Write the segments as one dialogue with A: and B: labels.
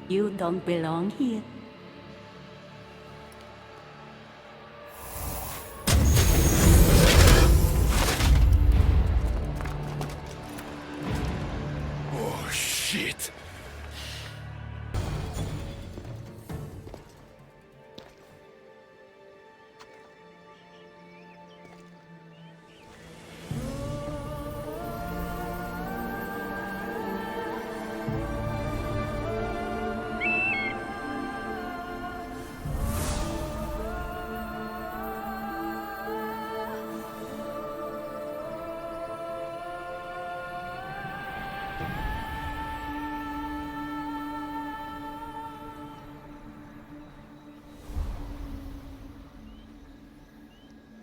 A: You don't belong here.
B: Oh, shit!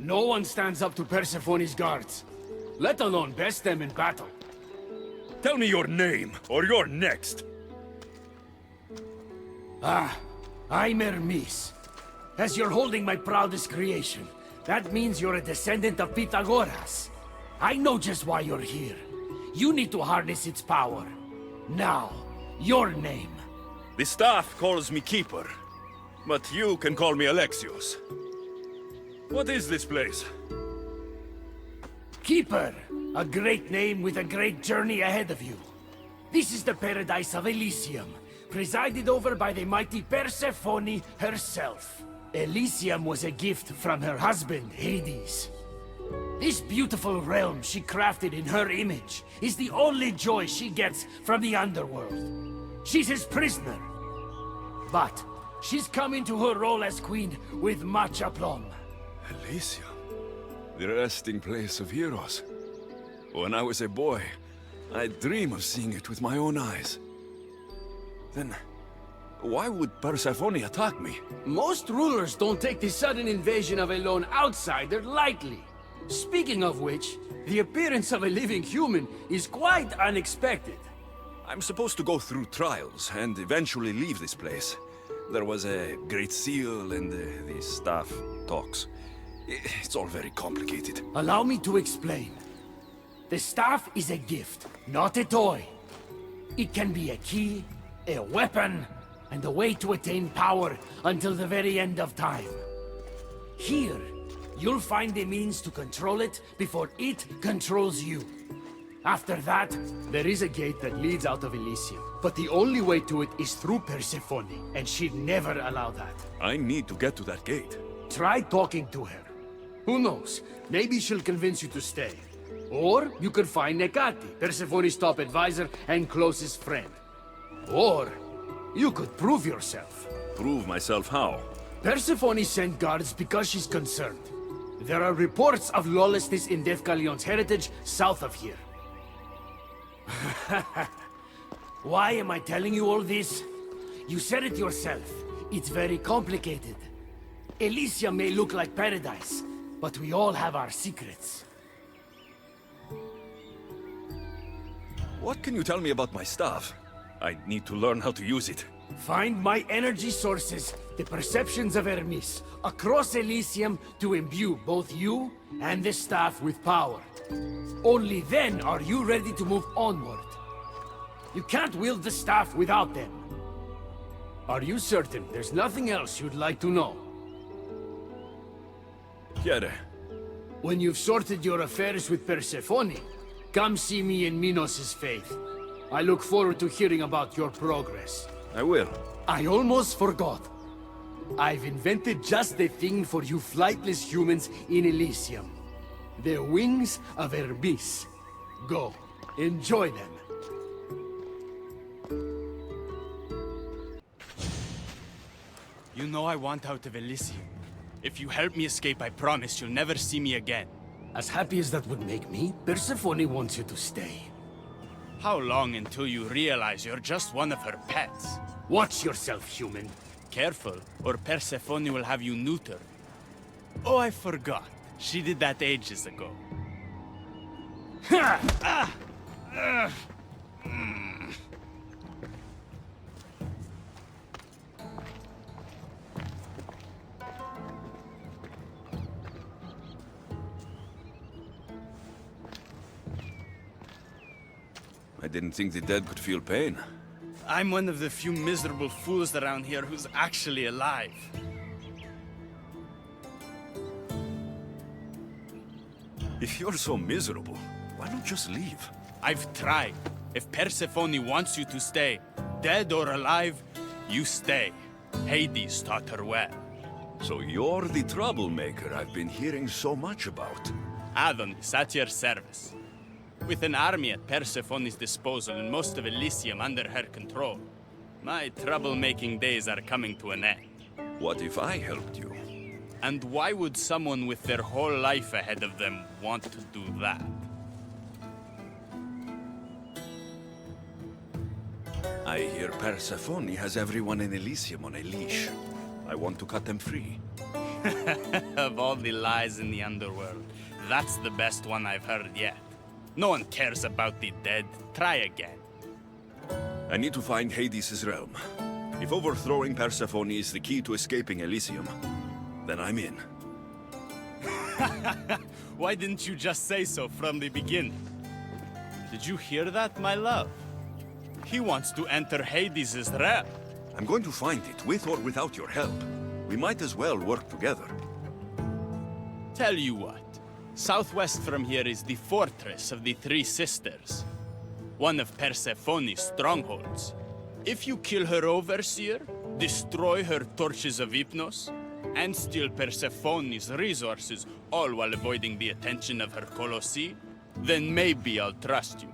C: No one stands up to Persephone's guards, let alone best them in battle.
B: Tell me your name, or you're next!
C: I'm Hermes. As you're holding my proudest creation, that means you're a descendant of Pythagoras. I know just why you're here. You need to harness its power. Now, your name.
B: The staff calls me Keeper, but you can call me Alexios. What is this place?
C: Keeper, a great name with a great journey ahead of you. This is the paradise of Elysium, presided over by the mighty Persephone herself. Elysium was a gift from her husband, Hades. This beautiful realm she crafted in her image is the only joy she gets from the underworld. She's his prisoner. But she's come into her role as queen with much aplomb.
B: Elysium, the resting place of heroes. When I was a boy, I'd dream of seeing it with my own eyes. Then, why would Persephone attack me?
C: Most rulers don't take the sudden invasion of a lone outsider lightly. Speaking of which, the appearance of a living human is quite unexpected.
B: I'm supposed to go through trials and eventually leave this place. There was a great seal and the staff talks. It's all very complicated.
C: Allow me to explain. The staff is a gift, not a toy. It can be a key, a weapon, and a way to attain power until the very end of time. Here, you'll find the means to control it before it controls you. After that, there is a gate that leads out of Elysium. But the only way to it is through Persephone, and she'd never allow that.
B: I need to get to that gate.
C: Try talking to her. Who knows? Maybe she'll convince you to stay. Or you could find Nekati, Persephone's top advisor and closest friend. Or you could prove yourself.
B: Prove myself how?
C: Persephone sent guards because she's concerned. There are reports of lawlessness in Deathcalion's heritage south of here. Why am I telling you all this? You said it yourself. It's very complicated. Elysium may look like paradise, but we all have our secrets.
B: What can you tell me about my staff? I need to learn how to use it.
C: Find my energy sources, the perceptions of Hermes, across Elysium to imbue both you and the staff with power. Only then are you ready to move onward. You can't wield the staff without them. Are you certain there's nothing else you'd like to know?
B: Chiede.
C: When you've sorted your affairs with Persephone, come see me in Minos' faith. I look forward to hearing about your progress.
B: I will.
C: I almost forgot. I've invented just the thing for you flightless humans in Elysium. The wings of Hermes. Go, enjoy them.
D: You know I want out of Elysium. If you help me escape, I promise you'll never see me again.
C: As happy as that would make me, Persephone wants you to stay.
D: How long until you realize you're just one of her pets?
C: Watch yourself, human.
D: Careful, or Persephone will have you neutered. Oh, I forgot. She did that ages ago.
C: Ha!
B: I didn't think the dead could feel pain.
D: I'm one of the few miserable fools around here who's actually alive.
B: If you're so miserable, why don't you just leave?
D: I've tried. If Persephone wants you to stay, dead or alive, you stay. Hades taught her well.
B: So you're the troublemaker I've been hearing so much about.
D: Adonis, at your service. With an army at Persephone's disposal and most of Elysium under her control, my troublemaking days are coming to an end.
B: What if I helped you?
D: And why would someone with their whole life ahead of them want to do that?
B: I hear Persephone has everyone in Elysium on a leash. I want to cut them free.
D: Of all the lies in the underworld, that's the best one I've heard yet. No one cares about the dead. Try again.
B: I need to find Hades' realm. If overthrowing Persephone is the key to escaping Elysium, then I'm in.
D: Why didn't you just say so from the beginning? Did you hear that, my love? He wants to enter Hades' realm.
B: I'm going to find it, with or without your help. We might as well work together.
D: Tell you what. Southwest from here is the Fortress of the Three Sisters. One of Persephone's strongholds. If you kill her overseer, destroy her torches of Hypnos, and steal Persephone's resources, all while avoiding the attention of her Colossi, then maybe I'll trust you.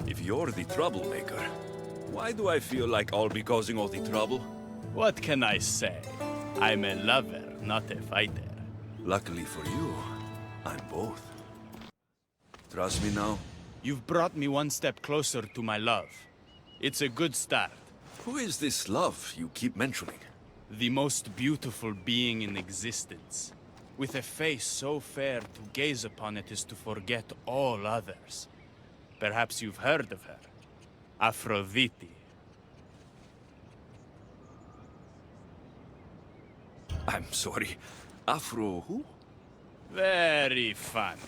B: If you're the troublemaker, why do I feel like I'll be causing all the trouble?
D: What can I say? I'm a lover, not a fighter.
B: Luckily for you, I'm both. Trust me now?
D: You've brought me one step closer to my love. It's a good start.
B: Who is this love you keep mentioning?
D: The most beautiful being in existence. With a face so fair, to gaze upon it is to forget all others. Perhaps you've heard of her. Aphrodite.
B: I'm sorry. Afro who?
D: Very funny.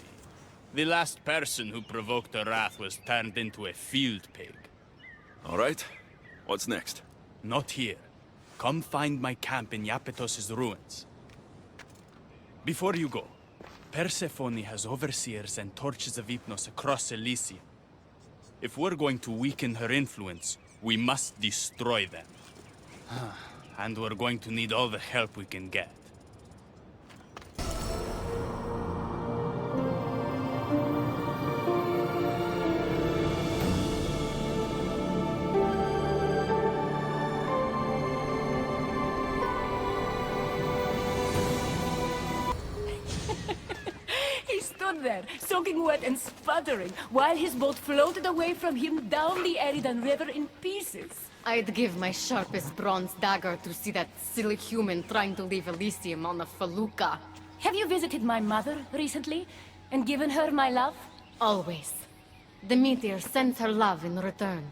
D: The last person who provoked her wrath was turned into a field pig.
B: All right. What's next?
D: Not here. Come find my camp in Iapetos' ruins. Before you go, Persephone has overseers and torches of Hypnos across Elysium. If we're going to weaken her influence, we must destroy them. And we're going to need all the help we can get.
A: He stood there, soaking wet and sputtering, while his boat floated away from him down the Eridan River in pieces.
E: I'd give my sharpest bronze dagger to see that silly human trying to leave Elysium on a felucca.
A: Have you visited my mother recently, and given her my love?
E: Always. The meteor sends her love in return.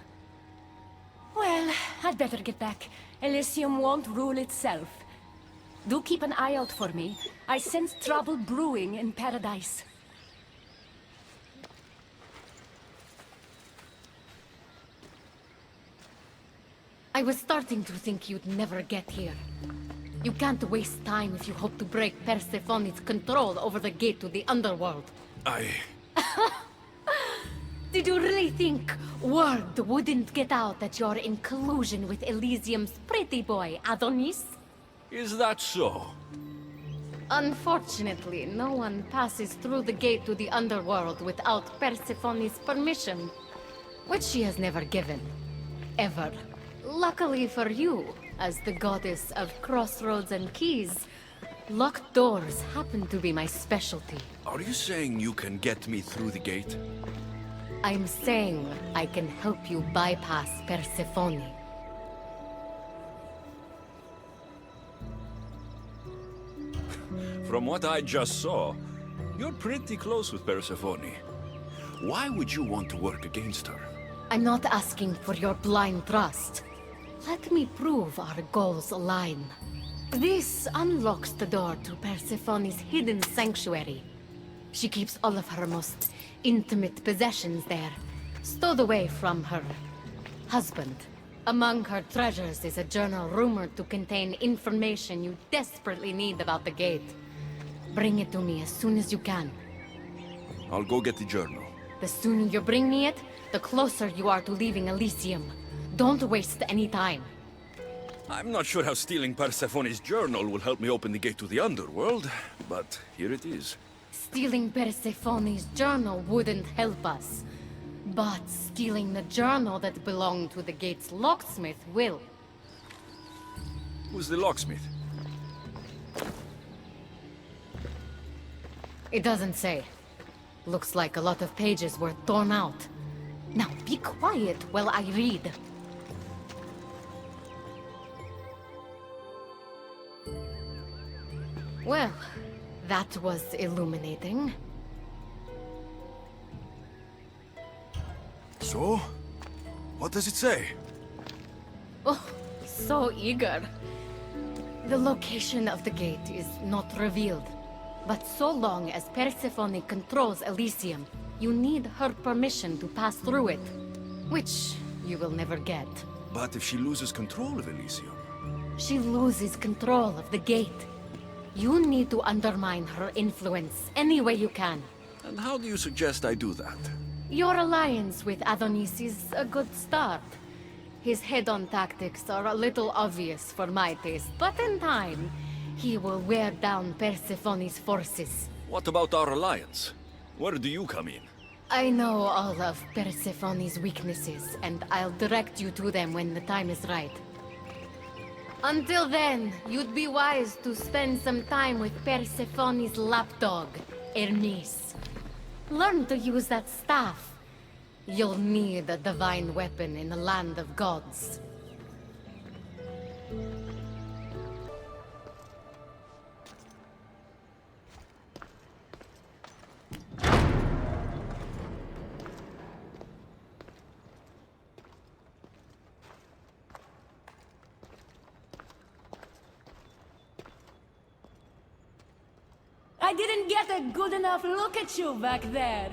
A: Well, I'd better get back. Elysium won't rule itself. Do keep an eye out for me. I sense trouble brewing in Paradise.
E: I was starting to think you'd never get here. You can't waste time if you hope to break Persephone's control over the gate to the underworld. Did you really think word wouldn't get out that you're in collusion with Elysium's pretty boy, Adonis?
B: Is that so?
E: Unfortunately, no one passes through the gate to the underworld without Persephone's permission, which she has never given. Ever. Luckily for you, as the goddess of crossroads and keys, locked doors happen to be my specialty.
B: Are you saying you can get me through the gate?
E: I'm saying I can help you bypass Persephone.
B: From what I just saw, you're pretty close with Persephone. Why would you want to work against her?
E: I'm not asking for your blind trust. Let me prove our goals align. This unlocks the door to Persephone's hidden sanctuary. She keeps all of her most intimate possessions there, Stowed away from her husband. Among her treasures is a journal rumored to contain information you desperately need about the gate. Bring it to me as soon as you can.
B: I'll go get the journal.
E: The sooner you bring me it, the closer you are to leaving Elysium. Don't waste any time.
B: I'm not sure how stealing Persephone's journal will help me open the gate to the underworld, but here it is.
E: Stealing Persephone's journal wouldn't help us. But stealing the journal that belonged to the gate's locksmith will.
B: Who's the locksmith?
E: It doesn't say. Looks like a lot of pages were torn out. Now be quiet while I read. Well, that was illuminating.
B: So? What does it say?
E: Oh, so eager. The location of the gate is not revealed. But so long as Persephone controls Elysium, you need her permission to pass through it. Which you will never get.
B: But if she loses control of Elysium?
E: She loses control of the gate. You need to undermine her influence any way you can.
B: And how do you suggest I do that?
E: Your alliance with Adonis is a good start. His head-on tactics are a little obvious for my taste, but in time, he will wear down Persephone's forces.
B: What about our alliance? Where do you come in?
E: I know all of Persephone's weaknesses, and I'll direct you to them when the time is right. Until then, you'd be wise to spend some time with Persephone's lapdog, Hermes. Learn to use that staff. You'll need a divine weapon in the land of gods.
A: I didn't get a good enough look at you back there.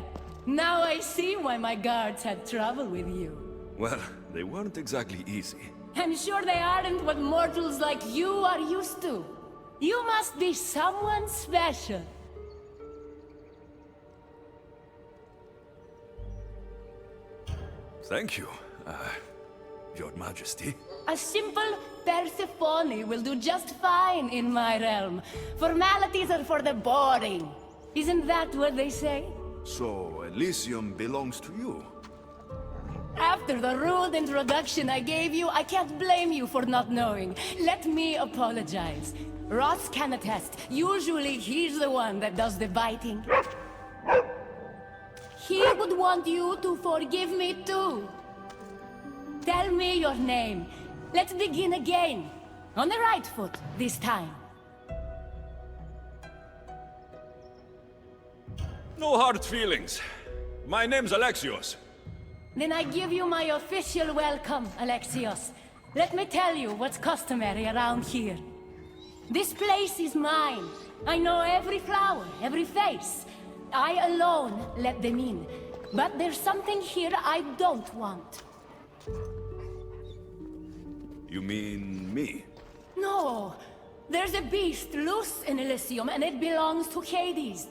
A: Now I see why my guards had trouble with you.
B: Well, they weren't exactly easy.
A: I'm sure they aren't what mortals like you are used to. You must be someone special.
B: Thank you, Your Majesty.
A: A simple Persephone will do just fine in my realm. Formalities are for the boring. Isn't that what they say?
B: So, Elysium belongs to you?
A: After the rude introduction I gave you, I can't blame you for not knowing. Let me apologize. Ross can attest. Usually he's the one that does the biting. He would want you to forgive me too. Tell me your name. Let's begin again. On the right foot, this time.
B: No hard feelings. My name's Alexios.
A: Then I give you my official welcome, Alexios. Let me tell you what's customary around here. This place is mine. I know every flower, every face. I alone let them in. But there's something here I don't want.
B: You mean me?
A: No. There's a beast loose in Elysium and it belongs to Hades.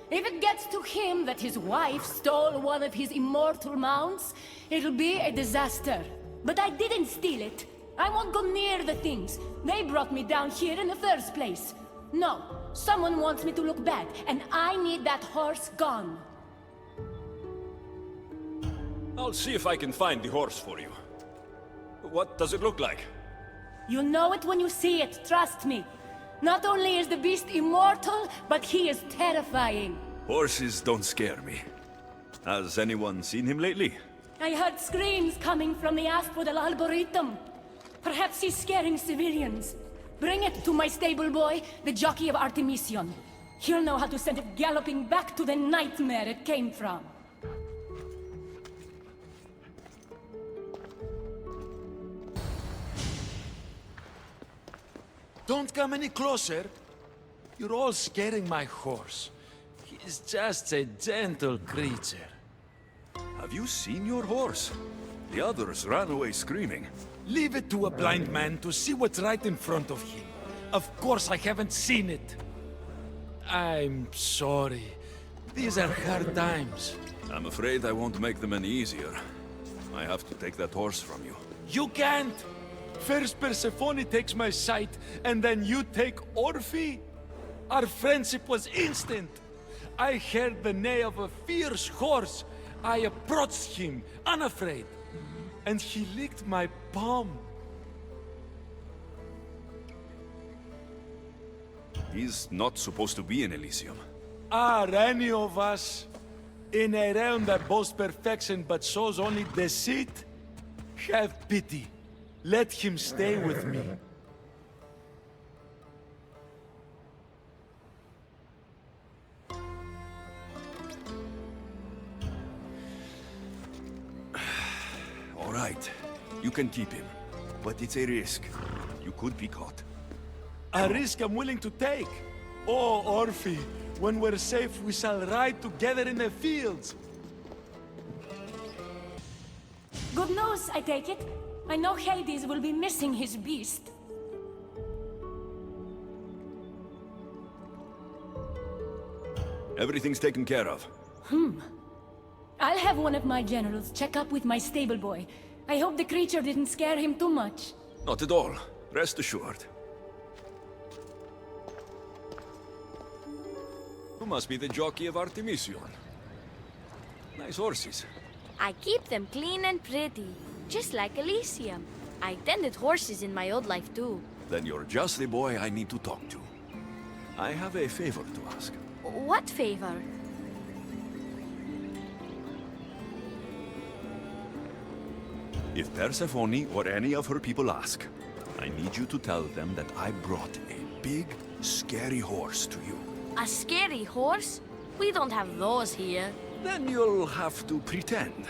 A: If it gets to him that his wife stole one of his immortal mounts, it'll be a disaster. But I didn't steal it. I won't go near the things. They brought me down here in the first place. No, someone wants me to look bad, and I need that horse gone.
B: I'll see if I can find the horse for you. What does it look like?
A: You'll know it when you see it, trust me. Not only is the beast immortal, but he is terrifying.
B: Horses don't scare me. Has anyone seen him lately?
A: I heard screams coming from the Asphodel Arboretum. Perhaps he's scaring civilians. Bring it to my stable boy, the jockey of Artemision. He'll know how to send it galloping back to the nightmare it came from.
C: Don't come any closer. You're all scaring my horse. He's just a gentle creature.
B: Have you seen your horse? The others ran away screaming.
F: Leave it to a blind man to see what's right in front of him. Of course I haven't seen it. I'm sorry. These are hard times.
B: I'm afraid I won't make them any easier. I have to take that horse from you.
F: You can't! First Persephone takes my sight, and then you take Orphe? Our friendship was instant. I heard the neigh of a fierce horse. I approached him, unafraid. And he licked my palm.
B: He's not supposed to be in Elysium.
F: Are any of us in a realm that boasts perfection but shows only deceit? Have pity. Let him stay with me.
B: All right, you can keep him. But it's a risk. You could be caught.
F: A risk I'm willing to take. Oh, Orphe, when we're safe, we shall ride together in the fields.
A: Good news, I take it. I know Hades will be missing his beast.
B: Everything's taken care of.
A: I'll have one of my generals check up with my stable boy. I hope the creature didn't scare him too much.
B: Not at all. Rest assured. You must be the jockey of Artemision. Nice horses.
G: I keep them clean and pretty, just like Elysium. I tended horses in my old life too.
B: Then you're just the boy I need to talk to. I have a favor to ask.
G: What favor?
B: If Persephone or any of her people ask, I need you to tell them that I brought a big, scary horse to you.
G: A scary horse? We don't have those here.
B: Then you'll have to pretend.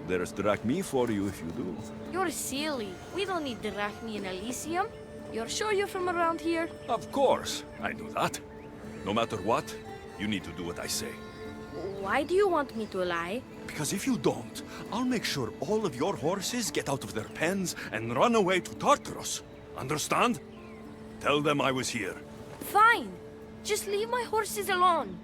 B: There's drachmi for you if you do.
G: You're silly. We don't need drachmi in Elysium. You're sure you're from around here?
B: Of course, I do that. No matter what, you need to do what I say.
G: Why do you want me to lie?
B: Because if you don't, I'll make sure all of your horses get out of their pens and run away to Tartarus. Understand? Tell them I was here.
G: Fine. Just leave my horses alone.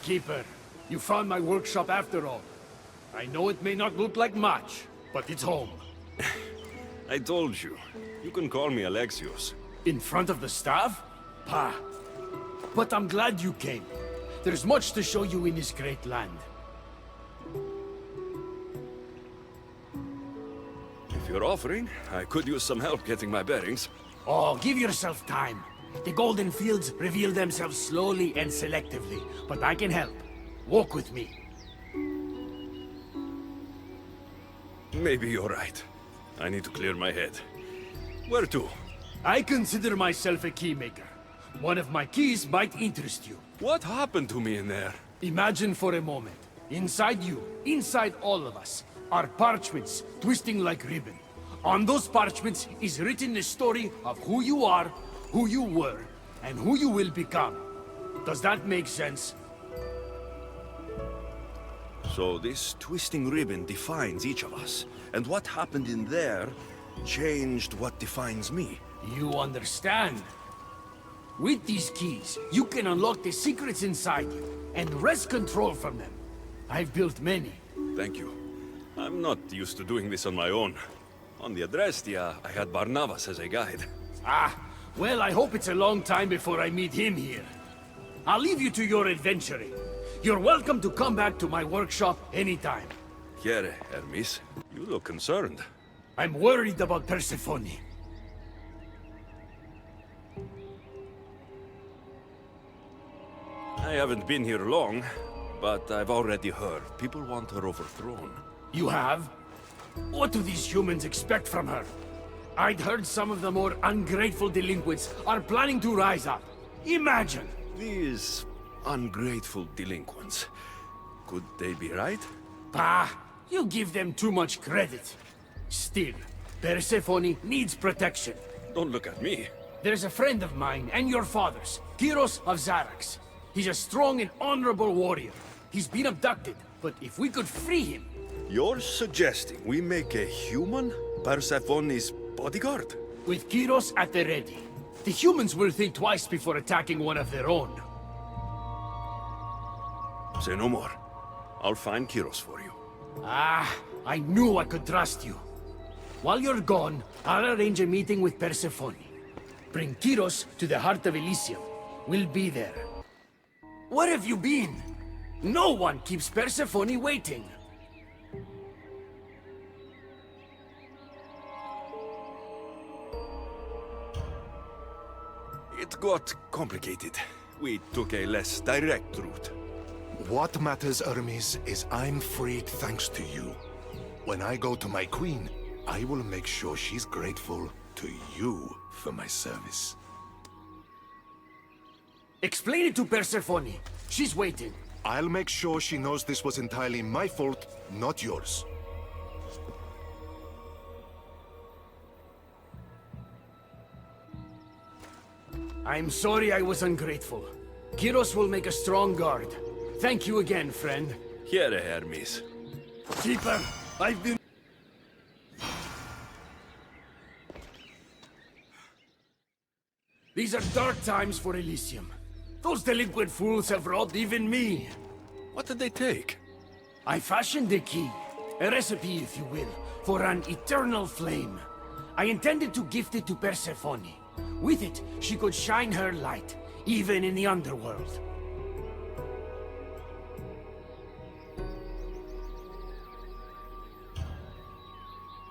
C: Keeper, you found my workshop after all. I know it may not look like much, but it's home.
B: I told you. You can call me Alexios.
C: In front of the staff? Pah. But I'm glad you came. There's much to show you in this great land.
B: If you're offering, I could use some help getting my bearings.
C: Oh, give yourself time. The golden fields reveal themselves slowly and selectively, but I can help. Walk with me.
B: Maybe you're right. I need to clear my head. Where to?
C: I consider myself a keymaker. One of my keys might interest you.
B: What happened to me in there?
C: Imagine for a moment. Inside you, inside all of us, are parchments twisting like ribbon. On those parchments is written the story of who you are, who you were, and who you will become. Does that make sense?
B: So this twisting ribbon defines each of us, and what happened in there changed what defines me.
C: You understand? With these keys, you can unlock the secrets inside you, and wrest control from them. I've built many.
B: Thank you. I'm not used to doing this on my own. On the Adrestia, I had Barnabas as a guide.
C: Ah, well, I hope it's a long time before I meet him here. I'll leave you to your adventuring. You're welcome to come back to my workshop anytime.
B: Here, Hermes. You look concerned.
C: I'm worried about Persephone.
B: I haven't been here long, but I've already heard people want her overthrown.
C: You have? What do these humans expect from her? I'd heard some of the more ungrateful delinquents are planning to rise up. Imagine!
B: These ungrateful delinquents. Could they be right?
C: Bah! You give them too much credit. Still, Persephone needs protection.
B: Don't look at me.
C: There's a friend of mine and your father's, Kyros of Xarax. He's a strong and honorable warrior. He's been abducted, but if we could free him...
H: You're suggesting we make a human Persephone's bodyguard?
C: With Kyros at the ready, the humans will think twice before attacking one of their own.
H: Say no more. I'll find Kyros for you.
C: Ah, I knew I could trust you. While you're gone, I'll arrange a meeting with Persephone. Bring Kyros to the heart of Elysium. We'll be there. Where have you been? No one keeps Persephone waiting.
H: It got complicated. We took a less direct route.
I: What matters, Hermes, is I'm freed thanks to you. When I go to my queen, I will make sure she's grateful to you for my service.
C: Explain it to Persephone. She's waiting.
I: I'll make sure she knows this was entirely my fault, not yours.
C: I'm sorry I was ungrateful. Kyros will make a strong guard. Thank you again, friend.
B: Here, Hermes.
C: Keeper, I've been... These are dark times for Elysium. Those delinquent fools have robbed even me.
B: What did they take?
C: I fashioned a key, a recipe if you will, for an eternal flame. I intended to gift it to Persephone. With it, she could shine her light, even in the underworld.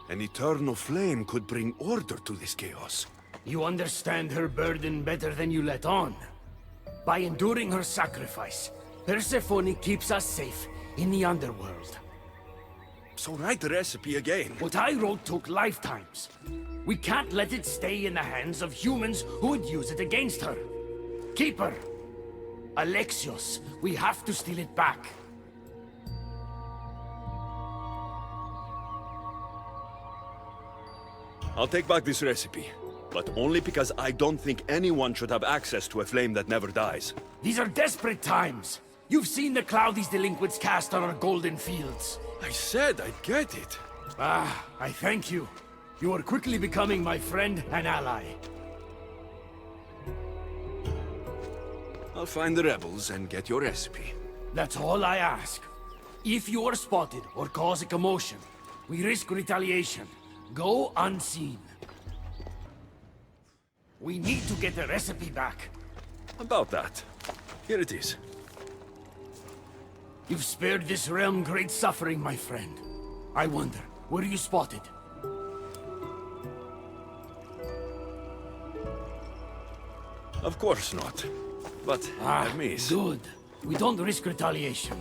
H: An eternal flame could bring order to this chaos.
C: You understand her burden better than you let on. By enduring her sacrifice, Persephone keeps us safe in the underworld.
H: So write the recipe again.
C: What I wrote took lifetimes. We can't let it stay in the hands of humans who would use it against her. Keeper! Alexios, we have to steal it back.
H: I'll take back this recipe, but only because I don't think anyone should have access to a flame that never dies.
C: These are desperate times. You've seen the cloud these delinquents cast on our golden fields.
H: I said I'd get it.
C: Ah, I thank you. You are quickly becoming my friend and ally.
B: I'll find the rebels and get your recipe.
C: That's all I ask. If you are spotted or cause a commotion, we risk retaliation. Go unseen. We need to get the recipe back.
B: About that. Here it is.
C: You've spared this realm great suffering, my friend. I wonder, were you spotted?
B: Of course not. But, Hermes...
C: Good. We don't risk retaliation.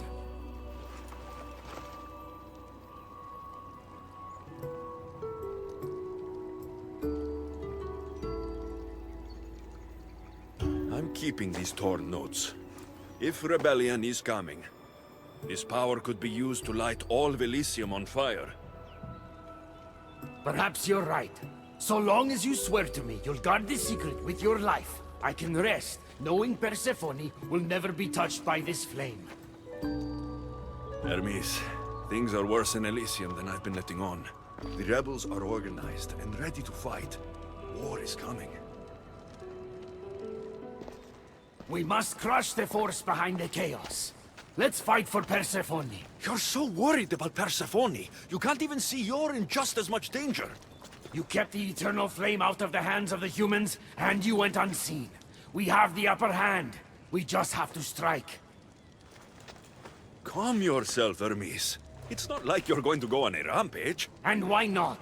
H: I'm keeping these torn notes. If rebellion is coming, this power could be used to light all of Elysium on fire.
C: Perhaps you're right. So long as you swear to me you'll guard this secret with your life, I can rest, knowing Persephone will never be touched by this flame.
B: Hermes, things are worse in Elysium than I've been letting on.
H: The rebels are organized and ready to fight. War is coming.
C: We must crush the force behind the chaos. Let's fight for Persephone.
H: You're so worried about Persephone. You can't even see you're in just as much danger.
C: You kept the eternal flame out of the hands of the humans, and you went unseen. We have the upper hand. We just have to strike.
H: Calm yourself, Hermes. It's not like you're going to go on a rampage.
C: And why not?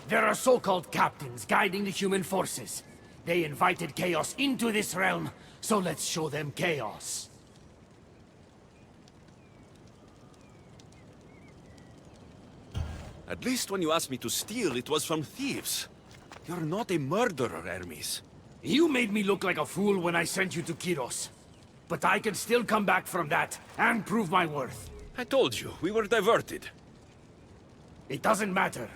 C: There are so-called captains guiding the human forces. They invited chaos into this realm, so let's show them chaos.
H: At least when you asked me to steal, it was from thieves. You're not a murderer, Hermes.
C: You made me look like a fool when I sent you to Kyros. But I can still come back from that, and prove my worth.
B: I told you, we were diverted.
C: It doesn't matter.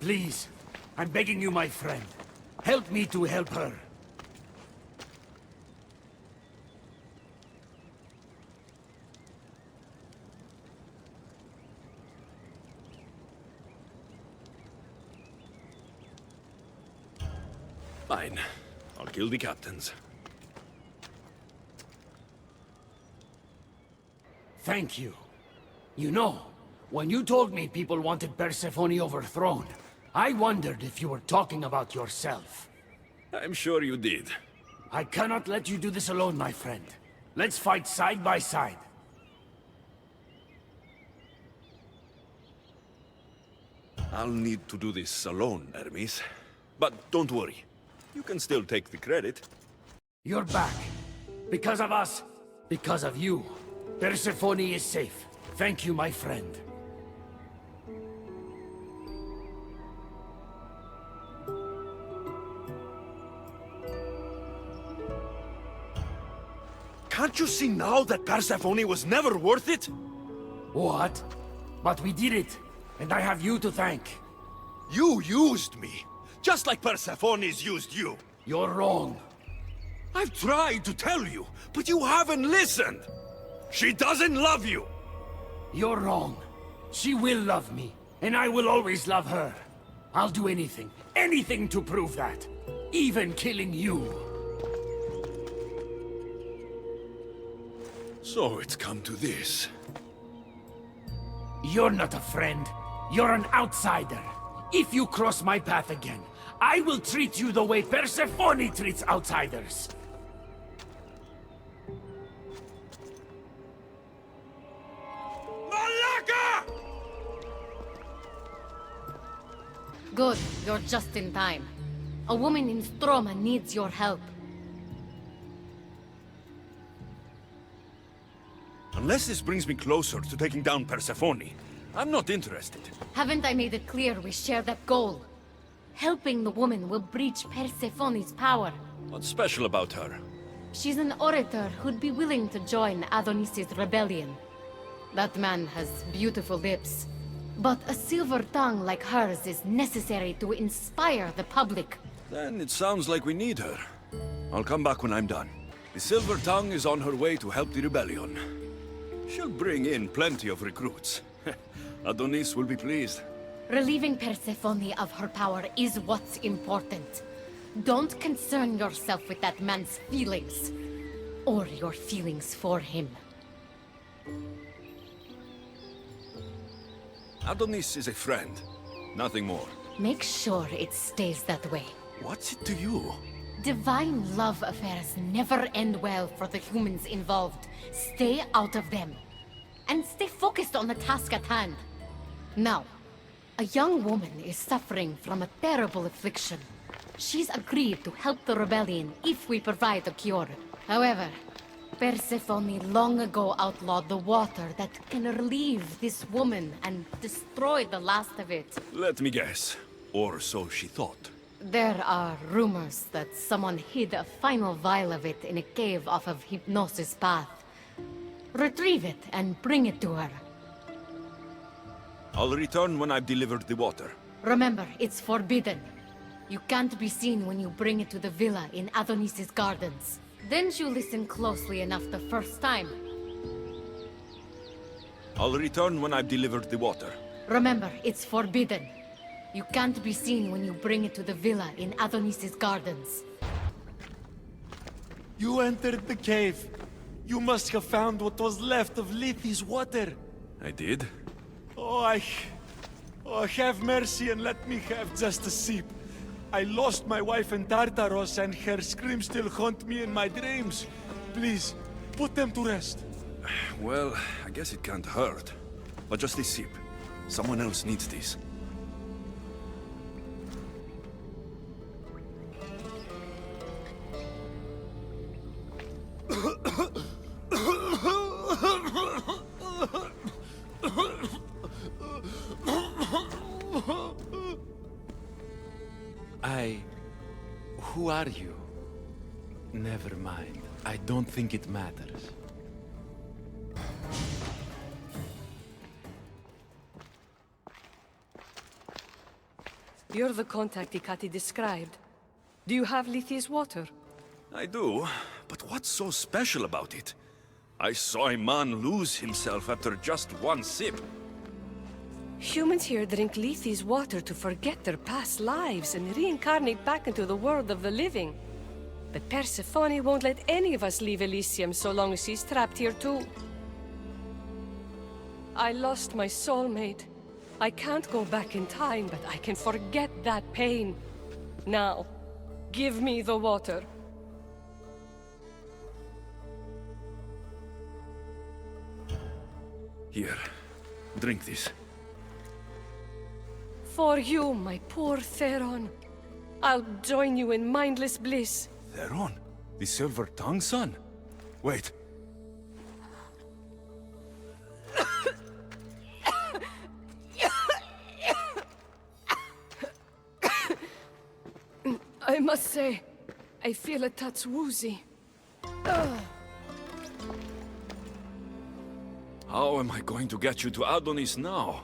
C: Please, I'm begging you, my friend. Help me to help her.
H: Fine. I'll kill the captains.
C: Thank you. You know, when you told me people wanted Persephone overthrown, I wondered if you were talking about yourself.
H: I'm sure you did.
C: I cannot let you do this alone, my friend. Let's fight side by side.
H: I'll need to do this alone, Hermes. But don't worry. You can still take the credit.
C: You're back. Because of us. Because of you. Persephone is safe. Thank you, my friend.
H: Can't you see now that Persephone was never worth it?
C: What? But we did it. And I have you to thank.
H: You used me. Just like Persephone's used you.
C: You're wrong.
H: I've tried to tell you, but you haven't listened. She doesn't love you.
C: You're wrong. She will love me, and I will always love her. I'll do anything, anything to prove that. Even killing you.
H: So it's come to this.
C: You're not a friend. You're an outsider. If you cross my path again, I will treat you the way Persephone treats outsiders.
H: Malaka!
E: Good, you're just in time. A woman in Stroma needs your help.
H: Unless this brings me closer to taking down Persephone, I'm not interested.
E: Haven't I made it clear we share that goal? Helping the woman will breach Persephone's power.
H: What's special about her?
E: She's an orator who'd be willing to join Adonis's rebellion. That man has beautiful lips. But a silver tongue like hers is necessary to inspire the public.
B: Then it sounds like we need her. I'll come back when I'm done. The Silver Tongue is on her way to help the rebellion. She'll bring in plenty of recruits. Adonis will be pleased.
E: Relieving Persephone of her power is what's important. Don't concern yourself with that man's feelings. Or your feelings for him.
B: Adonis is a friend, nothing more.
E: Make sure it stays that way.
B: What's it to you?
E: Divine love affairs never end well for the humans involved. Stay out of them. And stay focused on the task at hand. Now, a young woman is suffering from a terrible affliction. She's agreed to help the rebellion if we provide a cure. However, Persephone long ago outlawed the water that can relieve this woman and destroy the last of it.
B: Let me guess. Or so she thought.
E: There are rumors that someone hid a final vial of it in a cave off of Hypnosis Path. Retrieve it and bring it to her.
B: I'll return when I've delivered the water.
E: Remember, it's forbidden. You can't be seen when you bring it to the villa in Adonis's gardens. Didn't you listen closely enough the first time?
B: I'll return when I've delivered the water.
E: Remember, it's forbidden. You can't be seen when you bring it to the villa in Adonis's gardens.
F: You entered the cave. You must have found what was left of Lethe's water.
B: I did?
F: Oh, have mercy and let me have just a sip. I lost my wife in Tartaros and her screams still haunt me in my dreams. Please, put them to rest.
B: Well, I guess it can't hurt. But just a sip. Someone else needs this.
J: Who are you? Never mind. I don't think it matters.
K: You're the contact Ikati described. Do you have Lethi's water?
H: I do, but what's so special about it? I saw a man lose himself after just one sip.
K: Humans here drink Lethi's water to forget their past lives and reincarnate back into the world of the living. But Persephone won't let any of us leave Elysium so long as she's trapped here too. I lost my soulmate. I can't go back in time, but I can forget that pain. Now, give me the water.
H: Here, drink this.
K: For you, my poor Theron. I'll join you in mindless bliss.
B: Theron? The silver-tongued son? Wait.
K: I must say, I feel a touch woozy.
B: How am I going to get you to Adonis now?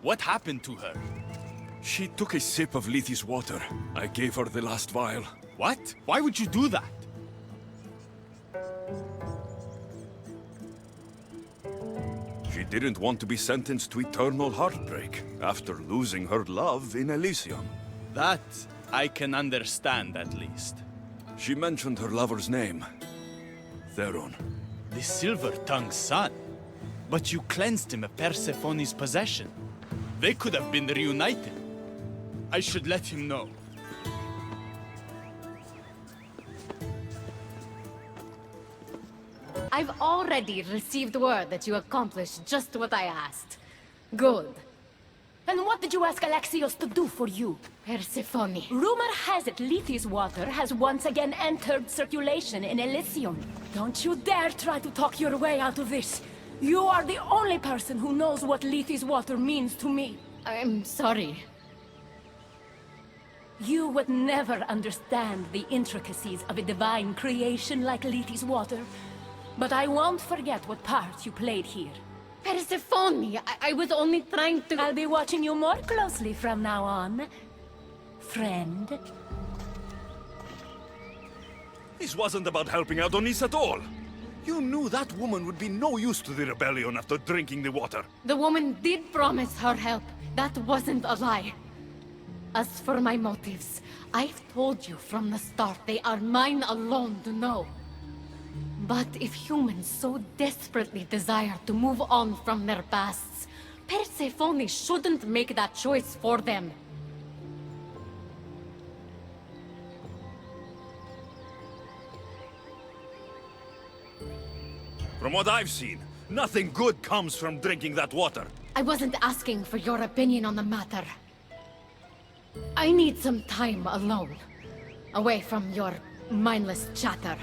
D: What happened to her?
B: She took a sip of Lethi's water. I gave her the last vial.
D: What? Why would you do that?
B: She didn't want to be sentenced to eternal heartbreak after losing her love in Elysium.
D: That I can understand, at least.
B: She mentioned her lover's name. Theron.
D: The silver-tongued son? But you cleansed him of Persephone's possession. They could have been reunited. I should let him know.
E: I've already received word that you accomplished just what I asked. Good.
A: And what did you ask Alexios to do for you?
E: Persephone.
A: Rumor has it Lethi's water has once again entered circulation in Elysium. Don't you dare try to talk your way out of this. You are the only person who knows what Lethi's water means to me.
E: I'm sorry.
A: You would never understand the intricacies of a divine creation like Lethi's water. But I won't forget what part you played here.
E: Persephone! I was only trying to...
A: I'll be watching you more closely from now on, friend.
H: This wasn't about helping Adonis at all. You knew that woman would be no use to the rebellion after drinking the water.
E: The woman did promise her help. That wasn't a lie. As for my motives, I've told you from the start they are mine alone to know. But if humans so desperately desire to move on from their pasts, Persephone shouldn't make that choice for them.
H: From what I've seen, nothing good comes from drinking that water.
E: I wasn't asking for your opinion on the matter. I need some time alone, away from your mindless chatter.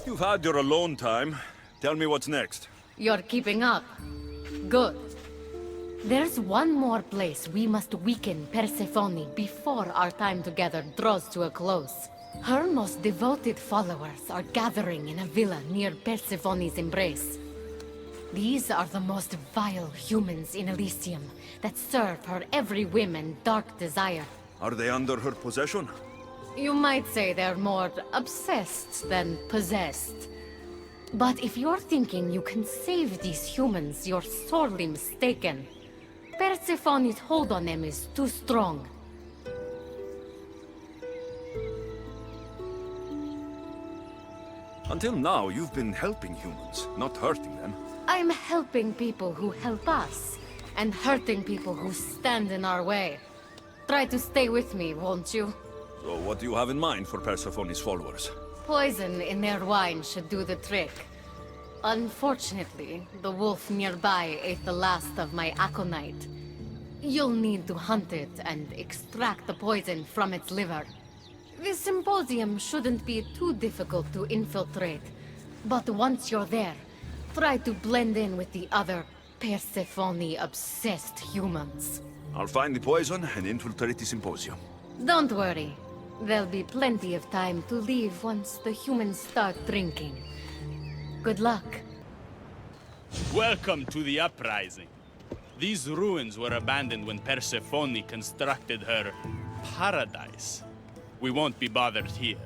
H: You've had your alone time. Tell me what's next.
E: You're keeping up. Good. There's one more place we must weaken Persephone before our time together draws to a close. Her most devoted followers are gathering in a villa near Persephone's embrace. These are the most vile humans in Elysium that serve her every whim and dark desire.
H: Are they under her possession?
E: You might say they're more obsessed than possessed. But if you're thinking you can save these humans, you're sorely mistaken. Persephone's hold on them is too strong.
H: Until now, you've been helping humans, not hurting them.
E: I'm helping people who help us, and hurting people who stand in our way. Try to stay with me, won't you?
H: So what do you have in mind for Persephone's followers?
E: Poison in their wine should do the trick. Unfortunately, the wolf nearby ate the last of my aconite. You'll need to hunt it and extract the poison from its liver. The symposium shouldn't be too difficult to infiltrate, but once you're there, try to blend in with the other Persephone-obsessed humans.
H: I'll find the poison and infiltrate the symposium.
E: Don't worry. There'll be plenty of time to leave once the humans start drinking. Good luck.
D: Welcome to the uprising. These ruins were abandoned when Persephone constructed her paradise. We won't be bothered here.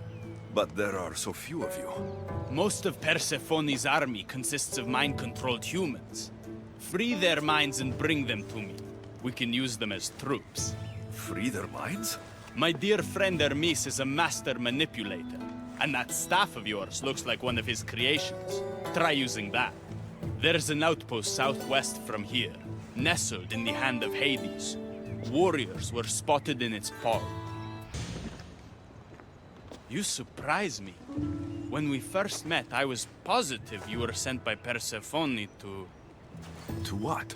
B: But there are so few of you.
D: Most of Persephone's army consists of mind-controlled humans. Free their minds and bring them to me. We can use them as troops.
B: Free their minds?
D: My dear friend Hermes is a master manipulator. And that staff of yours looks like one of his creations. Try using that. There's an outpost southwest from here, nestled in the hand of Hades. Warriors were spotted in its pall. You surprise me. When we first met, I was positive you were sent by Persephone to...
B: To what?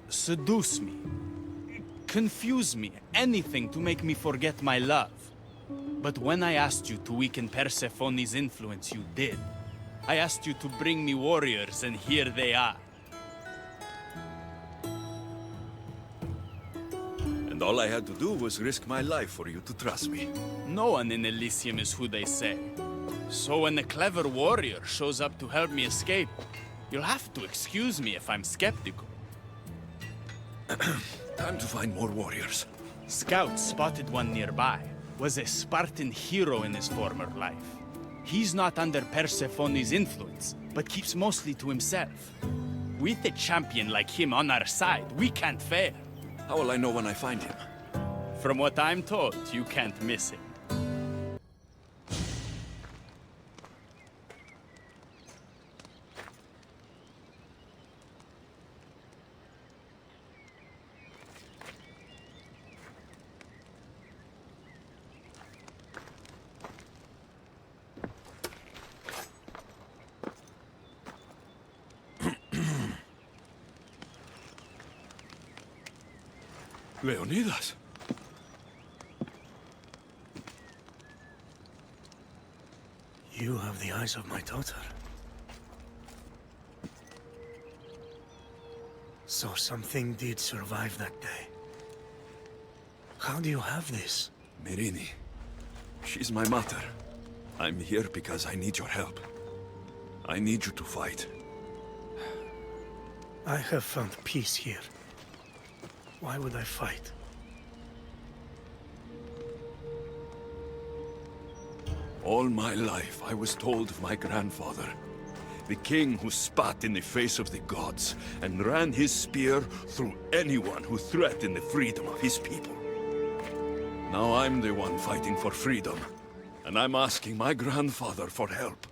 D: Seduce me. Confuse me. Anything to make me forget my love. But when I asked you to weaken Persephone's influence, you did. I asked you to bring me warriors, and here they are.
B: And all I had to do was risk my life for you to trust me.
D: No one in Elysium is who they say. So when a clever warrior shows up to help me escape, you'll have to excuse me if I'm skeptical.
B: Time to find more warriors.
D: Scouts spotted one nearby. Was a Spartan hero in his former life. He's not under Persephone's influence, but keeps mostly to himself. With a champion like him on our side, we can't fail.
B: How will I know when I find him?
D: From what I'm told, you can't miss him.
B: Leonidas.
C: You have the eyes of my daughter. So something did survive that day. How do you have this?
B: Myrrine. She's my mother. I'm here because I need your help. I need you to fight.
C: I have found peace here. Why would I fight?
B: All my life, I was told of my grandfather, the king who spat in the face of the gods and ran his spear through anyone who threatened the freedom of his people. Now I'm the one fighting for freedom, and I'm asking my grandfather for help.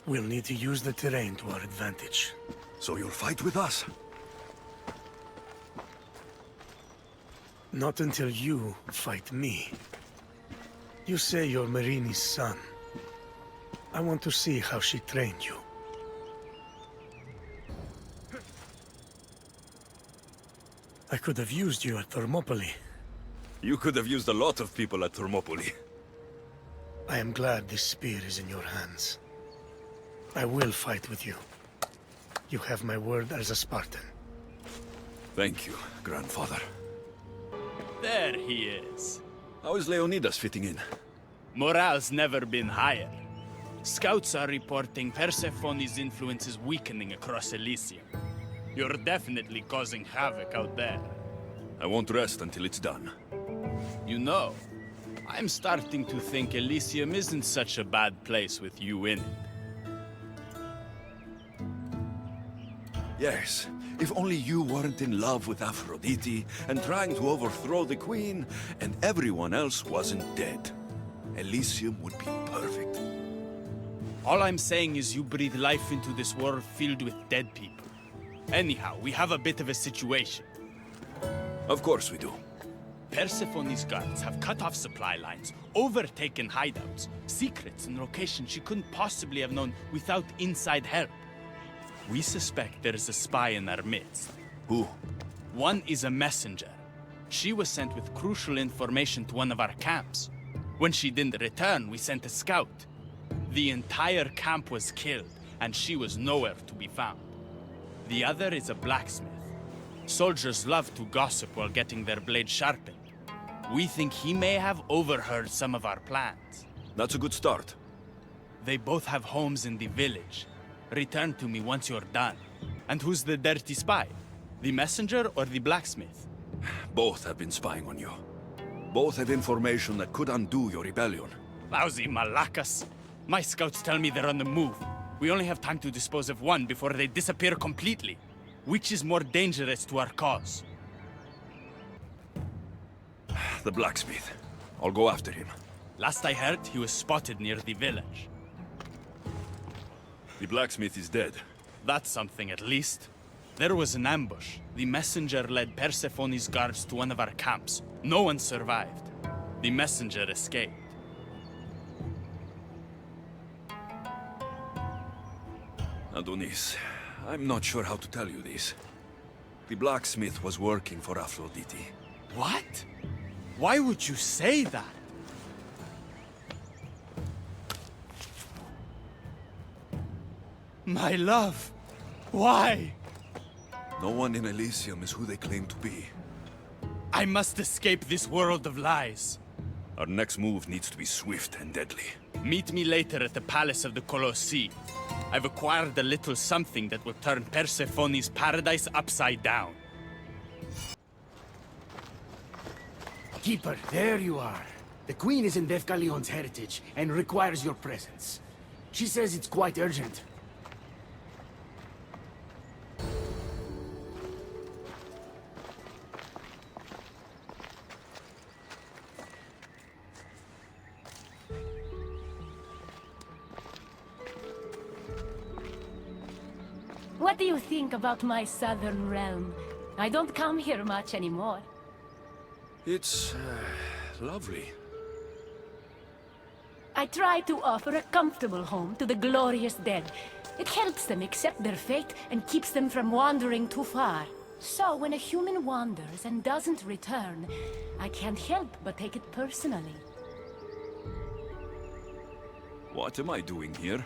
C: We'll need to use the terrain to our advantage.
B: So you'll fight with us?
C: Not until you fight me. You say you're Myrrine's son. I want to see how she trained you. I could have used you at Thermopylae.
B: You could have used a lot of people at Thermopylae.
C: I am glad this spear is in your hands. I will fight with you. You have my word as a Spartan.
B: Thank you, grandfather.
D: There he is.
B: How is Leonidas fitting in?
D: Morale's never been higher. Scouts are reporting Persephone's influence is weakening across Elysium. You're definitely causing havoc out there.
B: I won't rest until it's done.
D: You know, I'm starting to think Elysium isn't such a bad place with you in it.
B: Yes, if only you weren't in love with Aphrodite and trying to overthrow the queen, and everyone else wasn't dead. Elysium would be perfect.
D: All I'm saying is you breathe life into this world filled with dead people. Anyhow, we have a bit of a situation.
B: Of course we do.
D: Persephone's guards have cut off supply lines, overtaken hideouts, secrets and locations she couldn't possibly have known without inside help. We suspect there is a spy in our midst.
B: Who?
D: One is a messenger. She was sent with crucial information to one of our camps. When she didn't return, we sent a scout. The entire camp was killed, and she was nowhere to be found. The other is a blacksmith. Soldiers love to gossip while getting their blades sharpened. We think he may have overheard some of our plans.
H: That's a good start.
D: They both have homes in the village. Return to me once you're done. And who's the dirty spy? The messenger or the blacksmith?
H: Both have been spying on you. Both have information that could undo your rebellion.
D: Lousy malacas. My scouts tell me they're on the move. We only have time to dispose of one before they disappear completely. Which is more dangerous to our cause?
H: The blacksmith. I'll go after him.
D: Last I heard, he was spotted near the village.
H: The blacksmith is dead.
D: That's something at least. There was an ambush. The messenger led Persephone's guards to one of our camps. No one survived. The messenger escaped.
H: Adonis, I'm not sure how to tell you this. The blacksmith was working for Aphrodite.
D: What? Why would you say that? My love, why?
H: No one in Elysium is who they claim to be.
D: I must escape this world of lies.
H: Our next move needs to be swift and deadly.
D: Meet me later at the Palace of the Colossi. I've acquired a little something that will turn Persephone's paradise upside down.
C: Keeper, there you are. The Queen is in Defcalion's heritage and requires your presence. She says it's quite urgent.
A: What do you think about my southern realm? I don't come here much anymore.
H: It's lovely.
A: I try to offer a comfortable home to the glorious dead. It helps them accept their fate and keeps them from wandering too far. So when a human wanders and doesn't return, I can't help but take it personally.
H: What am I doing here?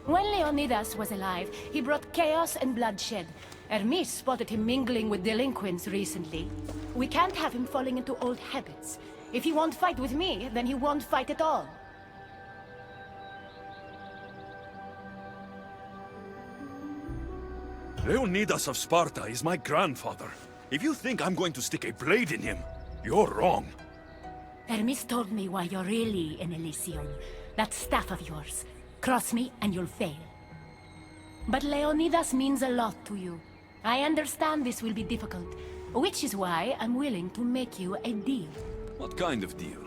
A: When Leonidas was alive, he brought chaos and bloodshed. Hermes spotted him mingling with delinquents recently. We can't have him falling into old habits. If he won't fight with me, then he won't fight at all.
H: Leonidas of Sparta is my grandfather. If you think I'm going to stick a blade in him, you're wrong.
A: Hermes told me why you're really in Elysium. That staff of yours. Cross me and you'll fail. But Leonidas means a lot to you. I understand this will be difficult, which is why I'm willing to make you a deal.
H: What kind of deal?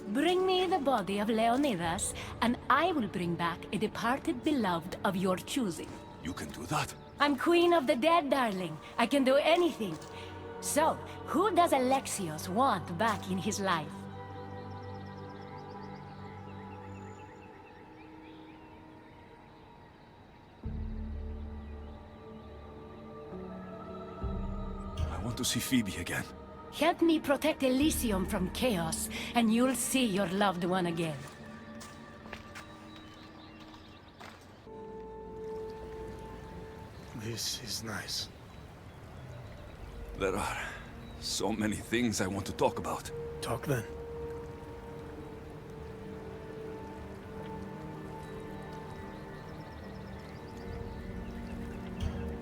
A: Bring me the body of Leonidas, and I will bring back a departed beloved of your choosing.
H: You can do that?
A: I'm queen of the dead, darling. I can do anything. So, who does Alexios want back in his life?
H: I want to see Phoebe again.
A: Help me protect Elysium from chaos, and you'll see your loved one again.
C: This is nice.
H: There are so many things I want to talk about.
C: Talk then.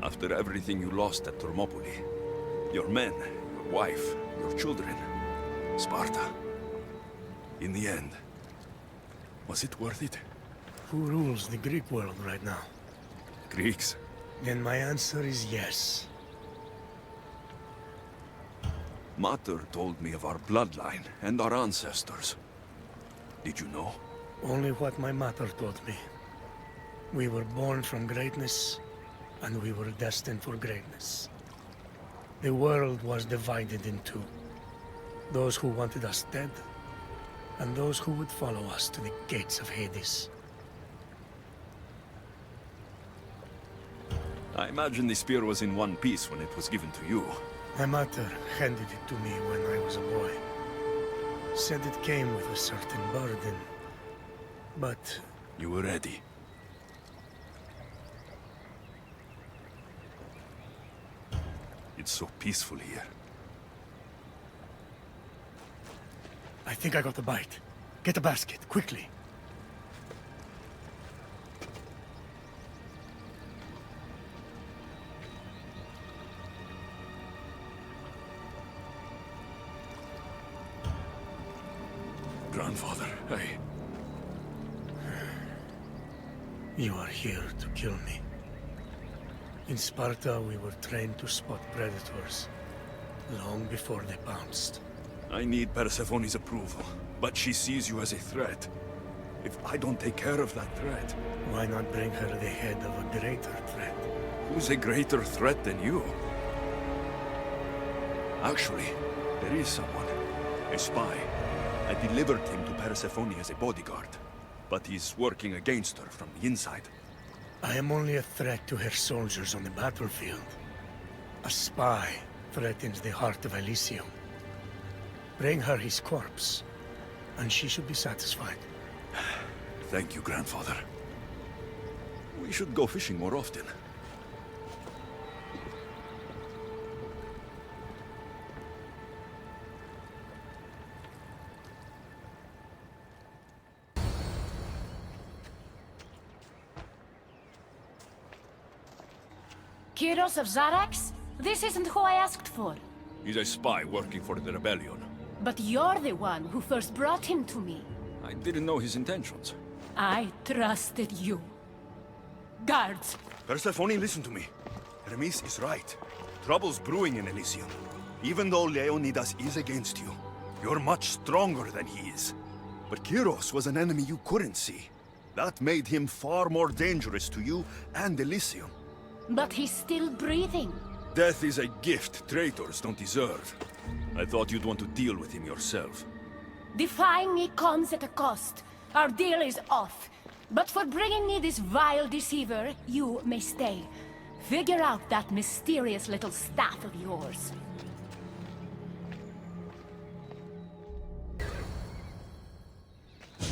H: After everything you lost at Thermopylae, your men, your wife, your children, Sparta, in the end, was it worth it?
C: Who rules the Greek world right now?
H: Greeks?
C: Then my answer is yes.
H: Mater told me of our bloodline and our ancestors. Did you know?
C: Only what my mother told me. We were born from greatness, and we were destined for greatness. The world was divided in two. Those who wanted us dead, and those who would follow us to the gates of Hades.
H: I imagine the spear was in one piece when it was given to you.
C: My mother handed it to me when I was a boy. Said it came with a certain burden. But
H: you were ready. It's so peaceful here.
C: I think I got the bite. Get a basket, quickly.
B: Grandfather, hey.
C: You are here to kill me. In Sparta, we were trained to spot predators, long before they pounced.
B: I need Persephone's approval, but she sees you as a threat. If I don't take care of that threat...
C: Why not bring her the head of a greater threat?
B: Who's a greater threat than you? Actually, there is someone. A spy. I delivered him to Persephone as a bodyguard, but he's working against her from the inside.
C: I am only a threat to her soldiers on the battlefield. A spy threatens the heart of Elysium. Bring her his corpse, and she should be satisfied.
B: Thank you, grandfather. We should go fishing more often.
A: Kyros of Zarax? This isn't who I asked for.
B: He's a spy working for the rebellion.
A: But you're the one who first brought him to me.
B: I didn't know his intentions.
A: I trusted you. Guards!
B: Persephone, listen to me. Hermes is right. Trouble's brewing in Elysium. Even though Leonidas is against you, you're much stronger than he is. But Kyros was an enemy you couldn't see. That made him far more dangerous to you and Elysium.
A: But he's still breathing.
B: Death is a gift traitors don't deserve. I thought you'd want to deal with him yourself.
A: Defying me comes at a cost. Our deal is off. But for bringing me this vile deceiver, you may stay. Figure out that mysterious little staff of yours.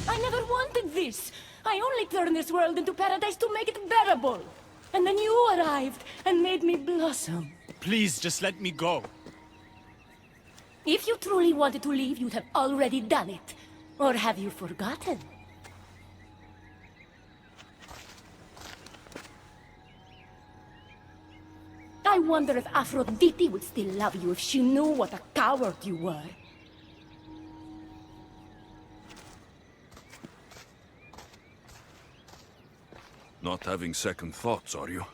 A: I never wanted this! I only turned this world into paradise to make it bearable! And then you arrived and made me blossom.
D: Please, just let me go.
A: If you truly wanted to leave, you'd have already done it. Or have you forgotten? I wonder if Aphrodite would still love you if she knew what a coward you were.
B: Not having second thoughts, are you?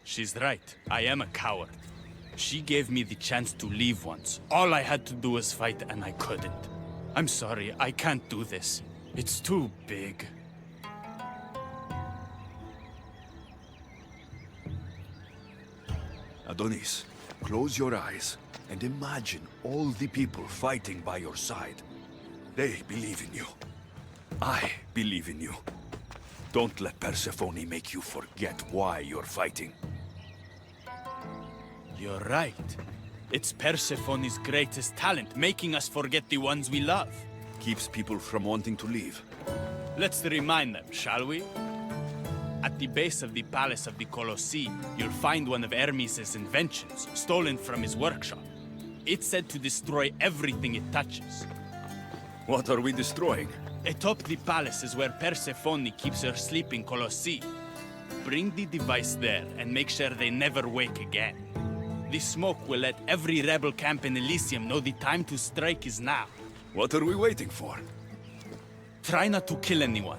D: She's right. I am a coward. She gave me the chance to leave once. All I had to do was fight, and I couldn't. I'm sorry, I can't do this. It's too big.
B: Adonis, close your eyes and imagine all the people fighting by your side. They believe in you. I believe in you. Don't let Persephone make you forget why you're fighting.
D: You're right. It's Persephone's greatest talent, making us forget the ones we love.
B: Keeps people from wanting to leave.
D: Let's remind them, shall we? At the base of the Palace of the Colossi, you'll find one of Hermes' inventions, stolen from his workshop. It's said to destroy everything it touches.
B: What are we destroying?
D: Atop the palace is where Persephone keeps her sleeping Colossi. Bring the device there and make sure they never wake again. The smoke will let every rebel camp in Elysium know the time to strike is now.
B: What are we waiting for?
D: Try not to kill anyone.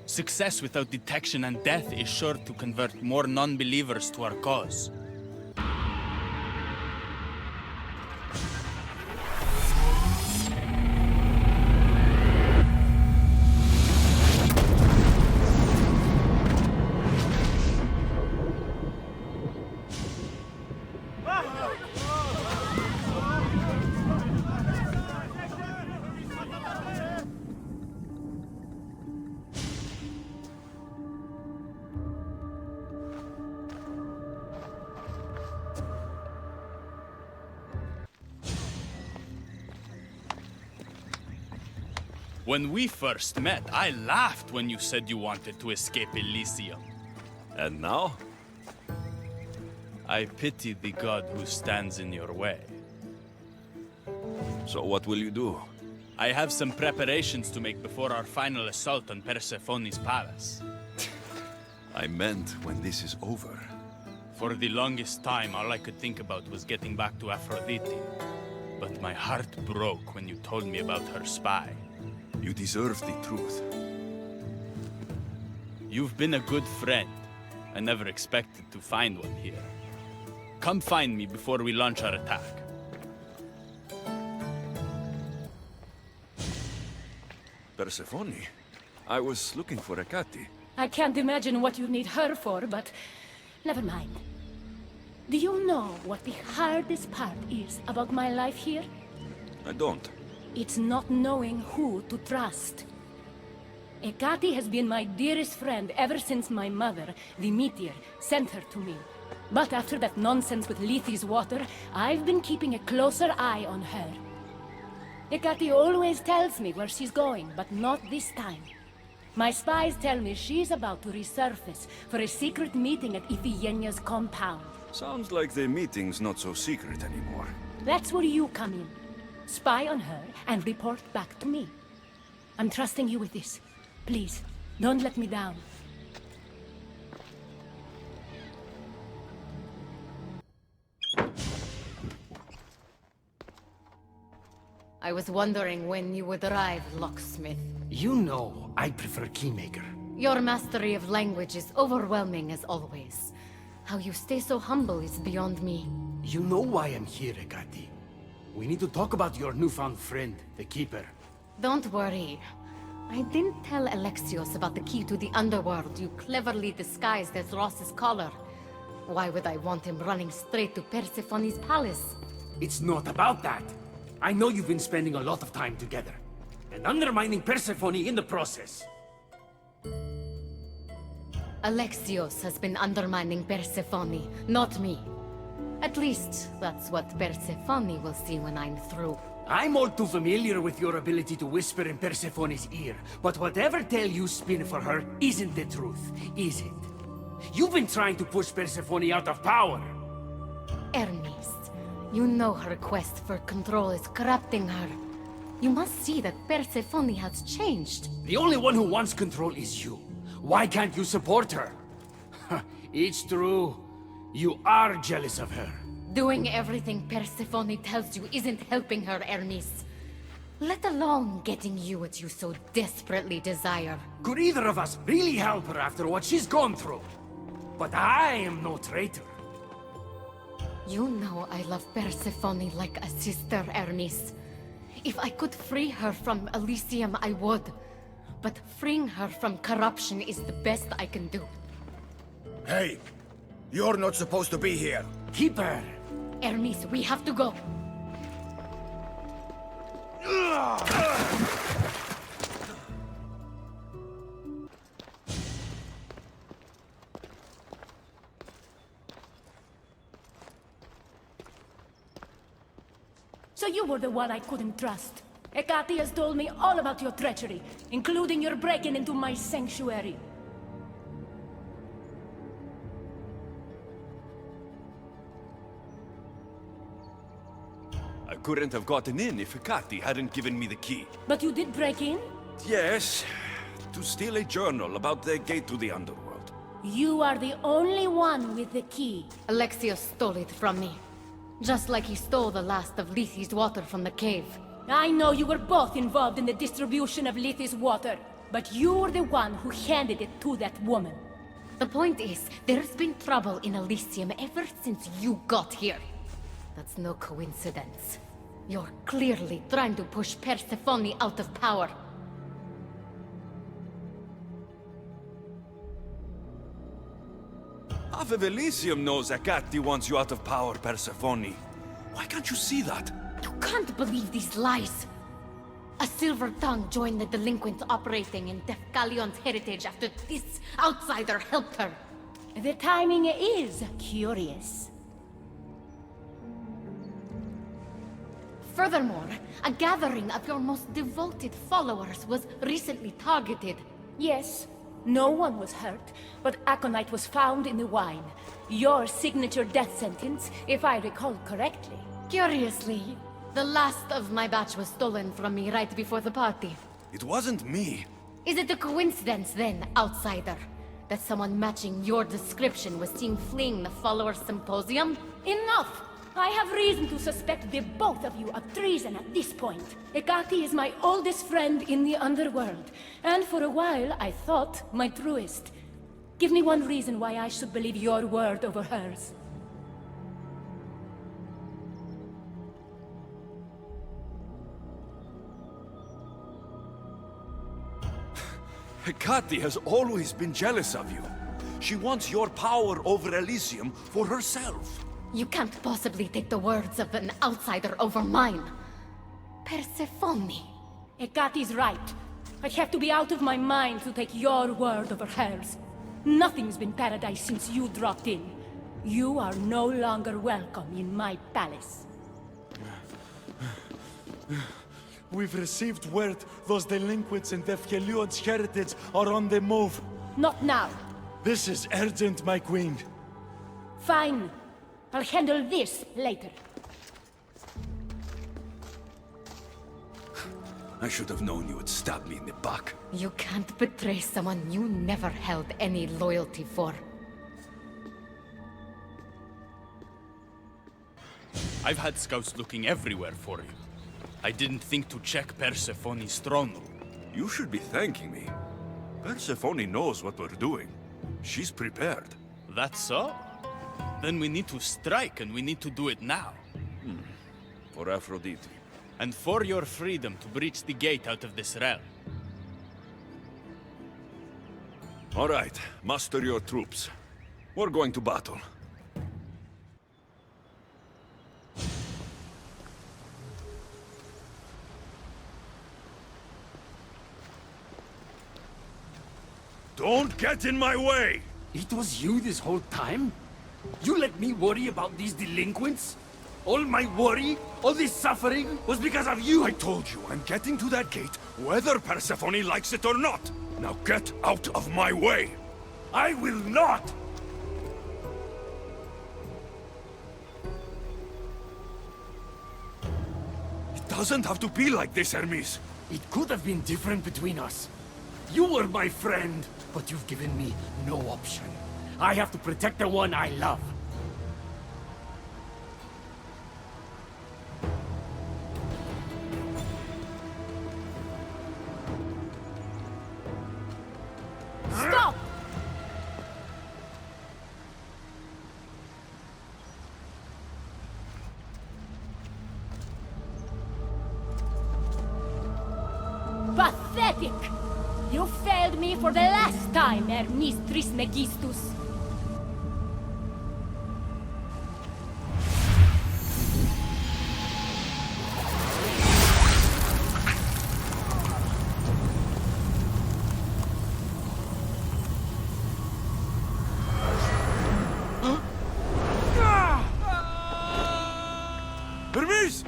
D: Success without detection and death is sure to convert more non-believers to our cause. When we first met, I laughed when you said you wanted to escape Elysium.
B: And now?
D: I pity the god who stands in your way.
B: So what will you do?
D: I have some preparations to make before our final assault on Persephone's palace.
B: I meant when this is over.
D: For the longest time, all I could think about was getting back to Aphrodite. But my heart broke when you told me about her spy.
B: You deserve the truth.
D: You've been a good friend. I never expected to find one here. Come find me before we launch our attack.
B: Persephone? I was looking for Hecate.
A: I can't imagine what you need her for, but never mind. Do you know what the hardest part is about my life here?
B: I don't.
A: It's not knowing who to trust. Hecate has been my dearest friend ever since my mother, the meteor, sent her to me. But after that nonsense with Lethe's water, I've been keeping a closer eye on her. Hecate always tells me where she's going, but not this time. My spies tell me she's about to resurface for a secret meeting at Iphigenia's compound.
B: Sounds like the meeting's not so secret anymore.
A: That's where you come in. Spy on her and report back to me. I'm trusting you with this. Please, don't let me down.
E: I was wondering when you would arrive, locksmith.
C: You know, I prefer Keymaker.
E: Your mastery of language is overwhelming as always. How you stay so humble is beyond me.
C: You know why I'm here, Hecate. We need to talk about your newfound friend, the Keeper.
E: Don't worry. I didn't tell Alexios about the key to the underworld you cleverly disguised as Ross's collar. Why would I want him running straight to Persephone's palace?
C: It's not about that. I know you've been spending a lot of time together, and undermining Persephone in the process.
E: Alexios has been undermining Persephone, not me. At least, that's what Persephone will see when I'm through.
C: I'm all too familiar with your ability to whisper in Persephone's ear, but whatever tale you spin for her isn't the truth, is it? You've been trying to push Persephone out of power.
E: Hermes, you know her quest for control is corrupting her. You must see that Persephone has changed.
C: The only one who wants control is you. Why can't you support her? It's true. You are jealous of her.
E: Doing everything Persephone tells you isn't helping her, Hermes. Let alone getting you what you so desperately desire.
C: Could either of us really help her after what she's gone through? But I am no traitor.
E: You know I love Persephone like a sister, Hermes. If I could free her from Elysium, I would. But freeing her from corruption is the best I can do.
L: Hey, you're not supposed to be here.
C: Keep her.
E: Hermes, we have to go.
A: So you were the one I couldn't trust. Hecate has told me all about your treachery, including your breaking into my sanctuary.
B: I couldn't have gotten in if Hecate hadn't given me the key.
A: But you did break in?
B: Yes, to steal a journal about the gate to the underworld.
A: You are the only one with the key.
E: Alexios stole it from me. Just like he stole the last of Lethe's water from the cave.
A: I know you were both involved in the distribution of Lethe's water, but you're the one who handed it to that woman.
E: The point is, there's been trouble in Elysium ever since you got here. That's no coincidence. You're clearly trying to push Persephone out of power.
B: Half of Elysium knows Hecate wants you out of power, Persephone. Why can't you see that?
E: You can't believe these lies. A silver tongue joined the delinquents operating in Defcalion's heritage after this outsider helped her.
A: The timing is curious.
E: Furthermore, a gathering of your most devoted followers was recently targeted.
A: Yes, no one was hurt, but aconite was found in the wine. Your signature death sentence, if I recall correctly.
E: Curiously, The last of my batch was stolen from me right before the party.
H: It wasn't me.
E: Is it a coincidence then, outsider, that someone matching your description was seen fleeing the followers' symposium?
A: Enough! I have reason to suspect the both of you of treason at this point. Hecate is my oldest friend in the underworld, and for a while I thought my truest. Give me one reason why I should believe your word over hers.
H: Hecate has always been jealous of you. She wants your power over Elysium for herself.
E: You can't possibly take the words of an outsider over mine. Persephone.
A: Hecate's right. I have to be out of my mind to take your word over hers. Nothing's been paradise since you dropped in. You are no longer welcome in my palace.
F: We've received word those delinquents in Defkelion's heritage are on the move.
A: Not now.
F: This is urgent, my queen.
A: Fine. I'll handle this later.
H: I should have known you would stab me in the back.
E: You can't betray someone you never held any loyalty for.
D: I've had scouts looking everywhere for you. I didn't think to check Persephone's throne room.
H: You should be thanking me. Persephone knows what we're doing. She's prepared.
D: That's so? Then we need to strike, and we need to do it now.
H: For Aphrodite.
D: And for your freedom to breach the gate out of this realm.
H: All right, muster your troops. We're going to battle. Don't get in my way!
C: It was you this whole time? You let me worry about these delinquents? All my worry, all this suffering, was because of you!
H: I told you, I'm getting to that gate, whether Persephone likes it or not. Now get out of my way!
C: I will not!
H: It doesn't have to be like this, Hermes.
C: It could have been different between us. You were my friend, but you've given me no option. I have to protect the one I love.
A: Stop! Pathetic! You failed me for the last time, Hermes Trismegistus.
H: Hermes!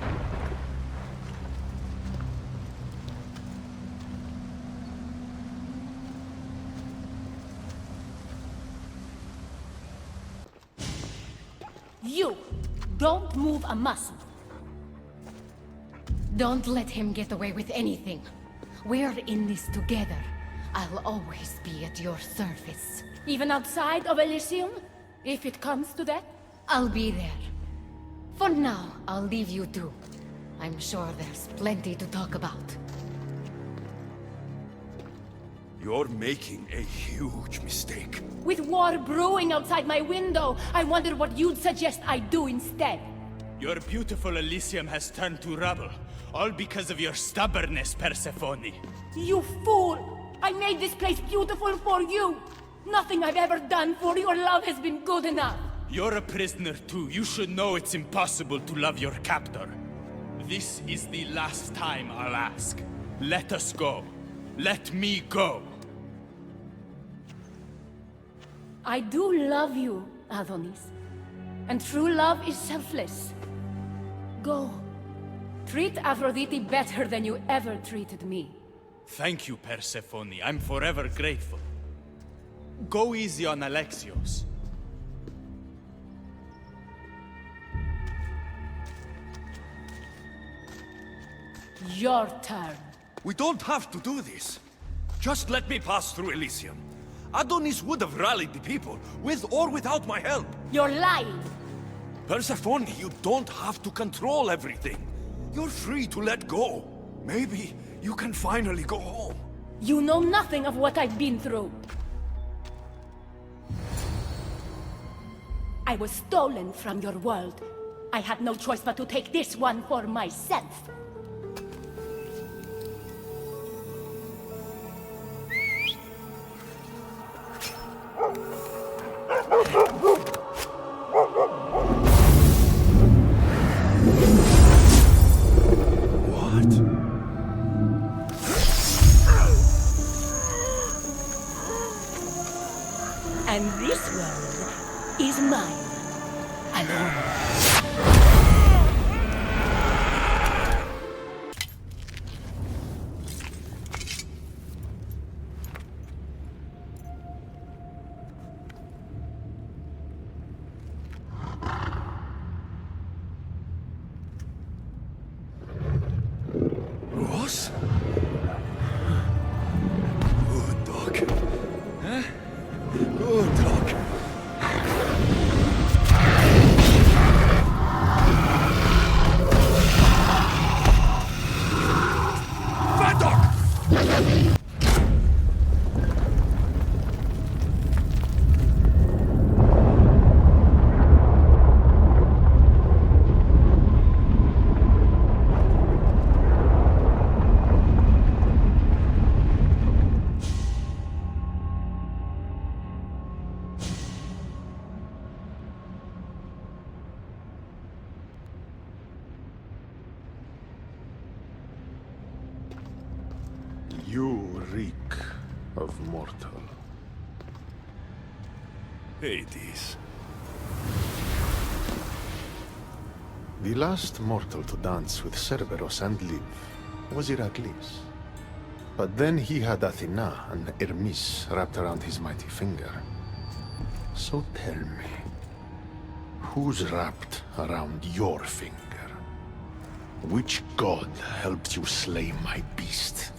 A: You! Don't move a muscle.
E: Don't let him get away with anything. We're in this together. I'll always be at your service.
A: Even outside of Elysium? If it comes to that?
E: I'll be there. For now, I'll leave you two. I'm sure there's plenty to talk about.
H: You're making a huge mistake.
A: With war brewing outside my window, I wonder what you'd suggest I do instead.
D: Your beautiful Elysium has turned to rubble, all because of your stubbornness, Persephone.
A: You fool! I made this place beautiful for you! Nothing I've ever done for your love has been good enough!
D: You're a prisoner too. You should know it's impossible to love your captor. This is the last time I'll ask. Let us go. Let me go.
A: I do love you, Adonis. And true love is selfless. Go. Treat Aphrodite better than you ever treated me.
D: Thank you, Persephone. I'm forever grateful. Go easy on Alexios.
A: Your turn.
H: We don't have to do this. Just let me pass through Elysium. Adonis would have rallied the people, with or without my help.
A: You're lying.
H: Persephone, you don't have to control everything. You're free to let go. Maybe you can finally go home.
A: You know nothing of what I've been through. I was stolen from your world. I had no choice but to take this one for myself. And this world is mine, alone.
H: Ross? Good dog. Huh? Good dog. Bad dog!
I: You reek of mortal.
H: Hades.
I: The last mortal to dance with Cerberus and live was Heracles. But then he had Athena and Hermes wrapped around his mighty finger. So tell me, who's wrapped around your finger? Which god helped you slay my beast?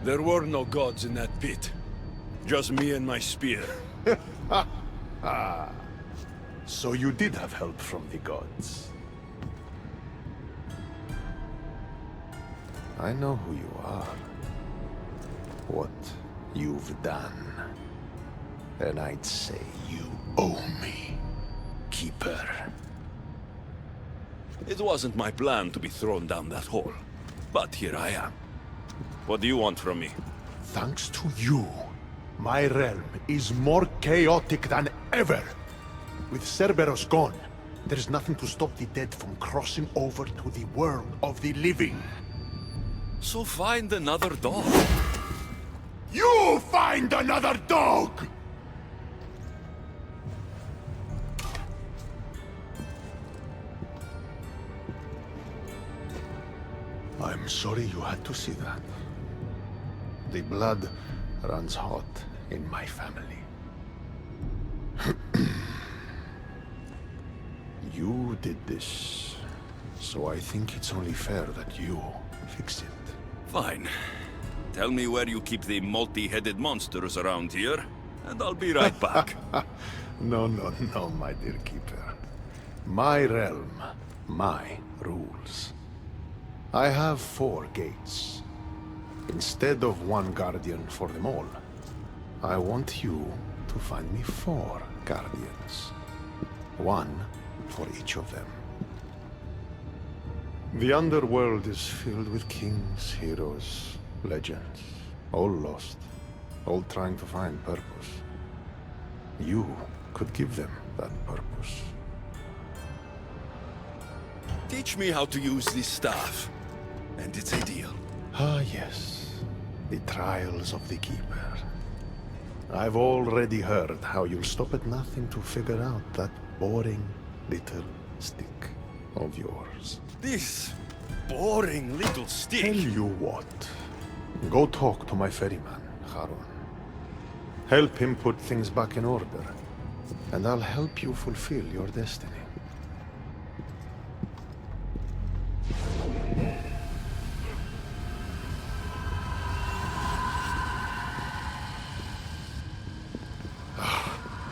H: There were no gods in that pit. Just me and my spear.
I: So you did have help from the gods. I know who you are. What you've done. And I'd say you owe me, Keeper.
H: It wasn't my plan to be thrown down that hole. But here I am. What do you want from me?
I: Thanks to you, my realm is more chaotic than ever. With Cerberus gone, there's nothing to stop the dead from crossing over to the world of the living.
H: So find another dog.
I: You find another dog! I'm sorry you had to see that. The blood runs hot in my family. You did this, so I think it's only fair that you fix it.
H: Fine. Tell me where you keep the multi-headed monsters around here, and I'll be right back.
I: No, my dear Keeper. My realm, my rules. I have 4 gates. Instead of 1 guardian for them all, I want you to find me 4 guardians. 1 for each of them. The underworld is filled with kings, heroes, legends, all lost, all trying to find purpose. You could give them that purpose.
H: Teach me how to use this staff, and it's a deal.
I: Ah, yes. The trials of the Keeper. I've already heard how you'll stop at nothing to figure out that boring little stick of yours.
H: This boring little stick.
I: Tell you what. Go talk to my ferryman, Charon. Help him put things back in order. and I'll help you fulfill your destiny.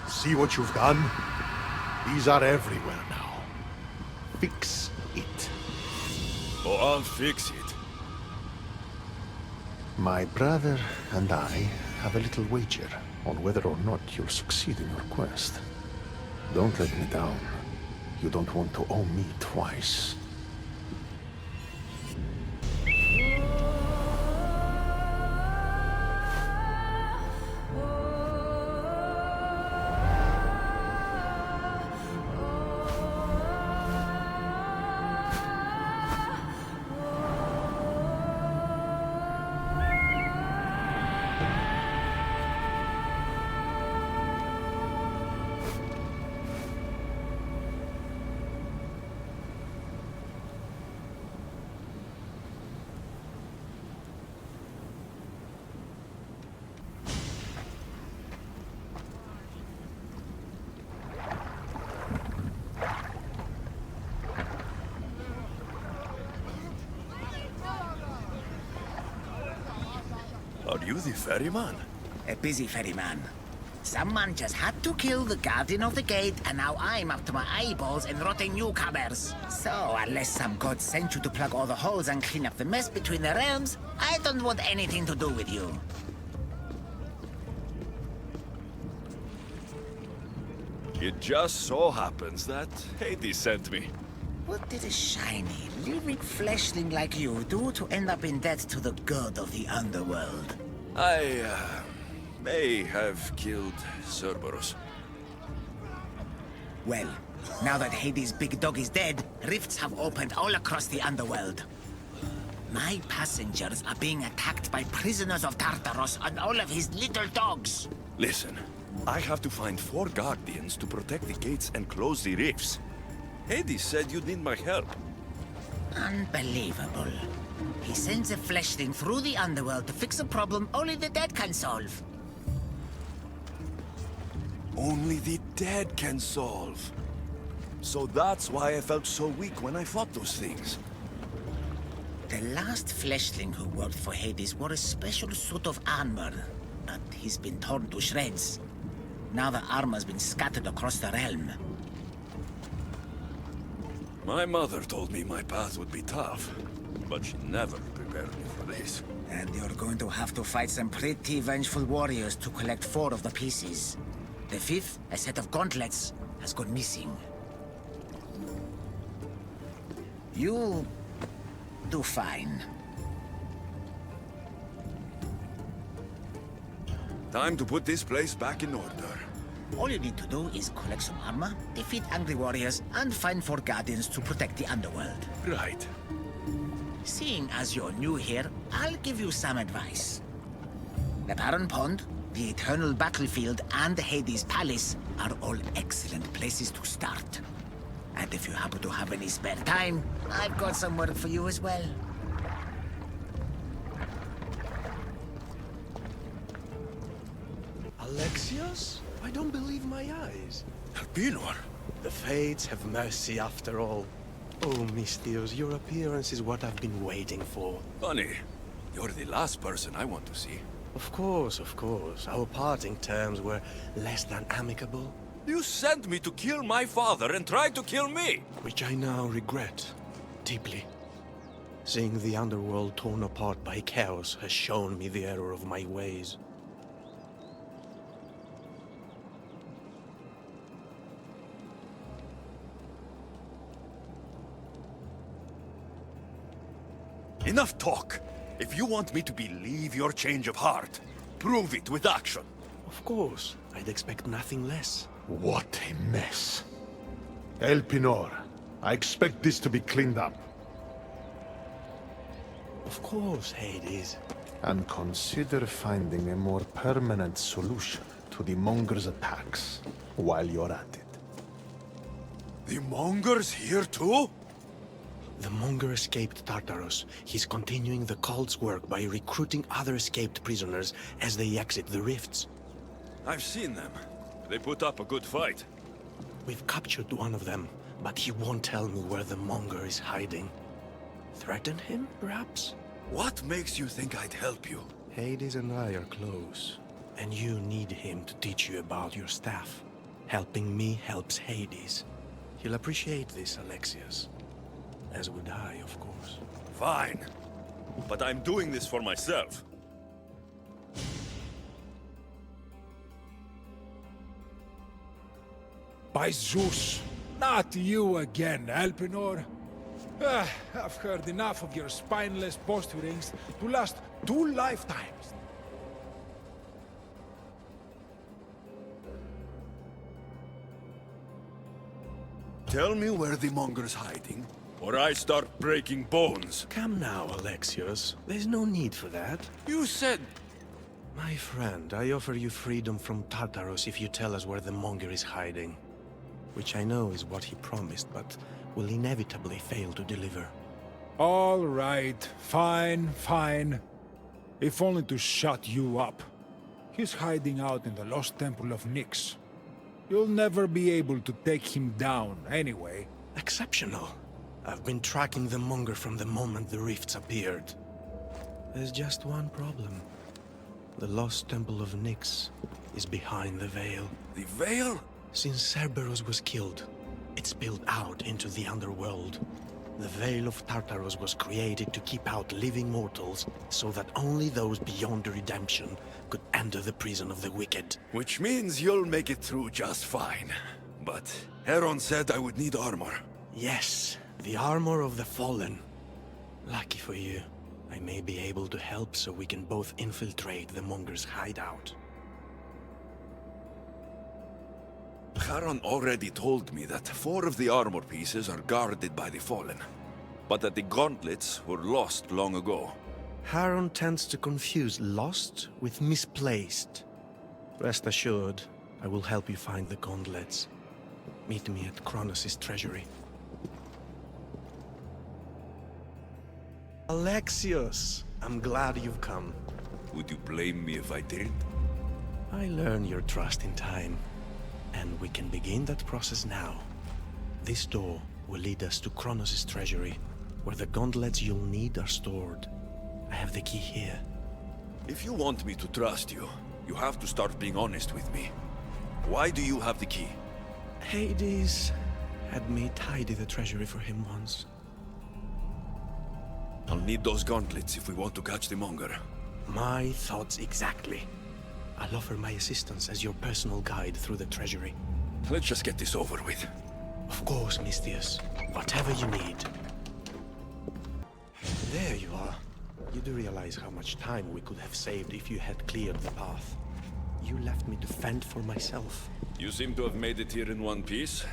I: See what you've done? These are everywhere now. Fix it.
B: Oh, I'll fix it.
I: My brother and I have a little wager on whether or not you'll succeed in your quest. Don't let me down. You don't want to owe me twice.
B: Are you the ferryman?
M: A busy ferryman. Someone just had to kill the guardian of the gate, and now I'm up to my eyeballs in rotting newcomers. So, unless some god sent you to plug all the holes and clean up the mess between the realms, I don't want anything to do with you.
B: It just so happens that Hades sent me.
M: What did a shiny, living fleshling like you do to end up in debt to the god of the underworld?
B: I may have killed Cerberus.
M: Well, now that Hades' big dog is dead, rifts have opened all across the underworld. My passengers are being attacked by prisoners of Tartaros and all of his little dogs.
B: Listen, I have to find 4 guardians to protect the gates and close the rifts. Hades said you'd need my help.
M: Unbelievable. He sends a fleshling through the underworld to fix a problem only the dead can solve.
B: Only the dead can solve. So that's why I felt so weak when I fought those things.
M: The last fleshling who worked for Hades wore a special suit of armor, but he's been torn to shreds. Now the armor's been scattered across the realm.
B: My mother told me my path would be tough, but she never prepared me for this.
M: And you're going to have to fight some pretty vengeful warriors to collect 4 of the pieces. The 5th, a set of gauntlets, has gone missing. You'll do fine.
B: Time to put this place back in order.
M: All you need to do is collect some armor, defeat angry warriors, and find 4 guardians to protect the underworld.
B: Right.
M: Seeing as you're new here, I'll give you some advice. The Barren Pond, the Eternal Battlefield, and Hades Palace are all excellent places to start. And if you happen to have any spare time, I've got some work for you as well.
N: Alexios? I don't believe my eyes.
B: Albinor!
N: The Fates have mercy after all. Oh, Mystios, your appearance is what I've been waiting for.
B: Funny, you're the last person I want to see.
N: Of course, of course. Our parting terms were less than amicable.
B: You sent me to kill my father and tried to kill me!
N: Which I now regret, deeply. Seeing the underworld torn apart by chaos has shown me the error of my ways.
B: Enough talk! If you want me to believe your change of heart, prove it with action.
N: Of course. I'd expect nothing less.
I: What a mess. Elpinor, I expect this to be cleaned up.
N: Of course, Hades.
I: And consider finding a more permanent solution to the Monger's attacks while you're at it.
B: The Monger's here too?
N: The Monger escaped Tartaros. He's continuing the cult's work by recruiting other escaped prisoners as they exit the rifts.
B: I've seen them. They put up a good fight.
N: We've captured one of them, but he won't tell me where the monger is hiding. Threaten him, perhaps?
H: What makes you think I'd help you?
N: Hades and I are close, and you need him to teach you about your staff. Helping me helps Hades. He'll appreciate this, Alexius. As would I, of course.
H: Fine. But I'm doing this for myself.
F: By Zeus, not you again, Elpenor. I've heard enough of your spineless posturings to last 2 lifetimes.
H: Tell me where the monger's hiding, or I start breaking bones.
N: Come now, Alexios. There's no need for that.
H: You said...
N: My friend, I offer you freedom from Tartarus if you tell us where the monger is hiding. Which I know is what he promised, but will inevitably fail to deliver.
F: All right, fine. If only to shut you up. He's hiding out in the lost temple of Nyx. You'll never be able to take him down, anyway.
N: Exceptional. I've been tracking the monger from the moment the rifts appeared. There's just one problem. The lost temple of Nyx is behind the veil.
H: The veil?
N: Since Cerberus was killed, it spilled out into the underworld. The Veil of Tartarus was created to keep out living mortals, so that only those beyond redemption could enter the prison of the wicked.
H: Which means you'll make it through just fine. But Heron said I would need armor.
N: Yes, the armor of the fallen. Lucky for you, I may be able to help so we can both infiltrate the monger's hideout.
H: Charon already told me that 4 of the armor pieces are guarded by the Fallen, but that the gauntlets were lost long ago.
N: Charon tends to confuse lost with misplaced. Rest assured, I will help you find the gauntlets. Meet me at Kronos' treasury. Alexios, I'm glad you've come.
H: Would you blame me if I didn't?
N: I learn your trust in time. And we can begin that process now. This door will lead us to Kronos' treasury, where the gauntlets you'll need are stored. I have the key here.
H: If you want me to trust you, you have to start being honest with me. Why do you have the key?
N: Hades had me tidy the treasury for him once.
H: I'll need those gauntlets if we want to catch the monger.
N: My thoughts exactly. I'll offer my assistance as your personal guide through the treasury.
H: Let's just get this over with.
N: Of course, Misthios. Whatever you need. There you are. You do realize how much time we could have saved if you had cleared the path. You left me to fend for myself.
H: You seem to have made it here in one piece.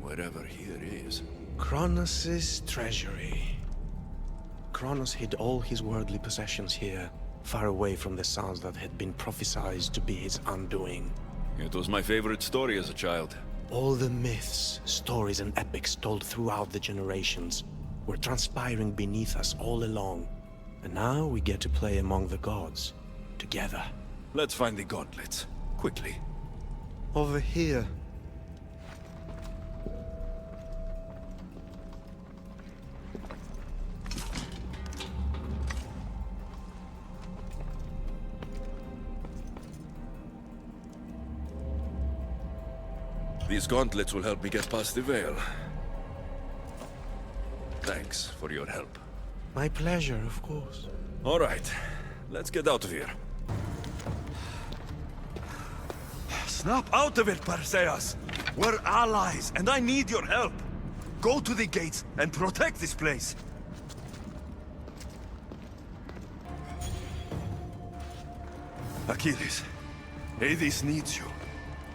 H: Wherever here is.
N: Kronos' treasury. Kronos hid all his worldly possessions here, far away from the sounds that had been prophesied to be his undoing.
H: It was my favorite story as a child.
N: All the myths, stories, and epics told throughout the generations were transpiring beneath us all along. And now we get to play among the gods, together.
H: Let's find the gauntlets, quickly.
N: Over here.
H: These gauntlets will help me get past the veil. Thanks for your help.
N: My pleasure, of course.
H: All right, let's get out of here. Snap out of it, Perseus! We're allies, and I need your help! Go to the gates and protect this place! Achilles, Hades needs you.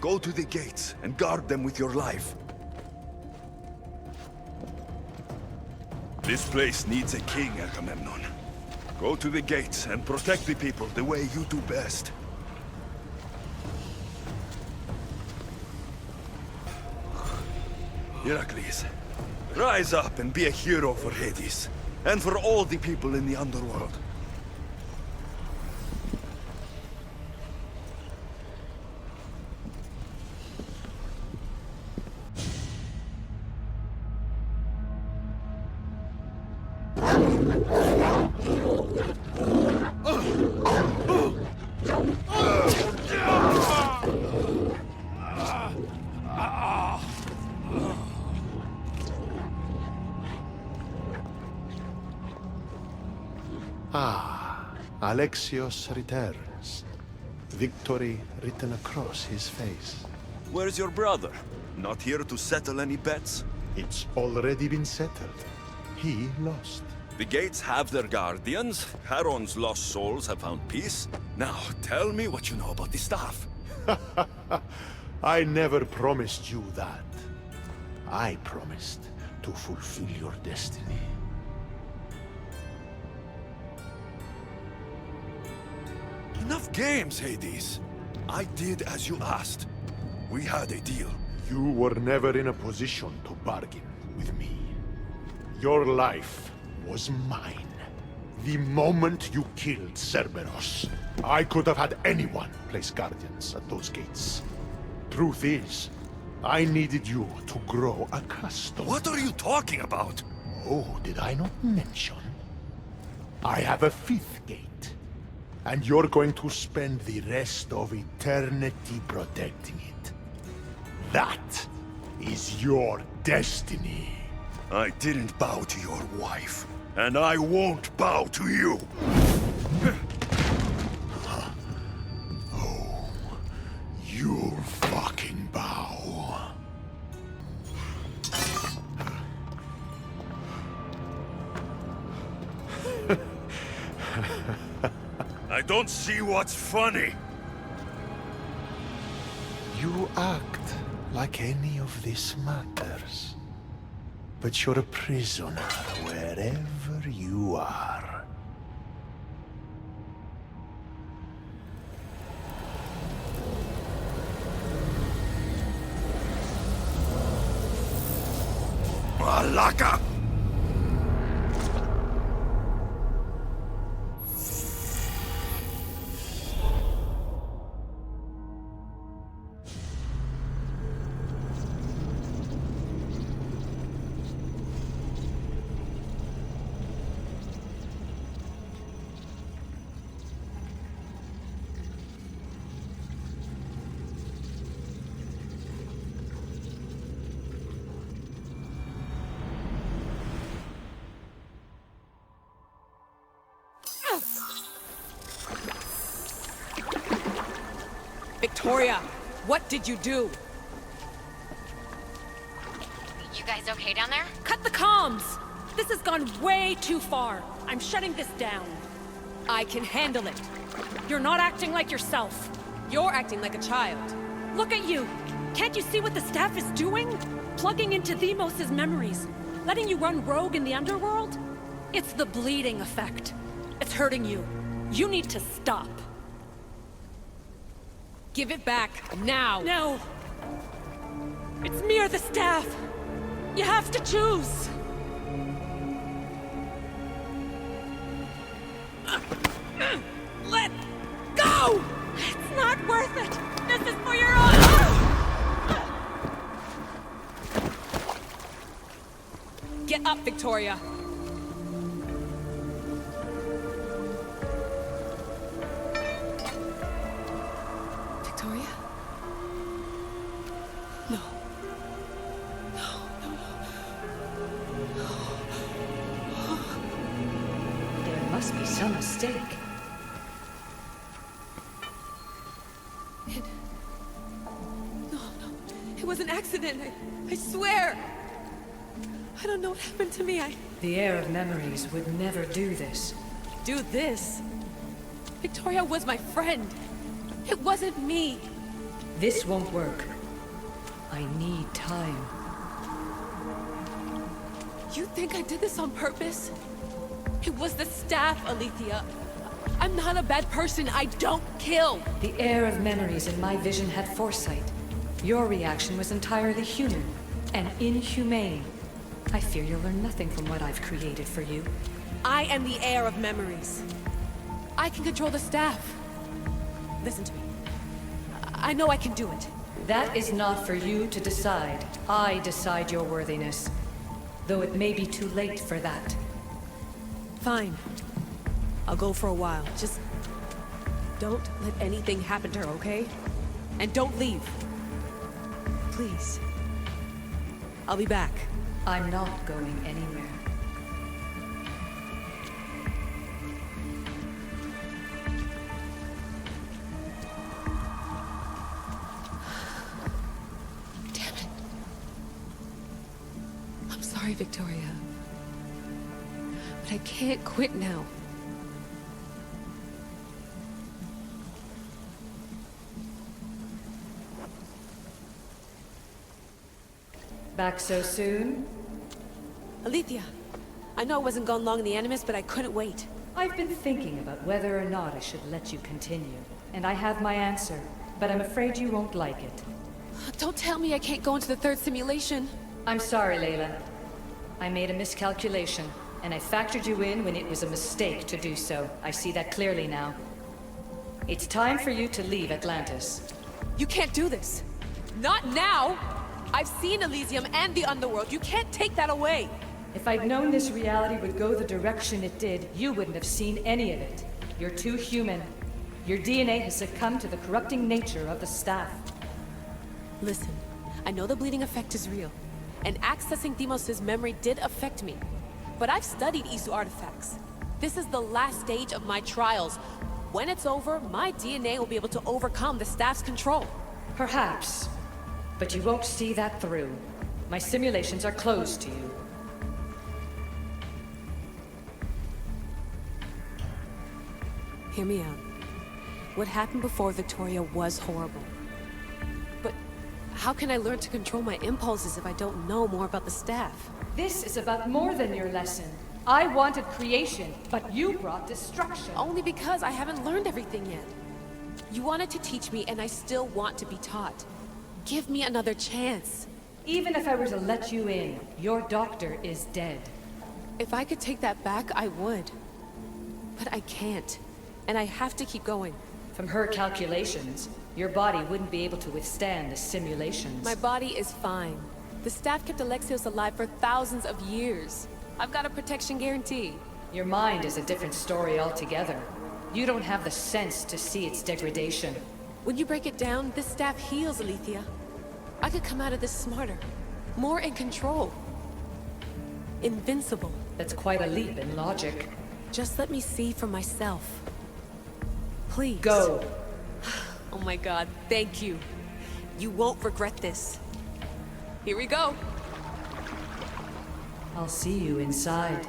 H: Go to the gates and guard them with your life. This place needs a king, Agamemnon. Go to the gates and protect the people the way you do best. Heracles, rise up and be a hero for Hades, and for all the people in the underworld.
I: Ah, Alexios returns. Victory written across his face.
H: Where's your brother? Not here to settle any bets?
I: It's already been settled. He lost.
H: The gates have their guardians. Charon's lost souls have found peace. Now, tell me what you know about the staff.
I: I never promised you that. I promised to fulfill your destiny.
H: Enough games, Hades. I did as you asked. We had a deal.
I: You were never in a position to bargain with me. Your life was mine. The moment you killed Cerberus, I could have had anyone place guardians at those gates. Truth is, I needed you to grow accustomed.
H: What are you talking about?
I: Oh, did I not mention? I have a fifth gate. And you're going to spend the rest of eternity protecting it. That is your destiny.
H: I didn't bow to your wife, and I won't bow to you.
I: Oh, you'll fucking bow.
H: I don't see what's funny.
I: You act like any of this matters. But you're a prisoner wherever you are.
H: Malaka!
K: Victoria, what did you do?
E: You guys okay down there?
K: Cut the comms! This has gone way too far. I'm shutting this down. I can handle it. You're not acting like yourself. You're acting like a child. Look at you! Can't you see what the staff is doing? Plugging into Themos' memories. Letting you run rogue in the underworld? It's the bleeding effect. It's hurting you. You need to stop. Give it back, now! No! It's me or the staff! You have to choose! Let go! It's not worth it! This is for your own... Get up, Victoria! Victoria? No.
O: There must be some mistake.
K: No. It was an accident. I swear. I don't know what happened to me.
O: The heir of memories would never do this.
K: Do this? Victoria was my friend. It wasn't me.
O: This won't work. I need time.
K: You think I did this on purpose? It was the staff, Alethea. I'm not a bad person. I don't kill.
O: The heir of memories in my vision had foresight. Your reaction was entirely human and inhumane. I fear you'll learn nothing from what I've created for you.
K: I am the heir of memories. I can control the staff. Listen to me. I know I can do it.
O: That is not for you to decide. I decide your worthiness. Though it may be too late for that.
P: Fine. I'll go for a while. Just don't let anything happen to her, okay? And don't leave. Please. I'll be back.
O: I'm not going anywhere.
P: Damn it. I'm sorry, Victoria. But I can't quit now.
O: Back so soon?
P: Alethea, I know I wasn't gone long in the Animus, but I couldn't wait.
O: I've been thinking about whether or not I should let you continue, and I have my answer, but I'm afraid you won't like it.
P: Don't tell me I can't go into the third simulation.
O: I'm sorry, Layla. I made a miscalculation, and I factored you in when it was a mistake to do so. I see that clearly now. It's time for you to leave Atlantis.
P: You can't do this. Not now! I've seen Elysium and the Underworld. You can't take that away!
O: If I'd known this reality would go the direction it did, you wouldn't have seen any of it. You're too human. Your DNA has succumbed to the corrupting nature of the staff.
P: Listen, I know the bleeding effect is real, and accessing Deimos' memory did affect me. But I've studied Isu artifacts. This is the last stage of my trials. When it's over, my DNA will be able to overcome the staff's control.
O: Perhaps. But you won't see that through. My simulations are closed to you.
P: Hear me out. What happened before Victoria was horrible. But how can I learn to control my impulses if I don't know more about the staff?
O: This is about more than your lesson. I wanted creation, but you brought destruction.
P: Only because I haven't learned everything yet. You wanted to teach me, and I still want to be taught. Give me another chance.
O: Even if I were to let you in, your doctor is dead.
P: If I could take that back, I would. But I can't. And I have to keep going.
O: From her calculations, your body wouldn't be able to withstand the simulations.
P: My body is fine. The staff kept Alexios alive for thousands of years. I've got a protection guarantee.
O: Your mind is a different story altogether. You don't have the sense to see its degradation.
P: When you break it down, this staff heals, Alethea. I could come out of this smarter, more in control. Invincible.
O: That's quite a leap in logic.
P: Just let me see for myself. Please.
O: Go.
P: Oh my god, thank you. You won't regret this. Here we go.
O: I'll see you inside.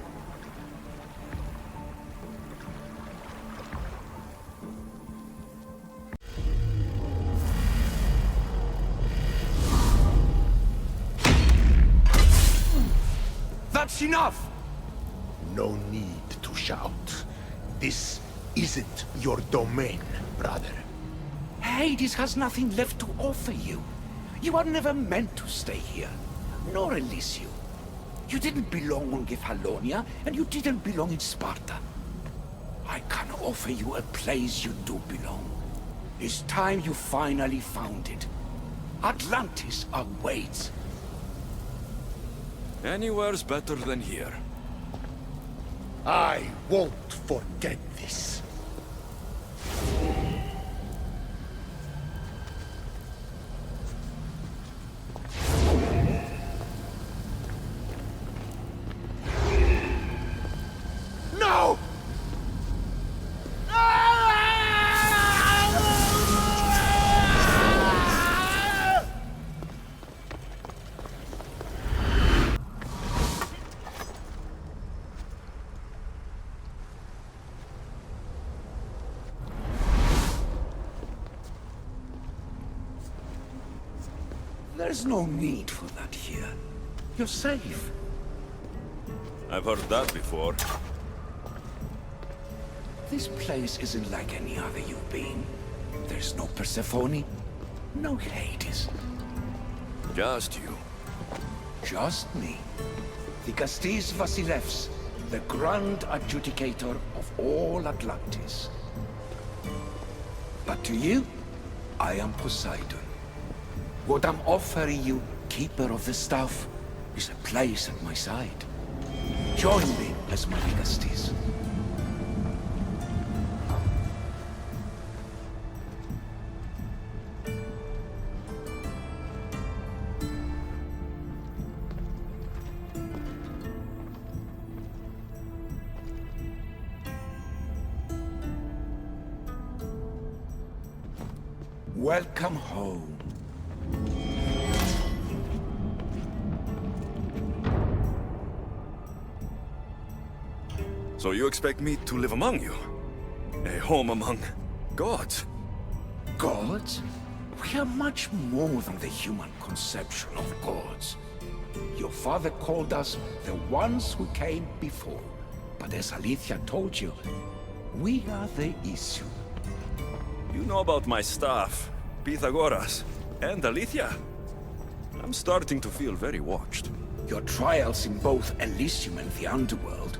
L: That's enough! No need to shout. This isn't your domain, brother.
C: Hades has nothing left to offer you. You are never meant to stay here, nor Elysium. You didn't belong on Kefalonia, and you didn't belong in Sparta. I can offer you a place you do belong. It's time you finally found it. Atlantis awaits.
B: Anywhere's better than here.
L: I won't forget this. No!
C: There's no need for that here. You're safe.
B: I've heard that before.
C: This place isn't like any other you've been. There's no Persephone, no Hades.
B: Just you.
C: Just me. The Castis Vasilevs, the grand adjudicator of all Atlantis. But to you, I am Poseidon. What I'm offering you, Keeper of the Staff, is a place at my side. Join me
L: as my legacies. Welcome home.
B: So you expect me to live among you? A home among gods?
L: Gods? We are much more than the human conception of gods. Your father called us the ones who came before. But as Alethea told you, we are the issue.
B: You know about my staff, Pythagoras, and Alethea? I'm starting to feel very watched.
L: Your trials in both Elysium and the Underworld?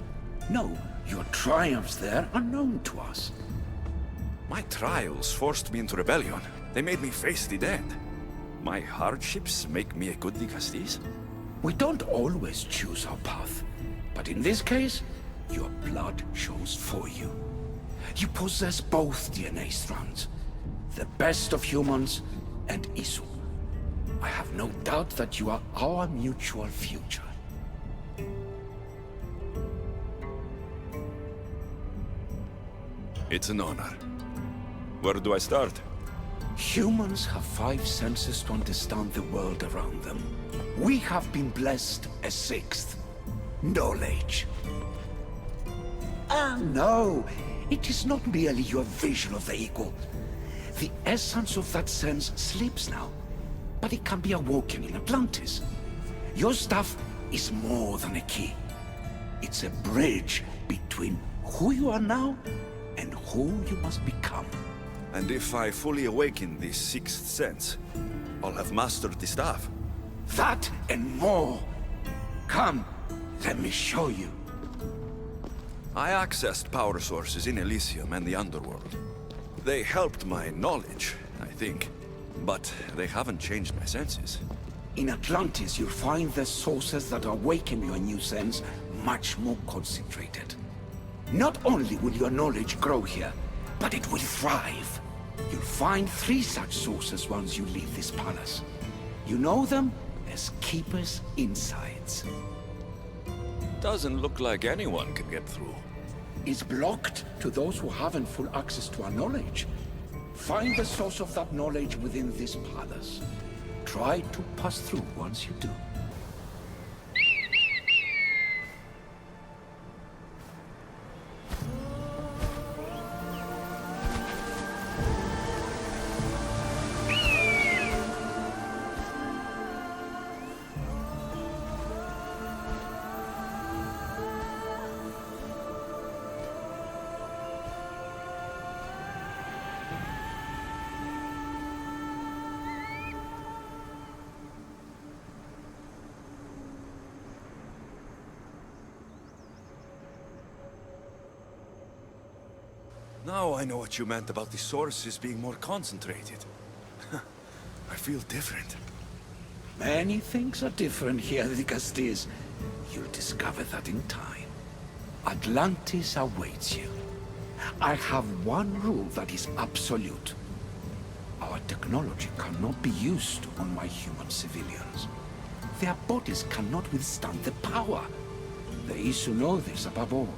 L: No, your triumphs there are known to us.
B: My trials forced me into rebellion. They made me face the dead. My hardships make me a good Dicastis?
L: We don't always choose our path, but in this case, your blood shows for you. You possess both DNA strands, the best of humans and Isu. I have no doubt that you are our mutual future.
B: It's an honor. Where do I start?
L: Humans have 5 senses to understand the world around them. We have been blessed a 6th. Knowledge. No, it is not merely your vision of the ego. The essence of that sense sleeps now, but it can be awoken in Atlantis. Your stuff is more than a key. It's a bridge between who you are now and who you must become.
B: And if I fully awaken this 6th sense, I'll have mastered the staff.
L: That and more. Come, let me show you.
B: I accessed power sources in Elysium and the Underworld. They helped my knowledge, I think. But they haven't changed my senses.
L: In Atlantis, you'll find the sources that awaken your new sense much more concentrated. Not only will your knowledge grow here, but it will thrive. You'll find 3 such sources once you leave this palace. You know them as Keeper's Insides.
B: Doesn't look like anyone can get through.
L: It's blocked to those who haven't full access to our knowledge. Find the source of that knowledge within this palace. Try to pass through once you do.
B: Now I know what you meant about the sources being more concentrated. I feel different.
L: Many things are different here, Dicastis. You'll discover that in time. Atlantis awaits you. I have one rule that is absolute. Our technology cannot be used on my human civilians. Their bodies cannot withstand the power. The Isu know this above all.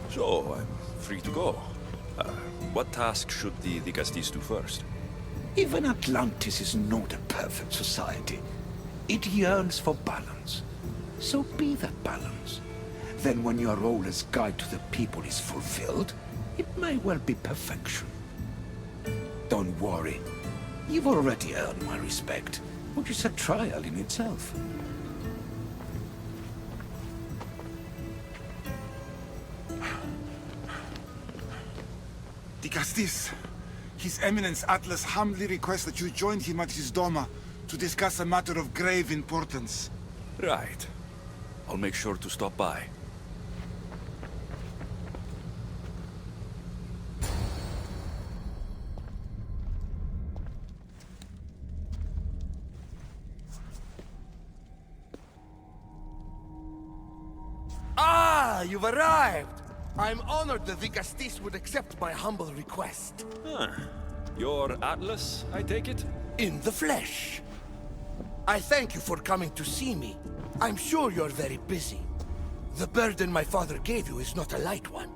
B: So, I'm free to go. What task should the Dicastis do first?
L: Even Atlantis is not a perfect society. It yearns for balance. So be that balance. Then when your role as guide to the people is fulfilled, it may well be perfection. Don't worry. You've already earned my respect, which is a trial in itself.
Q: Dicastis, His Eminence Atlas humbly requests that you join him at his Doma to discuss a matter of grave importance.
B: Right. I'll make sure to stop by.
R: you've arrived! I'm honored that the Castis would accept my humble request.
B: Huh. You're Atlas, I take it?
R: In the flesh. I thank you for coming to see me. I'm sure you're very busy. The burden my father gave you is not a light one.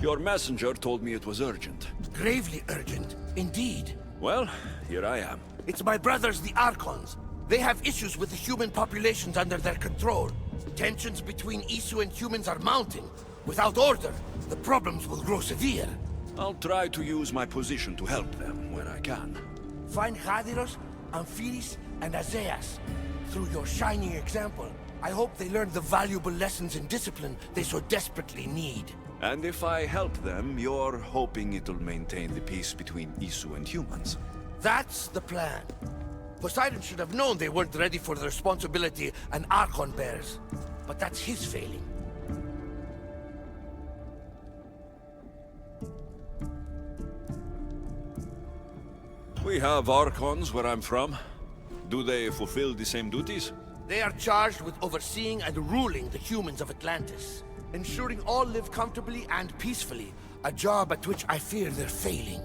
B: Your messenger told me it was urgent.
R: Gravely urgent, indeed.
B: Well, here I am.
R: It's my brothers, the Archons. They have issues with the human populations under their control. Tensions between Isu and humans are mounting. Without order, the problems will grow severe.
B: I'll try to use my position to help them where I can.
R: Find Hadiros, Amphiris, and Azeas. Through your shining example, I hope they learn the valuable lessons in discipline they so desperately need.
B: And if I help them, you're hoping it'll maintain the peace between Isu and humans?
R: That's the plan. Poseidon should have known they weren't ready for the responsibility an Archon bears. But that's his failing.
B: We have Archons where I'm from. Do they fulfill the same duties?
R: They are charged with overseeing and ruling the humans of Atlantis. Ensuring all live comfortably and peacefully. A job at which I fear they're failing.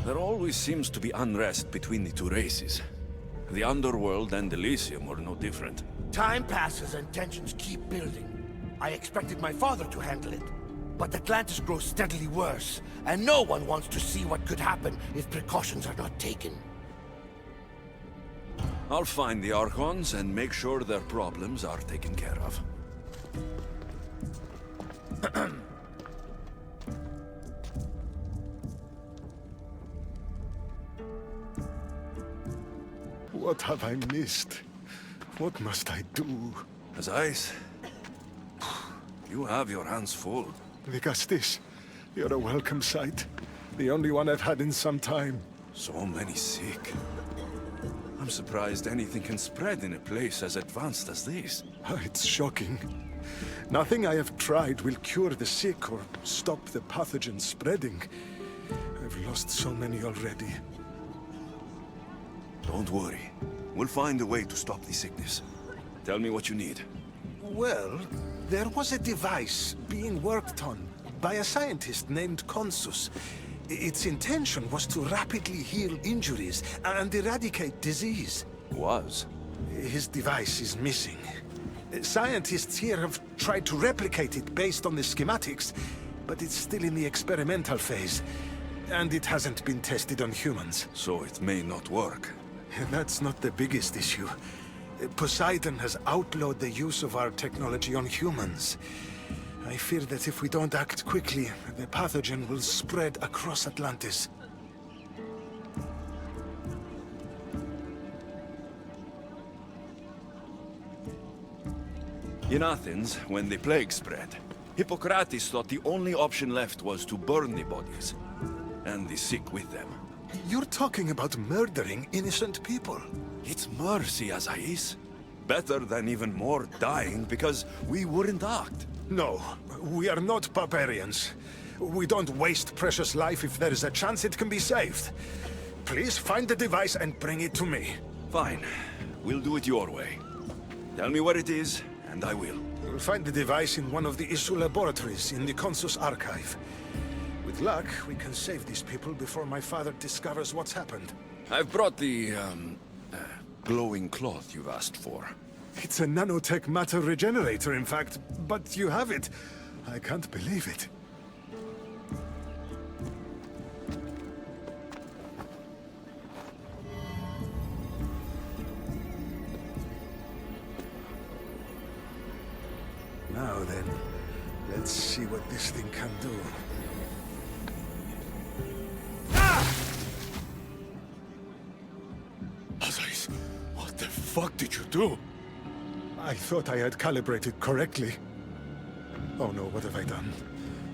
B: There always seems to be unrest between the two races. The Underworld and Elysium are no different.
R: Time passes and tensions keep building. I expected my father to handle it. But Atlantis grows steadily worse, and no one wants to see what could happen if precautions are not taken.
B: I'll find the Archons and make sure their problems are taken care of.
I: What have I missed? What must I do?
B: Azais, you have your hands full.
I: The Castis, you're a welcome sight. The only one I've had in some time.
B: So many sick. I'm surprised anything can spread in a place as advanced as this.
I: It's shocking. Nothing I have tried will cure the sick or stop the pathogen spreading. I've lost so many already.
B: Don't worry. We'll find a way to stop the sickness. Tell me what you need.
I: Well, there was a device being worked on by a scientist named Consus. Its intention was to rapidly heal injuries and eradicate disease.
B: Was?
I: His device is missing. Scientists here have tried to replicate it based on the schematics, but it's still in the experimental phase. And it hasn't been tested on humans.
B: So it may not work.
I: That's not the biggest issue. Poseidon has outlawed the use of our technology on humans. I fear that if we don't act quickly, the pathogen will spread across Atlantis.
B: In Athens, when the plague spread, Hippocrates thought the only option left was to burn the bodies, and the sick with them.
I: You're talking about murdering innocent people.
B: It's mercy, Azais. Better than even more dying because we wouldn't act.
I: No, we are not barbarians. We don't waste precious life if there is a chance it can be saved. Please find the device and bring it to me.
B: Fine. We'll do it your way. Tell me what it is, and I will.
I: You'll find the device in one of the Isu laboratories in the Consus archive. With luck, we can save these people before my father discovers what's happened.
B: I've brought the, glowing cloth you've asked for.
I: It's a nanotech matter regenerator, in fact, but you have it. I can't believe it. Now then, let's see what this thing can do.
B: Azais, what the fuck did you do?
I: I thought I had calibrated correctly. Oh no, what have I done?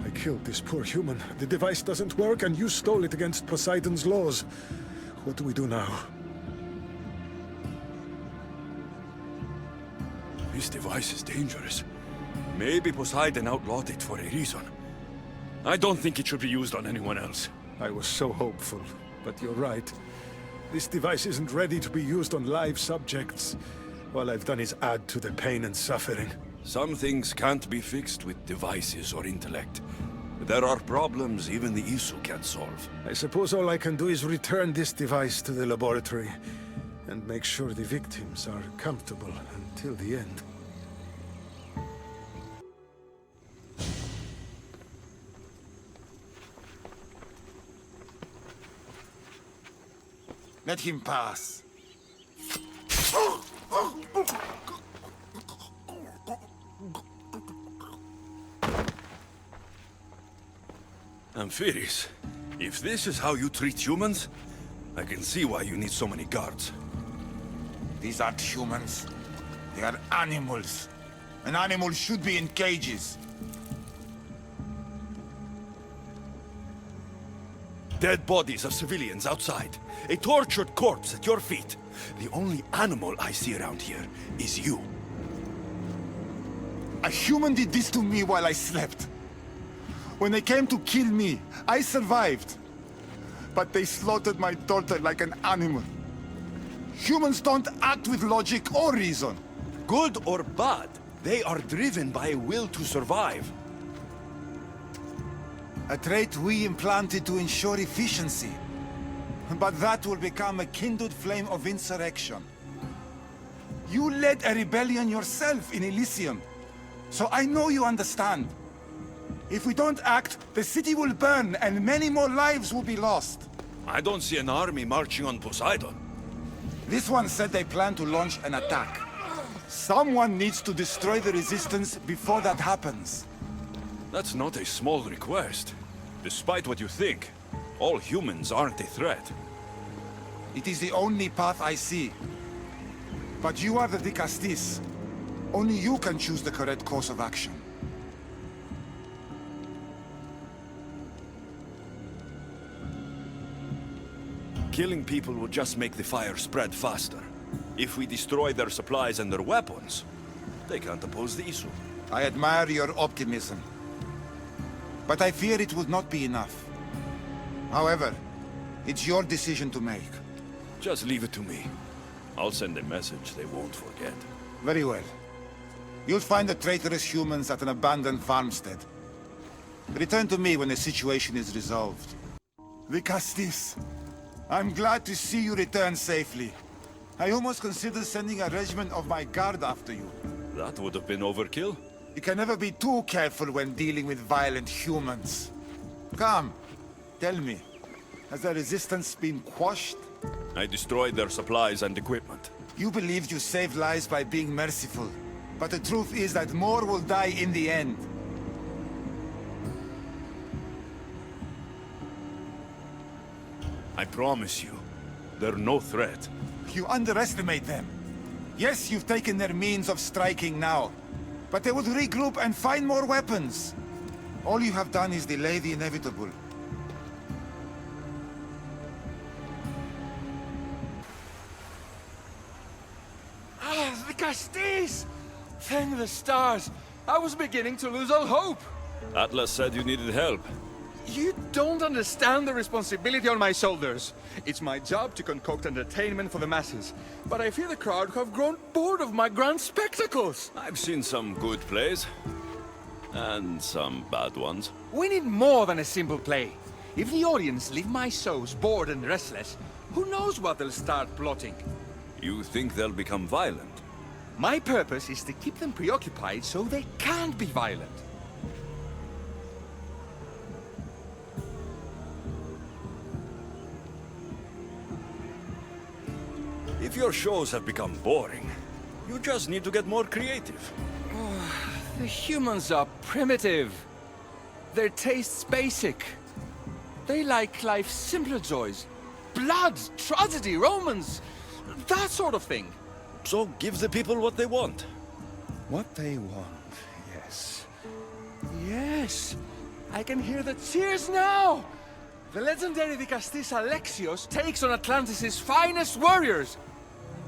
I: I killed this poor human. The device doesn't work, and you stole it against Poseidon's laws. What do we do now?
B: This device is dangerous. Maybe Poseidon outlawed it for a reason. I don't think it should be used on anyone else.
F: I was so hopeful, but you're right. This device isn't ready to be used on live subjects. All I've done is add to the pain and suffering.
B: Some things can't be fixed with devices or intellect. There are problems even the ISU can't solve.
F: I suppose all I can do is return this device to the laboratory and make sure the victims are comfortable until the end.
Q: Let him pass.
B: Amphiris, if this is how you treat humans, I can see why you need so many guards.
Q: These aren't humans. They are animals. An animal should be in cages.
B: Dead bodies of civilians outside. A tortured corpse at your feet. The only animal I see around here is you.
Q: A human did this to me while I slept. When they came to kill me, I survived. But they slaughtered my daughter like an animal. Humans don't act with logic or reason.
B: Good or bad, they are driven by a will to survive.
Q: A trait we implanted to ensure efficiency. But that will become a kindled flame of insurrection. You led a rebellion yourself in Elysium, so I know you understand. If we don't act, the city will burn and many more lives will be lost.
B: I don't see an army marching on Poseidon.
Q: This one said they plan to launch an attack. Someone needs to destroy the resistance before that happens.
B: That's not a small request. Despite what you think, all humans aren't a threat.
Q: It is the only path I see. But you are the Dicastis. Only you can choose the correct course of action.
B: Killing people will just make the fire spread faster. If we destroy their supplies and their weapons, they can't oppose the ISU.
Q: I admire your optimism. But I fear it would not be enough. However, it's your decision to make.
B: Just leave it to me. I'll send a message they won't forget.
Q: Very well. You'll find the traitorous humans at an abandoned farmstead. Return to me when the situation is resolved. Dicastis, I'm glad to see you return safely. I almost considered sending a regiment of my guard after you.
B: That would have been overkill.
Q: You can never be too careful when dealing with violent humans. Come, tell me, has the resistance been quashed?
B: I destroyed their supplies and equipment.
Q: You believed you saved lives by being merciful, but the truth is that more will die in the end.
B: I promise you, they're no threat.
Q: You underestimate them. Yes, you've taken their means of striking now, but they would regroup and find more weapons. All you have done is delay the inevitable.
F: Ah, the Castis! Thank the stars! I was beginning to lose all hope!
B: Atlas said you needed help.
F: You don't understand the responsibility on my shoulders. It's my job to concoct entertainment for the masses. But I fear the crowd have grown bored of my grand spectacles.
B: I've seen some good plays. And some bad ones.
F: We need more than a simple play. If the audience leave my shows bored and restless, who knows what they'll start plotting?
B: You think they'll become violent?
F: My purpose is to keep them preoccupied so they can't be violent.
B: If your shows have become boring, you just need to get more creative.
F: The humans are primitive. Their tastes basic. They like life's simpler joys. Blood, tragedy, romance, that sort of thing.
B: So give the people what they want.
F: What they want, yes. Yes, I can hear the cheers now! The legendary Dicastis Alexios takes on Atlantis' finest warriors.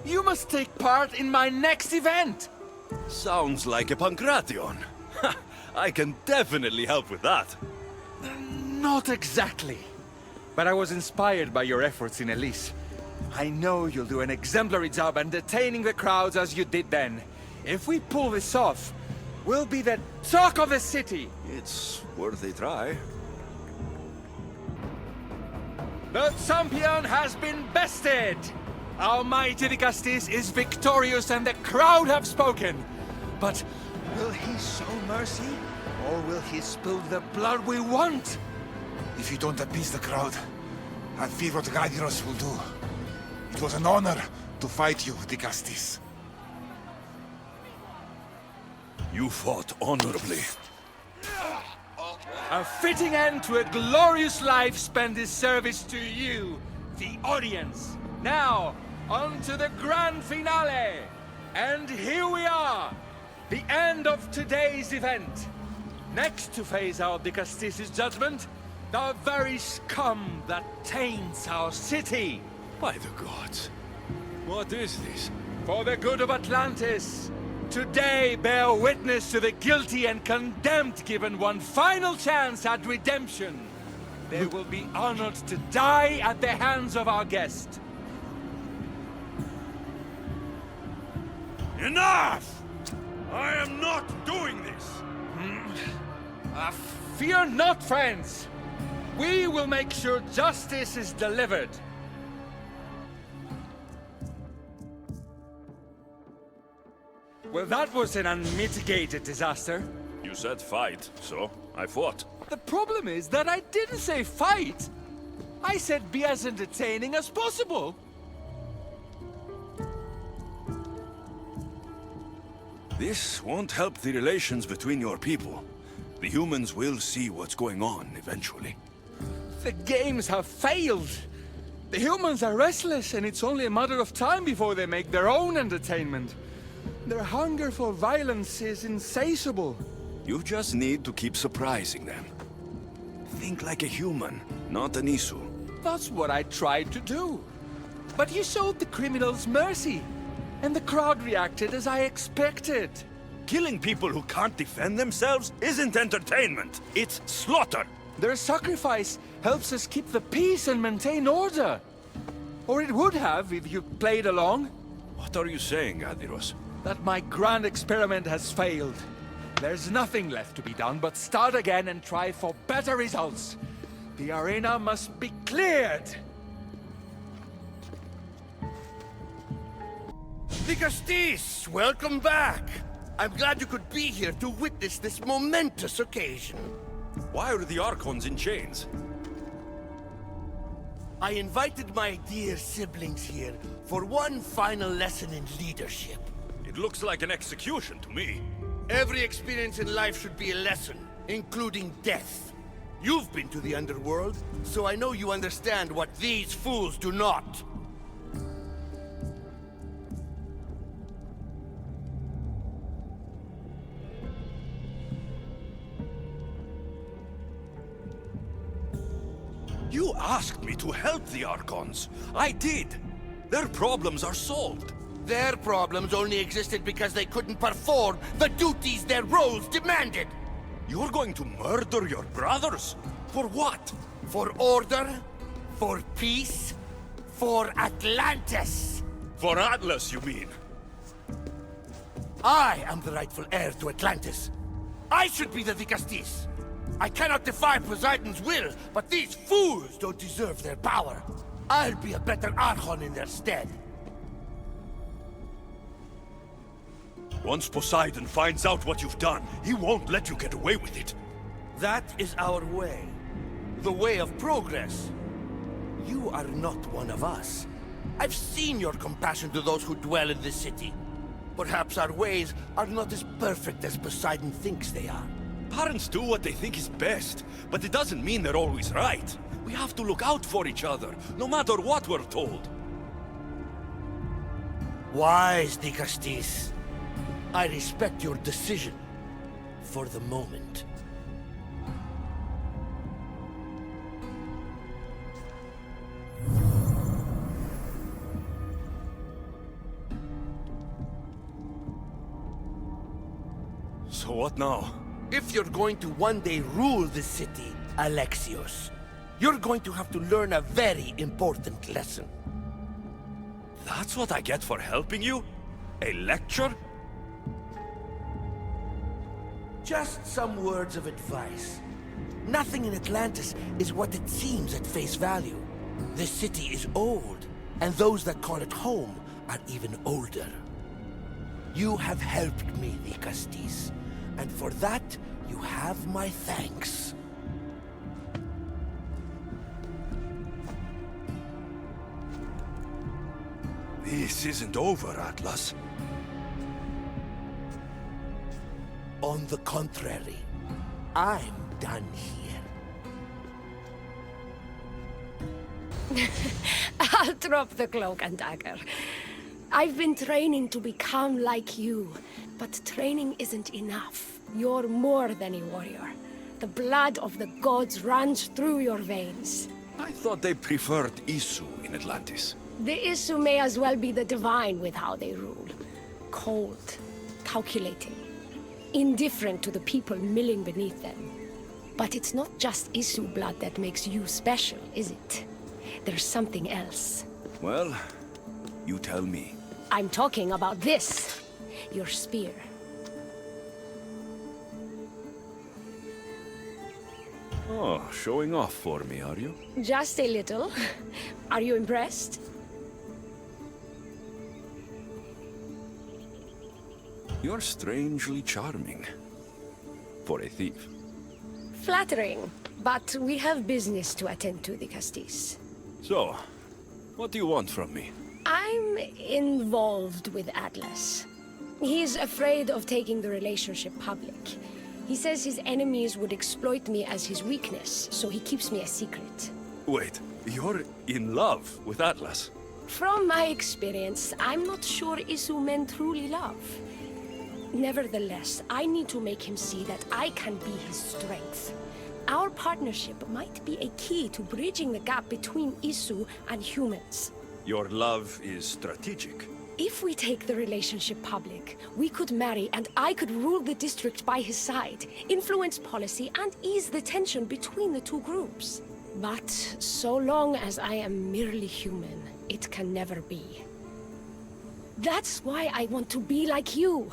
F: You must take part in my next event!
B: Sounds like a Pancration. I can definitely help with that.
F: Not exactly. but I was inspired by your efforts in Elise. I know you'll do an exemplary job entertaining the crowds as you did then. If we pull this off, we'll be the talk of the city.
B: It's worth a try.
F: The champion has been bested! Our mighty Dicastis is victorious and the crowd have spoken. But will he show mercy? Or will he spill the blood we want?
Q: If you don't appease the crowd, I fear what Gaidiros will do. It was an honor to fight you, Dicastis.
B: You fought honorably.
F: A fitting end to a glorious life spent in service to you, the audience. Now, on to the grand finale. And here we are, the end of today's event. Next to face our Dicastis' judgment, the very scum that taints our city.
B: By the gods. What is this?
F: For the good of Atlantis, today bear witness to the guilty and condemned given one final chance at redemption. They will be honored to die at the hands of our guest.
B: Enough! I am not doing this!
F: Fear not, friends. We will make sure justice is delivered. Well, that was an unmitigated disaster.
B: You said fight, so I fought.
F: The problem is that I didn't say fight. I said be as entertaining as possible.
B: This won't help the relations between your people. The humans will see what's going on eventually.
F: The games have failed. The humans are restless, and it's only a matter of time before they make their own entertainment. Their hunger for violence is insatiable.
B: You just need to keep surprising them. Think like a human, not an Isu.
F: That's what I tried to do. But you showed the criminals mercy, and the crowd reacted as I expected.
B: Killing people who can't defend themselves isn't entertainment. It's slaughter.
F: Their sacrifice helps us keep the peace and maintain order. Or it would have if you played along.
B: What are you saying, Adiros?
F: That my grand experiment has failed. There's nothing left to be done but start again and try for better results. The arena must be cleared.
R: Dicastis, welcome back. I'm glad you could be here to witness this momentous occasion.
B: Why are the Archons in chains?
R: I invited my dear siblings here for one final lesson in leadership.
B: It looks like an execution to me.
R: Every experience in life should be a lesson, including death. You've been to the underworld, so I know you understand what these fools do not.
B: You asked me to help the Archons. I did. Their problems are solved.
R: Their problems only existed because they couldn't perform the duties their roles demanded.
B: You're going to murder your brothers? For what?
R: For order, for peace, for Atlantis.
B: For Atlas, you mean?
R: I am the rightful heir to Atlantis. I should be the Dicastis. I cannot defy Poseidon's will, but these fools don't deserve their power. I'll be a better Archon in their stead.
B: Once Poseidon finds out what you've done, he won't let you get away with it.
R: That is our way. The way of progress. You are not one of us. I've seen your compassion to those who dwell in this city. Perhaps our ways are not as perfect as Poseidon thinks they are.
B: Parents do what they think is best, but it doesn't mean they're always right. We have to look out for each other, no matter what we're told.
R: Wise, Dicastis. I respect your decision. For the moment.
B: So what now?
R: If you're going to one day rule the city, Alexios, You're going to have to learn a very important lesson.
B: That's what I get for helping you? A lecture?
R: Just some words of advice. Nothing in Atlantis is what it seems at face value. The city is old, and those that call it home are even older. You have helped me, Vicastis, and for that, you have my thanks.
B: This isn't over, Atlas.
R: On the contrary, I'm done here.
K: I'll drop the cloak and dagger. I've been training to become like you, but training isn't enough. You're more than a warrior. The blood of the gods runs through your veins.
B: I thought they preferred Isu in Atlantis.
K: The Isu may as well be the divine with how they rule. Cold, calculating, indifferent to the people milling beneath them. But it's not just Isu blood that makes you special, is it? There's something else.
B: Well, you tell me.
K: I'm talking about this. Your spear.
B: Oh, showing off for me, are you?
K: Just a little. Are you impressed?
B: You're strangely charming. For a thief.
K: Flattering. But we have business to attend to, the Castis.
B: So, what do you want from me?
K: I'm involved with Atlas. He's afraid of taking the relationship public. He says his enemies would exploit me as his weakness, so he keeps me a secret.
B: Wait, you're in love with Atlas?
K: From my experience, I'm not sure Isu men truly love. Nevertheless, I need to make him see that I can be his strength. Our partnership might be a key to bridging the gap between Isu and humans.
B: Your love is strategic.
K: If we take the relationship public, we could marry and I could rule the district by his side, influence policy and ease the tension between the two groups. But so long as I am merely human, it can never be. That's why I want to be like you.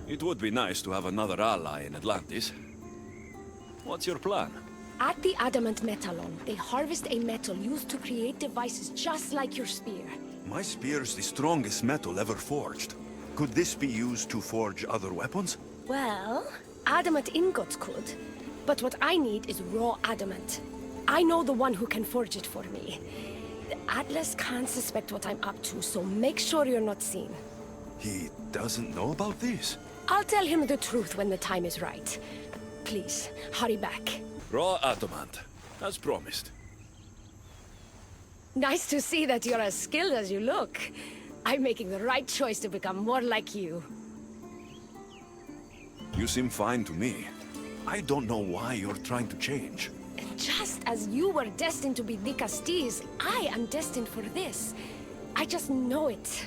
B: It would be nice to have another ally in Atlantis. What's your plan?
K: At the Adamant Metallon, they harvest a metal used to create devices just like your spear.
B: My spear's the strongest metal ever forged. Could this be used to forge other weapons?
K: Well, adamant ingots could. But what I need is raw adamant. I know the one who can forge it for me. The Atlas can't suspect what I'm up to, so make sure you're not seen.
B: He doesn't know about this?
K: I'll tell him the truth when the time is right. Please, hurry back.
B: Raw adamant, as promised.
K: Nice to see that you're as skilled as you look. I'm making the right choice to become more like you.
B: You seem fine to me. I don't know why you're trying to change.
K: Just as you were destined to be Vicastis, I am destined for this. I just know it.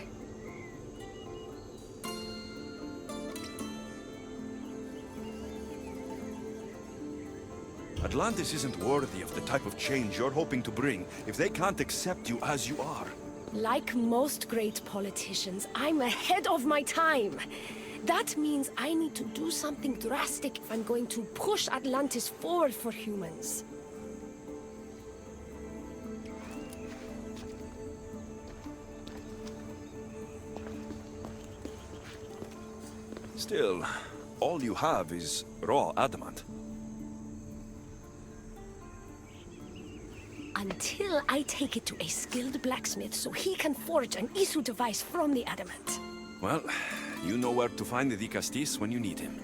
B: Atlantis isn't worthy of the type of change you're hoping to bring if they can't accept you as you are.
K: Like most great politicians, I'm ahead of my time. That means I need to do something drastic if I'm going to push Atlantis forward for humans.
B: Still, all you have is raw adamant.
K: Until I take it to a skilled blacksmith so he can forge an Isu device from the adamant.
B: Well, you know where to find the Vicastis when you need him.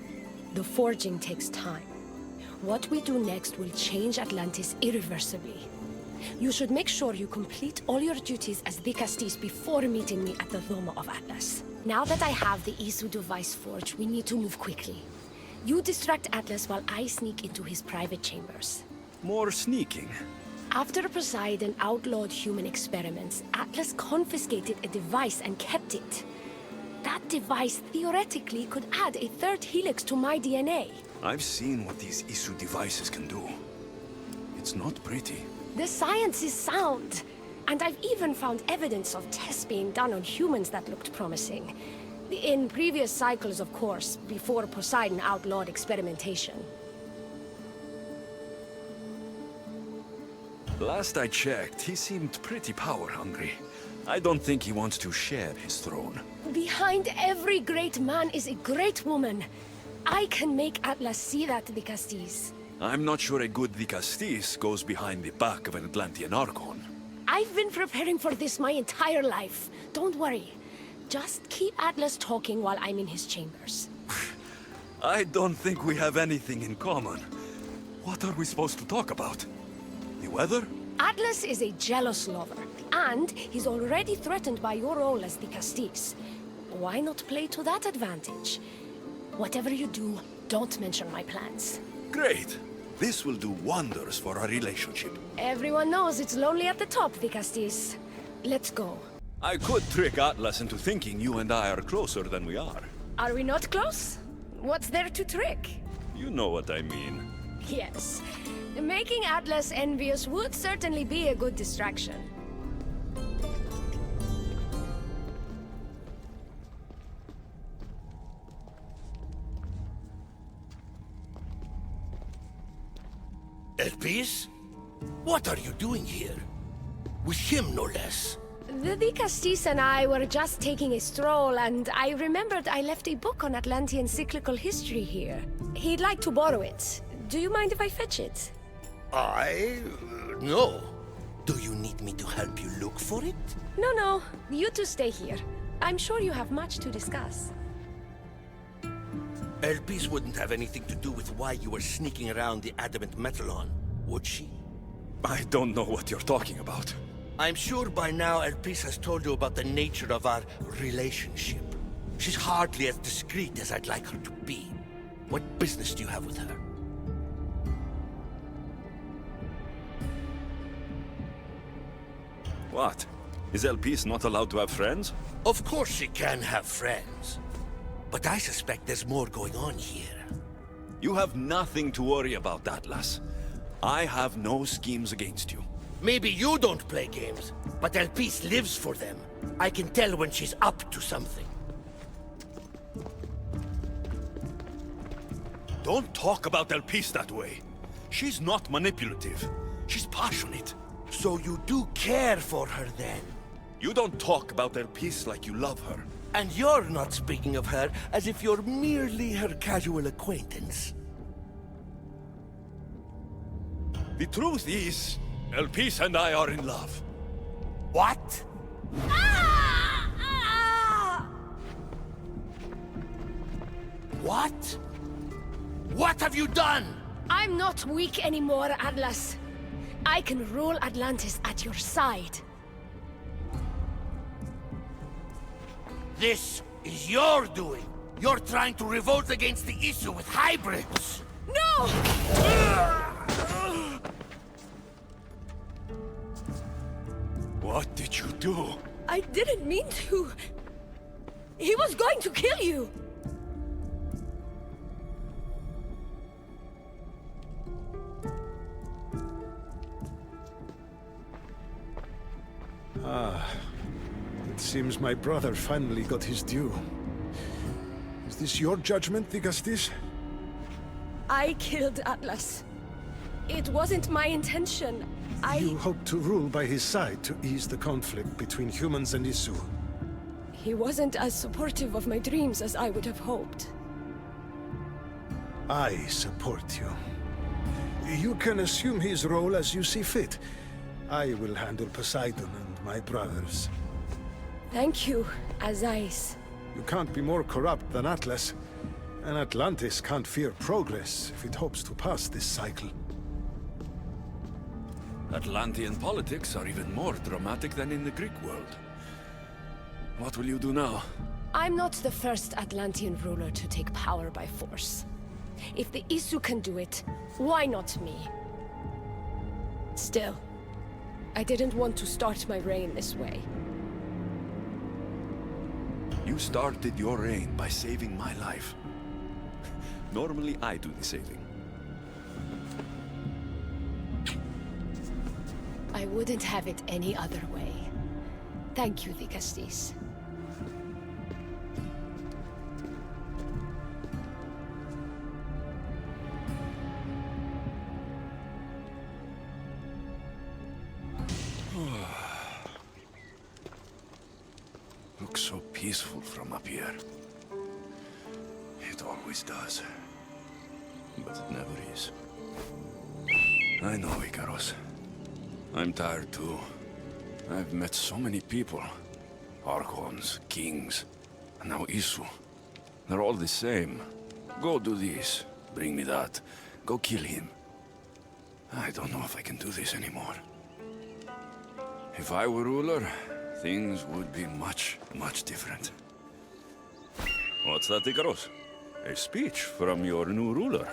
K: The forging takes time. What we do next will change Atlantis irreversibly. You should make sure you complete all your duties as Vicastis before meeting me at the Doma of Atlas. Now that I have the Isu device forged, we need to move quickly. You distract Atlas while I sneak into his private chambers.
B: More sneaking?
K: After Poseidon outlawed human experiments, Atlas confiscated a device and kept it.
S: That device theoretically could add a third helix to my DNA.
B: I've seen what these Isu devices can do. It's not pretty.
S: The science is sound. And I've even found evidence of tests being done on humans that looked promising. In previous cycles, of course, before Poseidon outlawed experimentation.
B: Last I checked, he seemed pretty power-hungry. I don't think he wants to share his throne.
S: Behind every great man is a great woman. I can make Atlas see that, Dicastis.
B: I'm not sure a good Dicastis goes behind the back of an Atlantean Archon.
S: I've been preparing for this my entire life. Don't worry. Just keep Atlas talking while I'm in his chambers.
B: I don't think we have anything in common. What are we supposed to talk about? The weather?
S: Atlas is a jealous lover, and he's already threatened by your role as Dicastis. Why not play to that advantage? Whatever you do, don't mention my plans.
B: Great. This will do wonders for our relationship.
S: Everyone knows it's lonely at the top, Dicastis. Let's go.
B: I could trick Atlas into thinking you and I are closer than we are.
S: Are we not close? What's there to trick?
B: You know what I mean.
S: Yes. Making Atlas envious would certainly be a good distraction.
R: Elpis? What are you doing here? With him, no less.
S: The Dicastis and I were just taking a stroll, and I remembered I left a book on Atlantean cyclical history here. He'd like to borrow it. Do you mind if I fetch it?
R: No. Do you need me to help you look for it?
S: No. You two stay here. I'm sure you have much to discuss.
R: Elpis wouldn't have anything to do with why you were sneaking around the adamant Metallon, would she?
B: I don't know what you're talking about.
R: I'm sure by now Elpis has told you about the nature of our relationship. She's hardly as discreet as I'd like her to be. What business do you have with her?
B: What? Is Elpis not allowed to have friends?
R: Of course she can have friends. But I suspect there's more going on here.
B: You have nothing to worry about, Atlas. I have no schemes against you.
R: Maybe you don't play games, but Elpis lives for them. I can tell when she's up to something.
B: Don't talk about Elpis that way. She's not manipulative. She's passionate.
R: So you do care for her then?
B: You don't talk about Elpis like you love her.
R: And you're not speaking of her as if you're merely her casual acquaintance.
B: The truth is, Elpis and I are in love.
R: What? What? What have you done?
S: I'm not weak anymore, Atlas. I can rule Atlantis at your side.
R: This is your doing. You're trying to revolt against the Isu with hybrids.
S: No!
B: What did you do?
S: I didn't mean to. He was going to kill you.
I: It seems my brother finally got his due. Is this your judgment, Dicastis?
S: I killed Atlas. It wasn't my intention.
I: You hoped to rule by his side to ease the conflict between humans and Isu.
S: He wasn't as supportive of my dreams as I would have hoped.
I: I support you. You can assume his role as you see fit. I will handle Poseidon and my brothers.
S: Thank you, Azais.
I: You can't be more corrupt than Atlas. And Atlantis can't fear progress if it hopes to pass this cycle.
B: Atlantean politics are even more dramatic than in the Greek world. What will you do now?
S: I'm not the first Atlantean ruler to take power by force. If the Isu can do it, why not me? Still, I didn't want to start my reign this way.
B: You started your reign by saving my life. Normally, I do the saving.
S: I wouldn't have it any other way. Thank you, Dicastis.
B: Looks so peaceful from up here. It always does. But it never is. I know, Icaros. I'm tired too. I've met so many people. Archons, kings, and now Isu. They're all the same. Go do this, bring me that, go kill him. I don't know if I can do this anymore. If I were ruler, things would be much, much different. What's that, Icaros? A speech from your new ruler.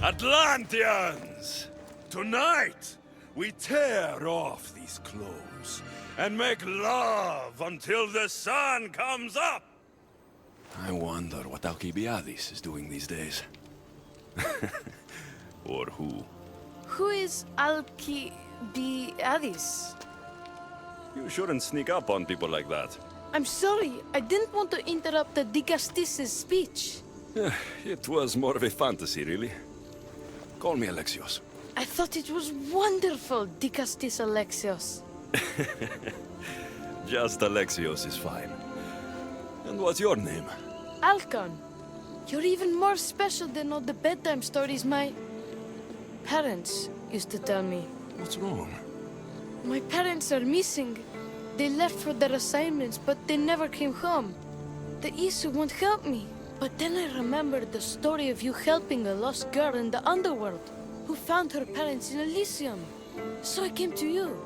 B: Atlanteans! Tonight, we tear off these clothes and make love until the sun comes up! I wonder what Alcibiades is doing these days. Or who?
T: Who is Alcibiades?
B: You shouldn't sneak up on people like that.
T: I'm sorry, I didn't want to interrupt the Dicastis' speech.
B: It was more of a fantasy, really. Call me Alexios.
T: I thought it was wonderful, Dicastis Alexios.
B: Just Alexios is fine. And what's your name?
T: Alcon, you're even more special than all the bedtime stories my parents used to tell me.
B: What's wrong?
T: My parents are missing. They left for their assignments, but they never came home. The Isu won't help me. But then I remembered the story of you helping a lost girl in the underworld, who found her parents in Elysium. So I came to you.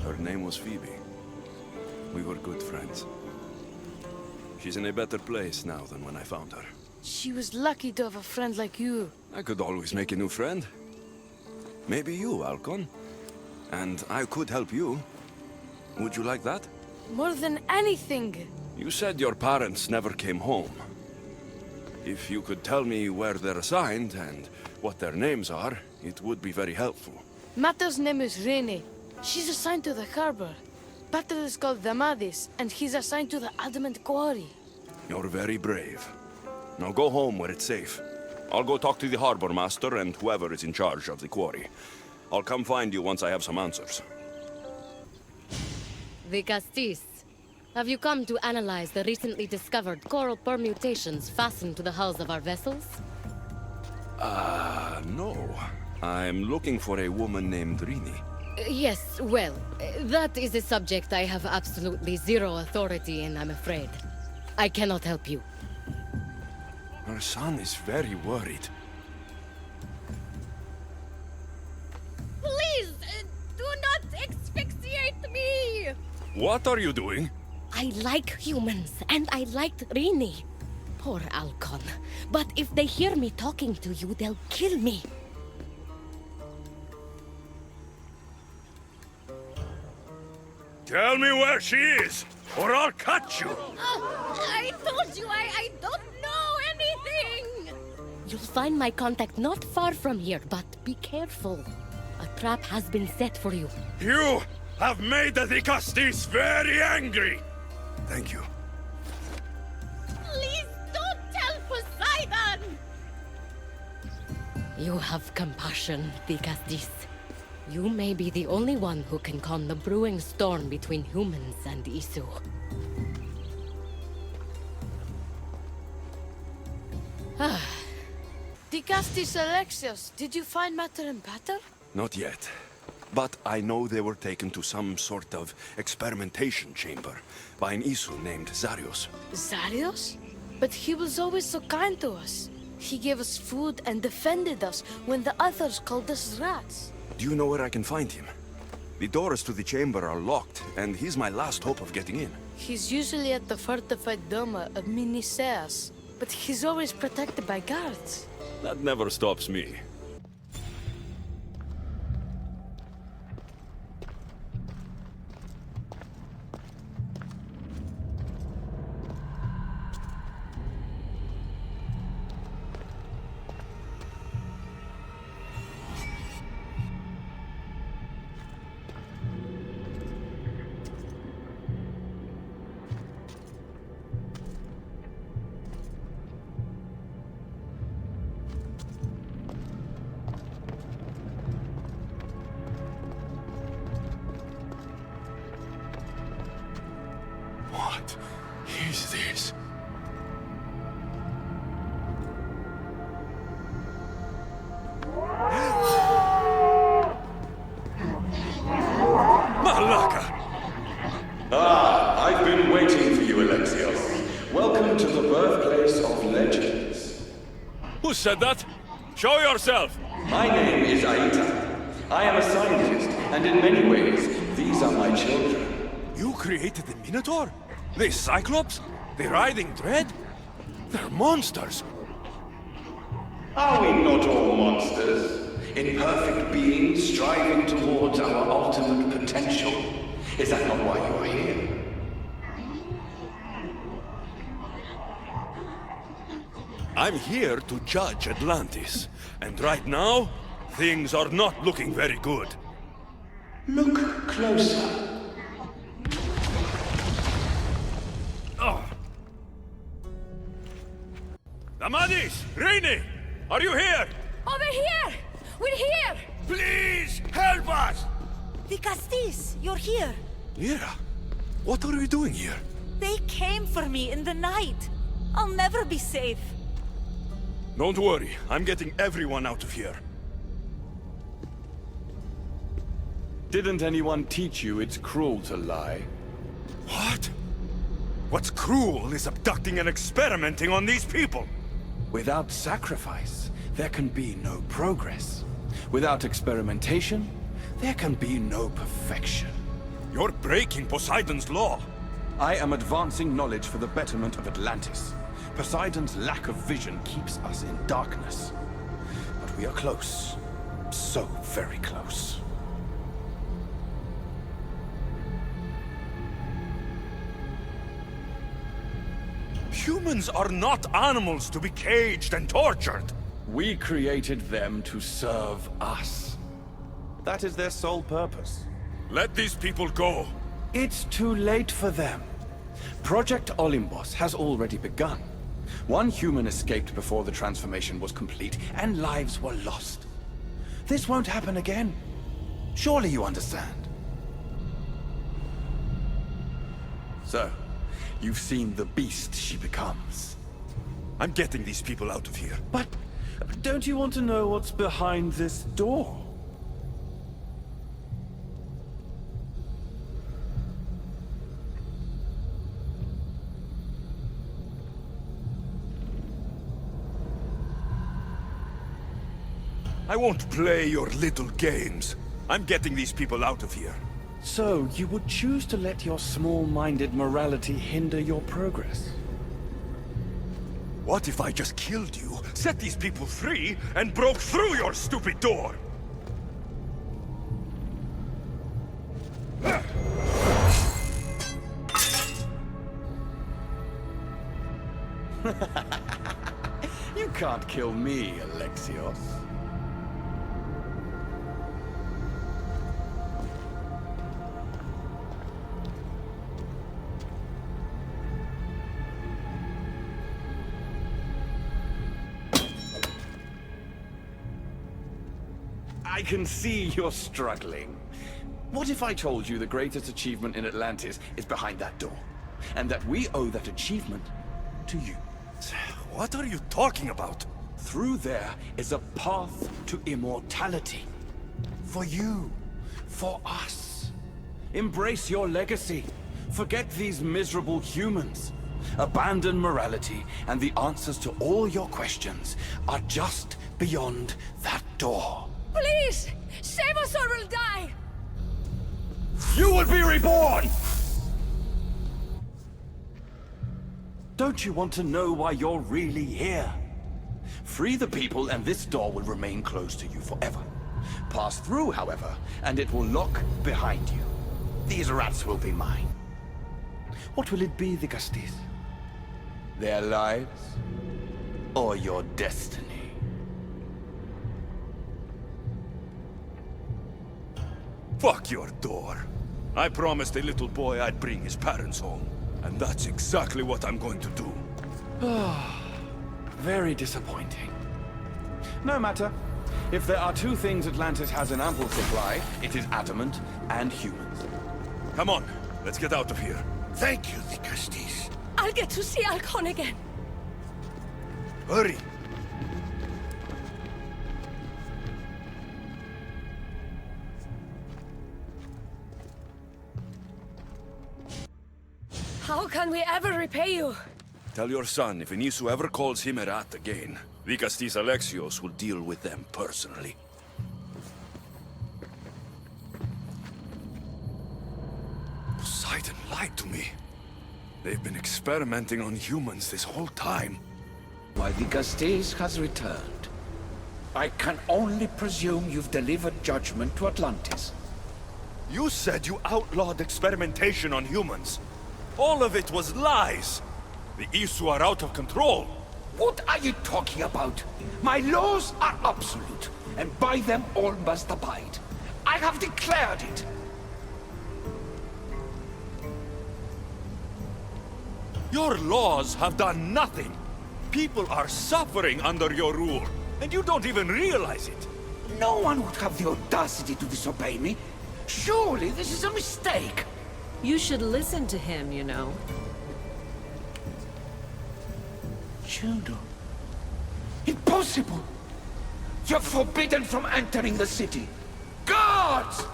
B: Her name was Phoebe. We were good friends. She's in a better place now than when I found her.
T: She was lucky to have a friend like you.
B: I could always make a new friend. Maybe you, Alcon. And I could help you. Would you like that?
T: More than anything.
B: You said your parents never came home. If you could tell me where they're assigned and what their names are, it would be very helpful.
T: Mata's name is Rene. She's assigned to the harbor. Pater is called Damadis, and he's assigned to the Adamant Quarry.
B: You're very brave. Now go home where it's safe. I'll go talk to the harbor master and whoever is in charge of the quarry. I'll come find you once I have some answers.
E: Dicastis, have you come to analyze the recently discovered coral permutations fastened to the hulls of our vessels?
B: No. I'm looking for a woman named Rini.
E: Yes, well, that is a subject I have absolutely zero authority in, I'm afraid. I cannot help you.
B: Her son is very worried.
E: Please, do not asphyxiate me!
B: What are you doing?
E: I like humans, and I liked Rini. Poor Alcon. But if they hear me talking to you, they'll kill me.
B: Tell me where she is, or I'll cut you!
E: I told you I don't know anything! You'll find my contact not far from here, but be careful. A trap has been set for you.
B: You have made the Dicastis very angry! Thank you.
E: Please don't tell Poseidon! You have compassion, Dicastis. You may be the only one who can calm the brewing storm between humans and Isu.
T: Dicastis Alexios, did you find Mater and Pater?
B: Not yet. But I know they were taken to some sort of experimentation chamber by an Isu named Zarios.
T: Zarios? But he was always so kind to us. He gave us food and defended us when the others called us rats.
B: Do you know where I can find him? The doors to the chamber are locked, and he's my last hope of getting in.
T: He's usually at the fortified Doma of Miniseas, but but he's always protected by guards.
B: That never stops me. What is this?
H: Malaka! I've been waiting for you, Alexios. Welcome to the birthplace of legends.
B: Who said that? Show yourself!
H: My name is Aita. I am a scientist, and in many ways, these are my children.
B: You created the Minotaur? The Cyclops? The Writhing Dread? They're monsters!
H: Are we not all monsters? Imperfect beings striving towards our ultimate potential. Is that not why you are here?
B: I'm here to judge Atlantis, and right now, things are not looking very good.
H: Look closer.
B: Amadis! Rainy! Are you here?
G: Over here! We're here!
B: Please, help us!
U: Vicastis, you're here.
B: Lyra, what are you doing here?
U: They came for me in the night. I'll never be safe.
B: Don't worry, I'm getting everyone out of here.
J: Didn't anyone teach you it's cruel to lie?
B: What? What's cruel is abducting and experimenting on these people.
J: Without sacrifice, there can be no progress. Without experimentation, there can be no perfection.
B: You're breaking Poseidon's law.
J: I am advancing knowledge for the betterment of Atlantis. Poseidon's lack of vision keeps us in darkness. But we are close. So very close.
B: Humans are not animals to be caged and tortured.
J: We created them to serve us. That is their sole purpose.
B: Let these people go.
J: It's too late for them. Project Olympus has already begun. One human escaped before the transformation was complete, and lives were lost. This won't happen again. Surely you understand. So, you've seen the beast she becomes.
B: I'm getting these people out of here.
J: But don't you want to know what's behind this door?
B: I won't play your little games. I'm getting these people out of here.
J: So, you would choose to let your small-minded morality hinder your progress?
B: What if I just killed you, set these people free, and broke through your stupid door?
J: You can't kill me, Alexios. I can see you're struggling. What if I told you the greatest achievement in Atlantis is behind that door? And that we owe that achievement to you?
B: What are you talking about?
J: Through there is a path to immortality. For you. For us. Embrace your legacy. Forget these miserable humans. Abandon morality, and the answers to all your questions are just beyond that door.
G: Please! Save us or we'll die!
J: You will be reborn! Don't you want to know why you're really here? Free the people and this door will remain closed to you forever. Pass through, however, and it will lock behind you. These rats will be mine. What will it be, the Castis? Their lives? Or your destiny?
B: Fuck your door. I promised a little boy I'd bring his parents home. And that's exactly what I'm going to do.
J: Very disappointing. No matter. If there are two things Atlantis has in ample supply, it is adamant and humans.
B: Come on, let's get out of here.
R: Thank you, the Castis.
S: I'll get to see Alcon again.
B: Hurry!
S: How can we ever repay you?
B: Tell your son if Inisu ever calls him a rat again, Vicastis Alexios will deal with them personally. Poseidon lied to me. They've been experimenting on humans this whole time.
L: Why, the Castis has returned. I can only presume you've delivered judgment to Atlantis.
B: You said you outlawed experimentation on humans. All of it was lies. The Isu are out of control.
L: What are you talking about? My laws are absolute, and by them all must abide. I have declared it.
B: Your laws have done nothing. People are suffering under your rule, and you don't even realize it.
L: No one would have the audacity to disobey me. Surely this is a mistake.
D: You should listen to him, you know.
L: Judo. Impossible! You're forbidden from entering the city. Guards!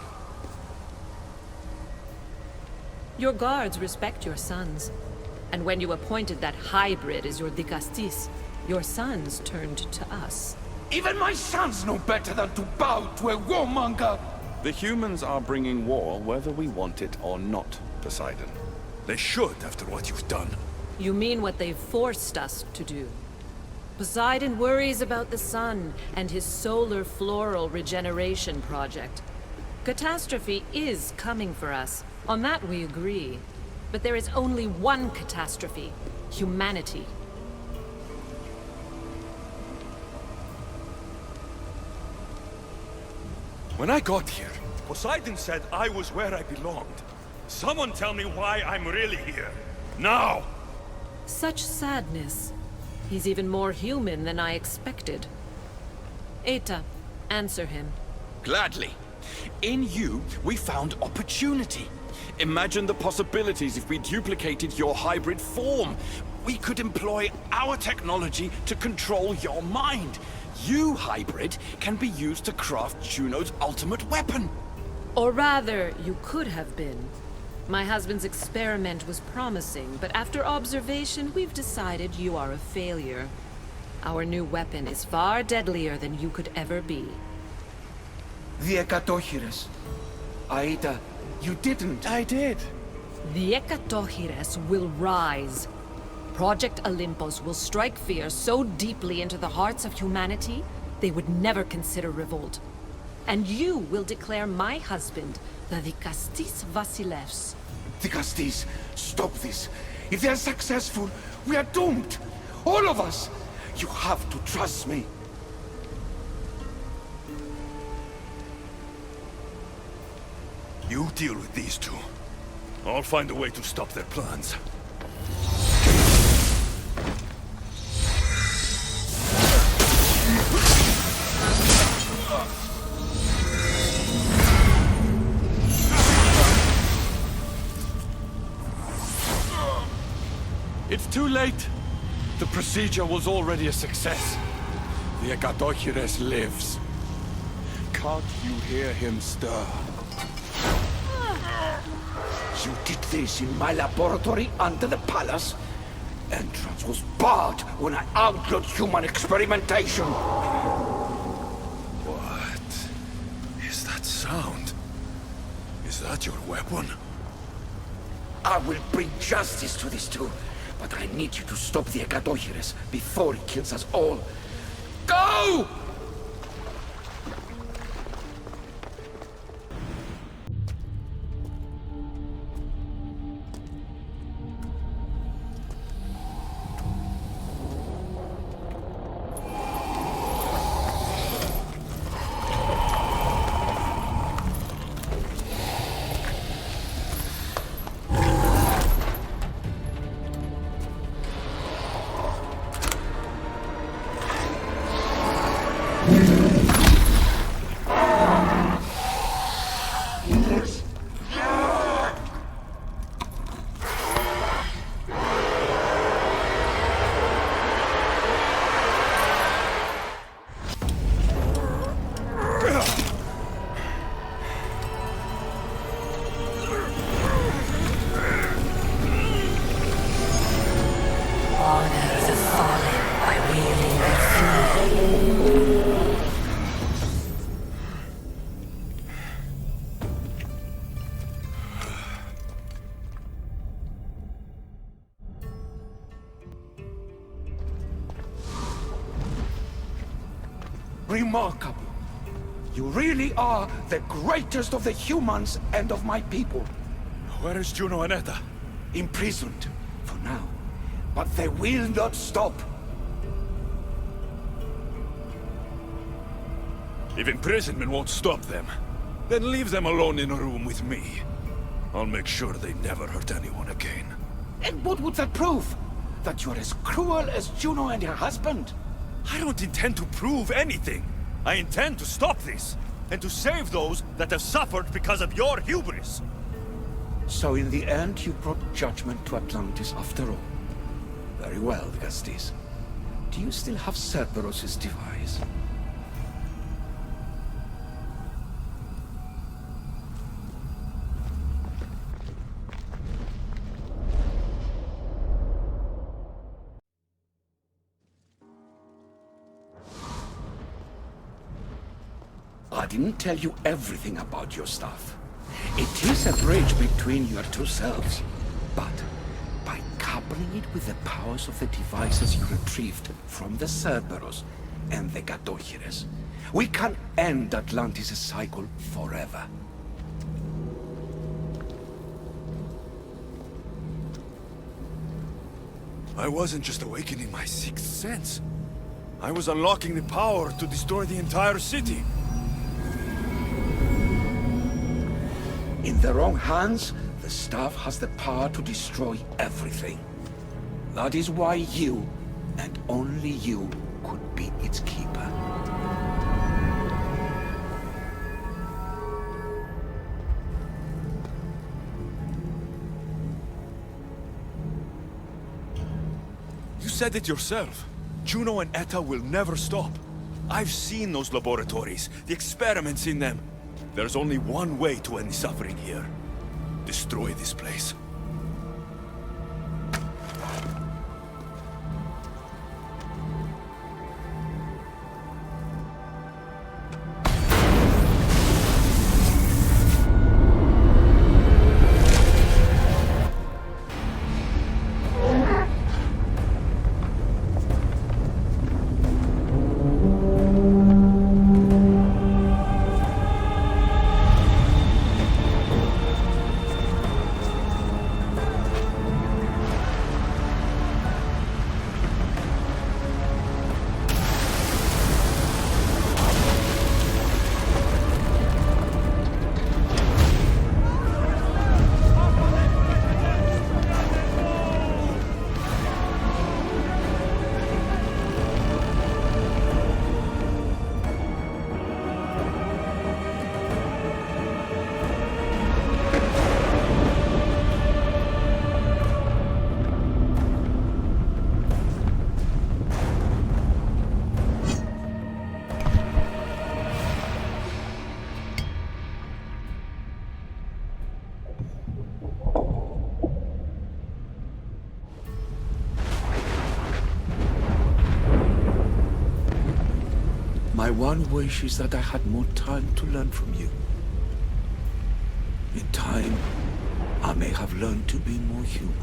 D: Your guards respect your sons. And when you appointed that hybrid as your Dicastis, your sons turned to us.
L: Even my sons know better than to bow to a warmonger!
J: The humans are bringing war whether we want it or not, Poseidon.
B: They should, after what you've done.
D: You mean what they've forced us to do. Poseidon worries about the sun and his solar floral regeneration project. Catastrophe is coming for us. On that we agree. But there is only one catastrophe: humanity.
B: When I got here, Poseidon said I was where I belonged. Someone tell me why I'm really here. Now!
D: Such sadness. He's even more human than I expected. Eta, answer him.
J: Gladly. In you, we found opportunity. Imagine the possibilities if we duplicated your hybrid form. We could employ our technology to control your mind. You, hybrid, can be used to craft Juno's ultimate weapon.
D: Or rather, you could have been. My husband's experiment was promising, but after observation, we've decided you are a failure. Our new weapon is far deadlier than you could ever be.
L: The Ekatochires. Aida, you didn't.
J: I did.
D: The Ekatochires will rise. Project Olympus will strike fear so deeply into the hearts of humanity, they would never consider revolt. And you will declare my husband the Dicastis Vasilevs.
L: Dicastis, stop this. If they are successful, we are doomed. All of us. You have to trust me.
B: You deal with these two. I'll find a way to stop their plans.
F: It's too late. The procedure was already a success. The Ekatochires lives. Can't you hear him stir?
L: You did this in my laboratory under the palace. Entrance was barred when I outlawed human experimentation.
B: What is that sound? Is that your weapon?
L: I will bring justice to these two. But I need you to stop the Agadohires before he kills us all. Go! Remarkable. You really are the greatest of the humans and of my people.
B: Where is Juno and Etta?
L: Imprisoned, for now. But they will not stop.
B: If imprisonment won't stop them, then leave them alone in a room with me. I'll make sure they never hurt anyone again.
L: And what would that prove? That you're as cruel as Juno and her husband?
B: I don't intend to prove anything. I intend to stop this, and to save those that have suffered because of your hubris.
L: So in the end, you brought judgment to Atlantis after all. Very well, Gastis. Do you still have Cerberus' device? I didn't tell you everything about your stuff. It is a bridge between your two selves. But by coupling it with the powers of the devices you retrieved from the Cerberus and the Gadohires, we can end Atlantis' cycle forever.
B: I wasn't just awakening my sixth sense. I was unlocking the power to destroy the entire city.
L: In the wrong hands, the staff has the power to destroy everything. That is why you, and only you, could be its keeper.
B: You said it yourself. Juno and Etta will never stop. I've seen those laboratories, the experiments in them. There's only one way to end the suffering here. Destroy this place.
L: My one wish is that I had more time to learn from you. In time, I may have learned to be more human.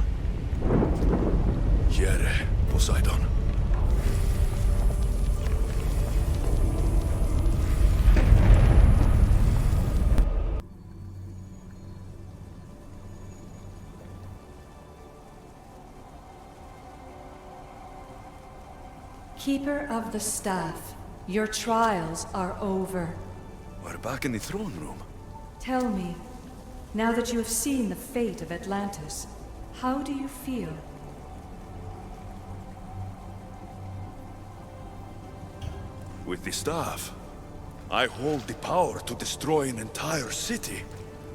B: Here, Poseidon.
O: Keeper of the Staff, your trials are over.
B: We're back in the throne room.
O: Tell me, now that you have seen the fate of Atlantis, how do you feel?
B: With the staff, I hold the power to destroy an entire city.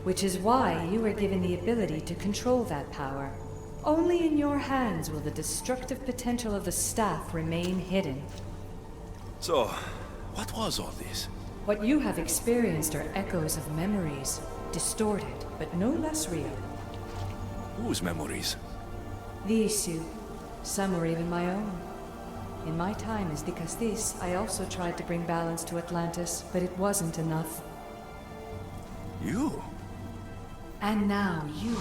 O: Which is why you were given the ability to control that power. Only in your hands will the destructive potential of the staff remain hidden.
B: So, what was all this?
O: What you have experienced are echoes of memories, distorted, but no less real.
B: Whose memories?
O: The issue. Some were even my own. In my time as Dikastis, I also tried to bring balance to Atlantis, but it wasn't enough.
B: You?
O: And now you.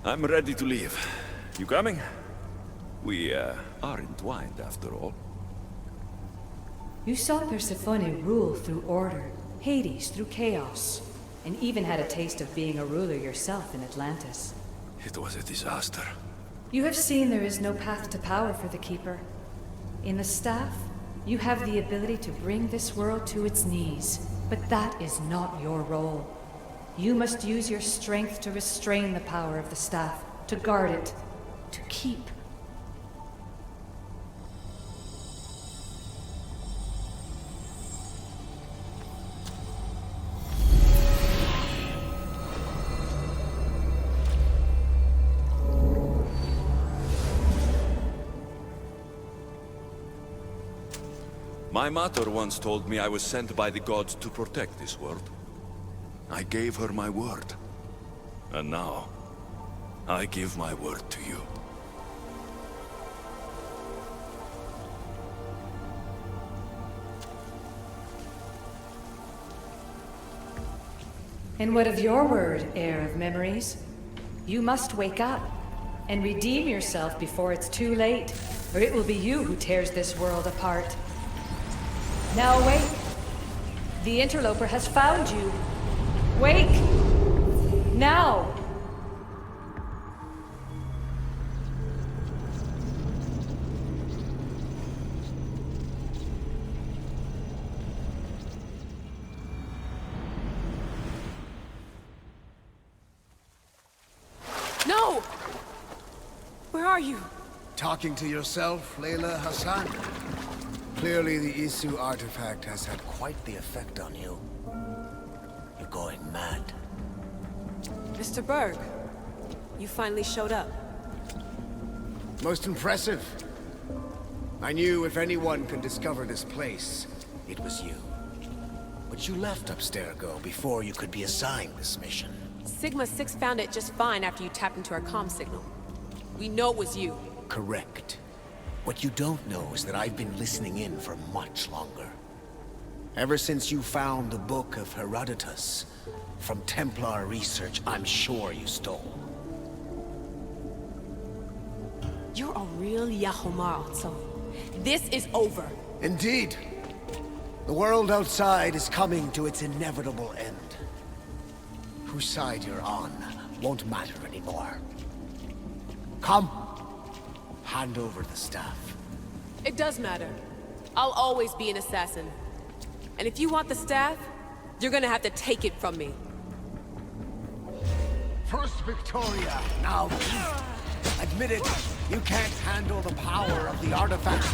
B: I'm ready to leave. You coming? We, are entwined after all.
O: You saw Persephone rule through order, Hades through chaos, and even had a taste of being a ruler yourself in Atlantis.
B: It was a disaster.
O: You have seen there is no path to power for the Keeper. In the Staff, you have the ability to bring this world to its knees, but that is not your role. You must use your strength to restrain the power of the Staff, to guard it, to keep.
B: My mother once told me I was sent by the gods to protect this world. I gave her my word. And now, I give my word to you.
O: And what of your word, heir of memories? You must wake up and redeem yourself before it's too late, or it will be you who tears this world apart. Now wake! The interloper has found you. Wake! Now!
P: No! Where are you?
A: Talking to yourself, Layla Hassan? Clearly the Isu artifact has had quite the effect on you. You're going mad.
P: Mr. Berg, you finally showed up.
A: Most impressive. I knew if anyone could discover this place, it was you. But you left Abstergo before you could be assigned this mission.
P: Sigma 6 found it just fine after you tapped into our comm signal. We know it was you.
A: Correct. What you don't know is that I've been listening in for much longer. Ever since you found the Book of Herodotus, from Templar research I'm sure you stole.
P: You're a real Yahomar, so this is over.
A: Indeed. The world outside is coming to its inevitable end. Whose side you're on won't matter anymore. Come. Hand over the staff.
P: It does matter. I'll always be an assassin. And if you want the staff, you're gonna have to take it from me.
A: First Victoria, now admit it, you can't handle the power of the artifact.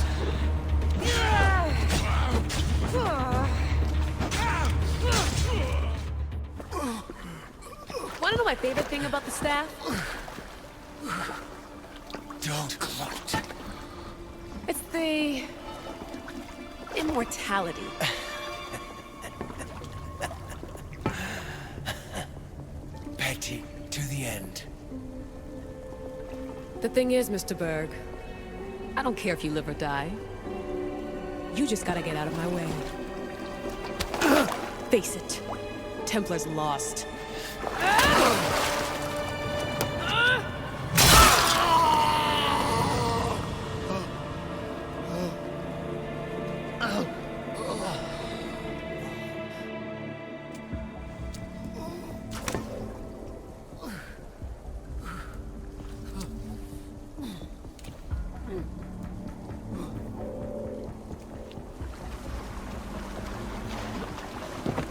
P: Wanna know my favorite thing about the staff?
A: Don't gloat.
P: It's the... immortality.
A: Petty to the end.
P: The thing is, Mr. Berg, I don't care if you live or die. You just gotta get out of my way. Face it. Templars lost.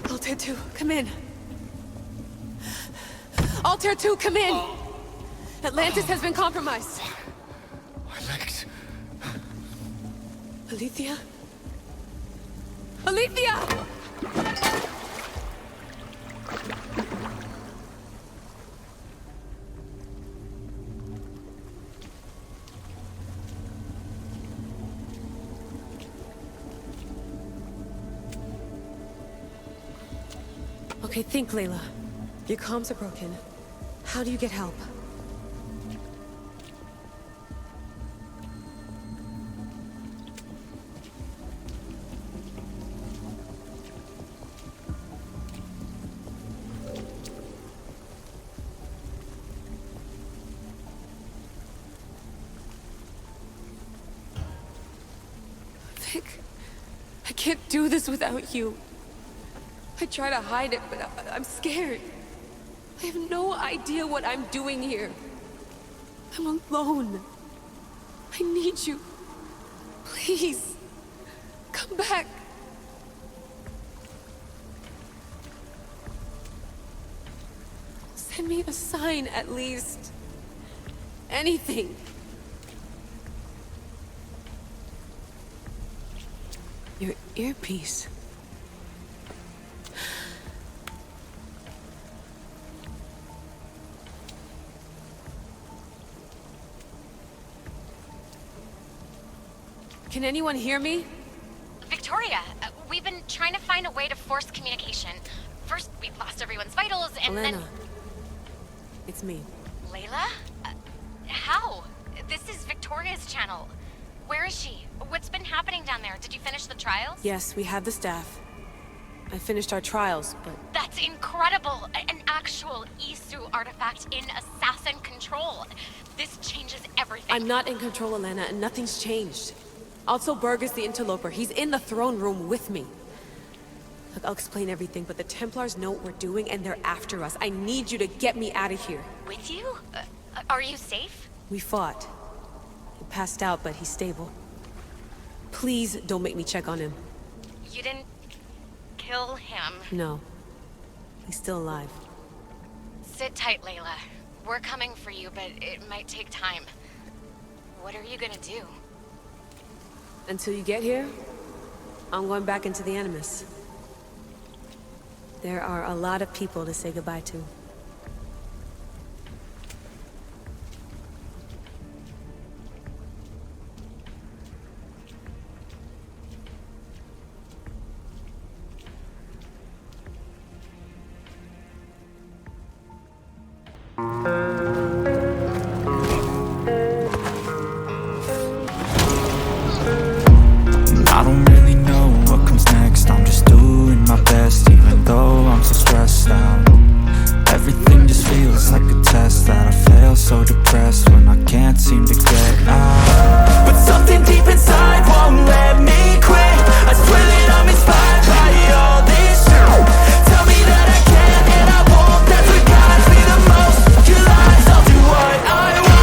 P: Altair 2, come in. Altair 2, come in! Atlantis has been compromised.
A: My legs.
P: Alethea? Alethea! Okay, think, Layla. Your comms are broken. How do you get help? Vic, I can't do this without you. I try to hide it, but I'm scared. I have no idea what I'm doing here. I'm alone. I need you. Please, come back. Send me a sign, at least. Anything. Your earpiece. Can anyone hear me?
M: Victoria, we've been trying to find a way to force communication. First, we've lost everyone's vitals, and
P: Elena.
M: then...
P: It's me.
M: Layla? How? This is Victoria's channel. Where is she? What's been happening down there? Did you finish the trials?
P: Yes, we have the staff. I finished our trials, but...
M: That's incredible! An actual Isu artifact in assassin control. This changes everything.
P: I'm not in control, Elena, and nothing's changed. Also, Berg is the interloper. He's in the throne room with me. Look, I'll explain everything, but the Templars know what we're doing, and they're after us. I need you to get me out of here.
M: With you? Are you safe?
P: We fought. He passed out, but he's stable. Please don't make me check on him.
M: You didn't... kill him?
P: No. He's still alive.
M: Sit tight, Layla. We're coming for you, but it might take time. What are you gonna do?
P: Until you get here, I'm going back into the Animus. There are a lot of people to say goodbye to.
V: I don't really know what comes next. I'm just doing my best, even though I'm so stressed out. Everything just feels like a test that I fail, so depressed when I can't seem to get out. But something deep inside won't let me quit. I swear that I'm inspired by all this shit. Tell me that I can and I won't. That's what guides me the most. Your lies, I'll do what I want.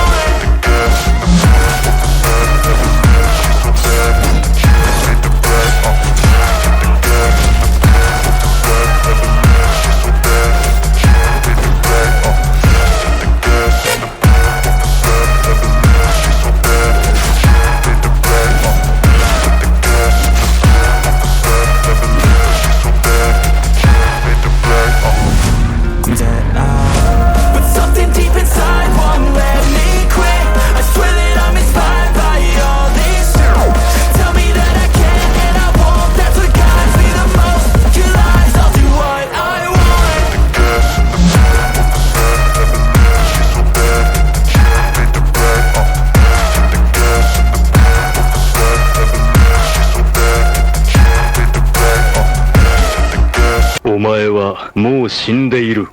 C: う死んでいる。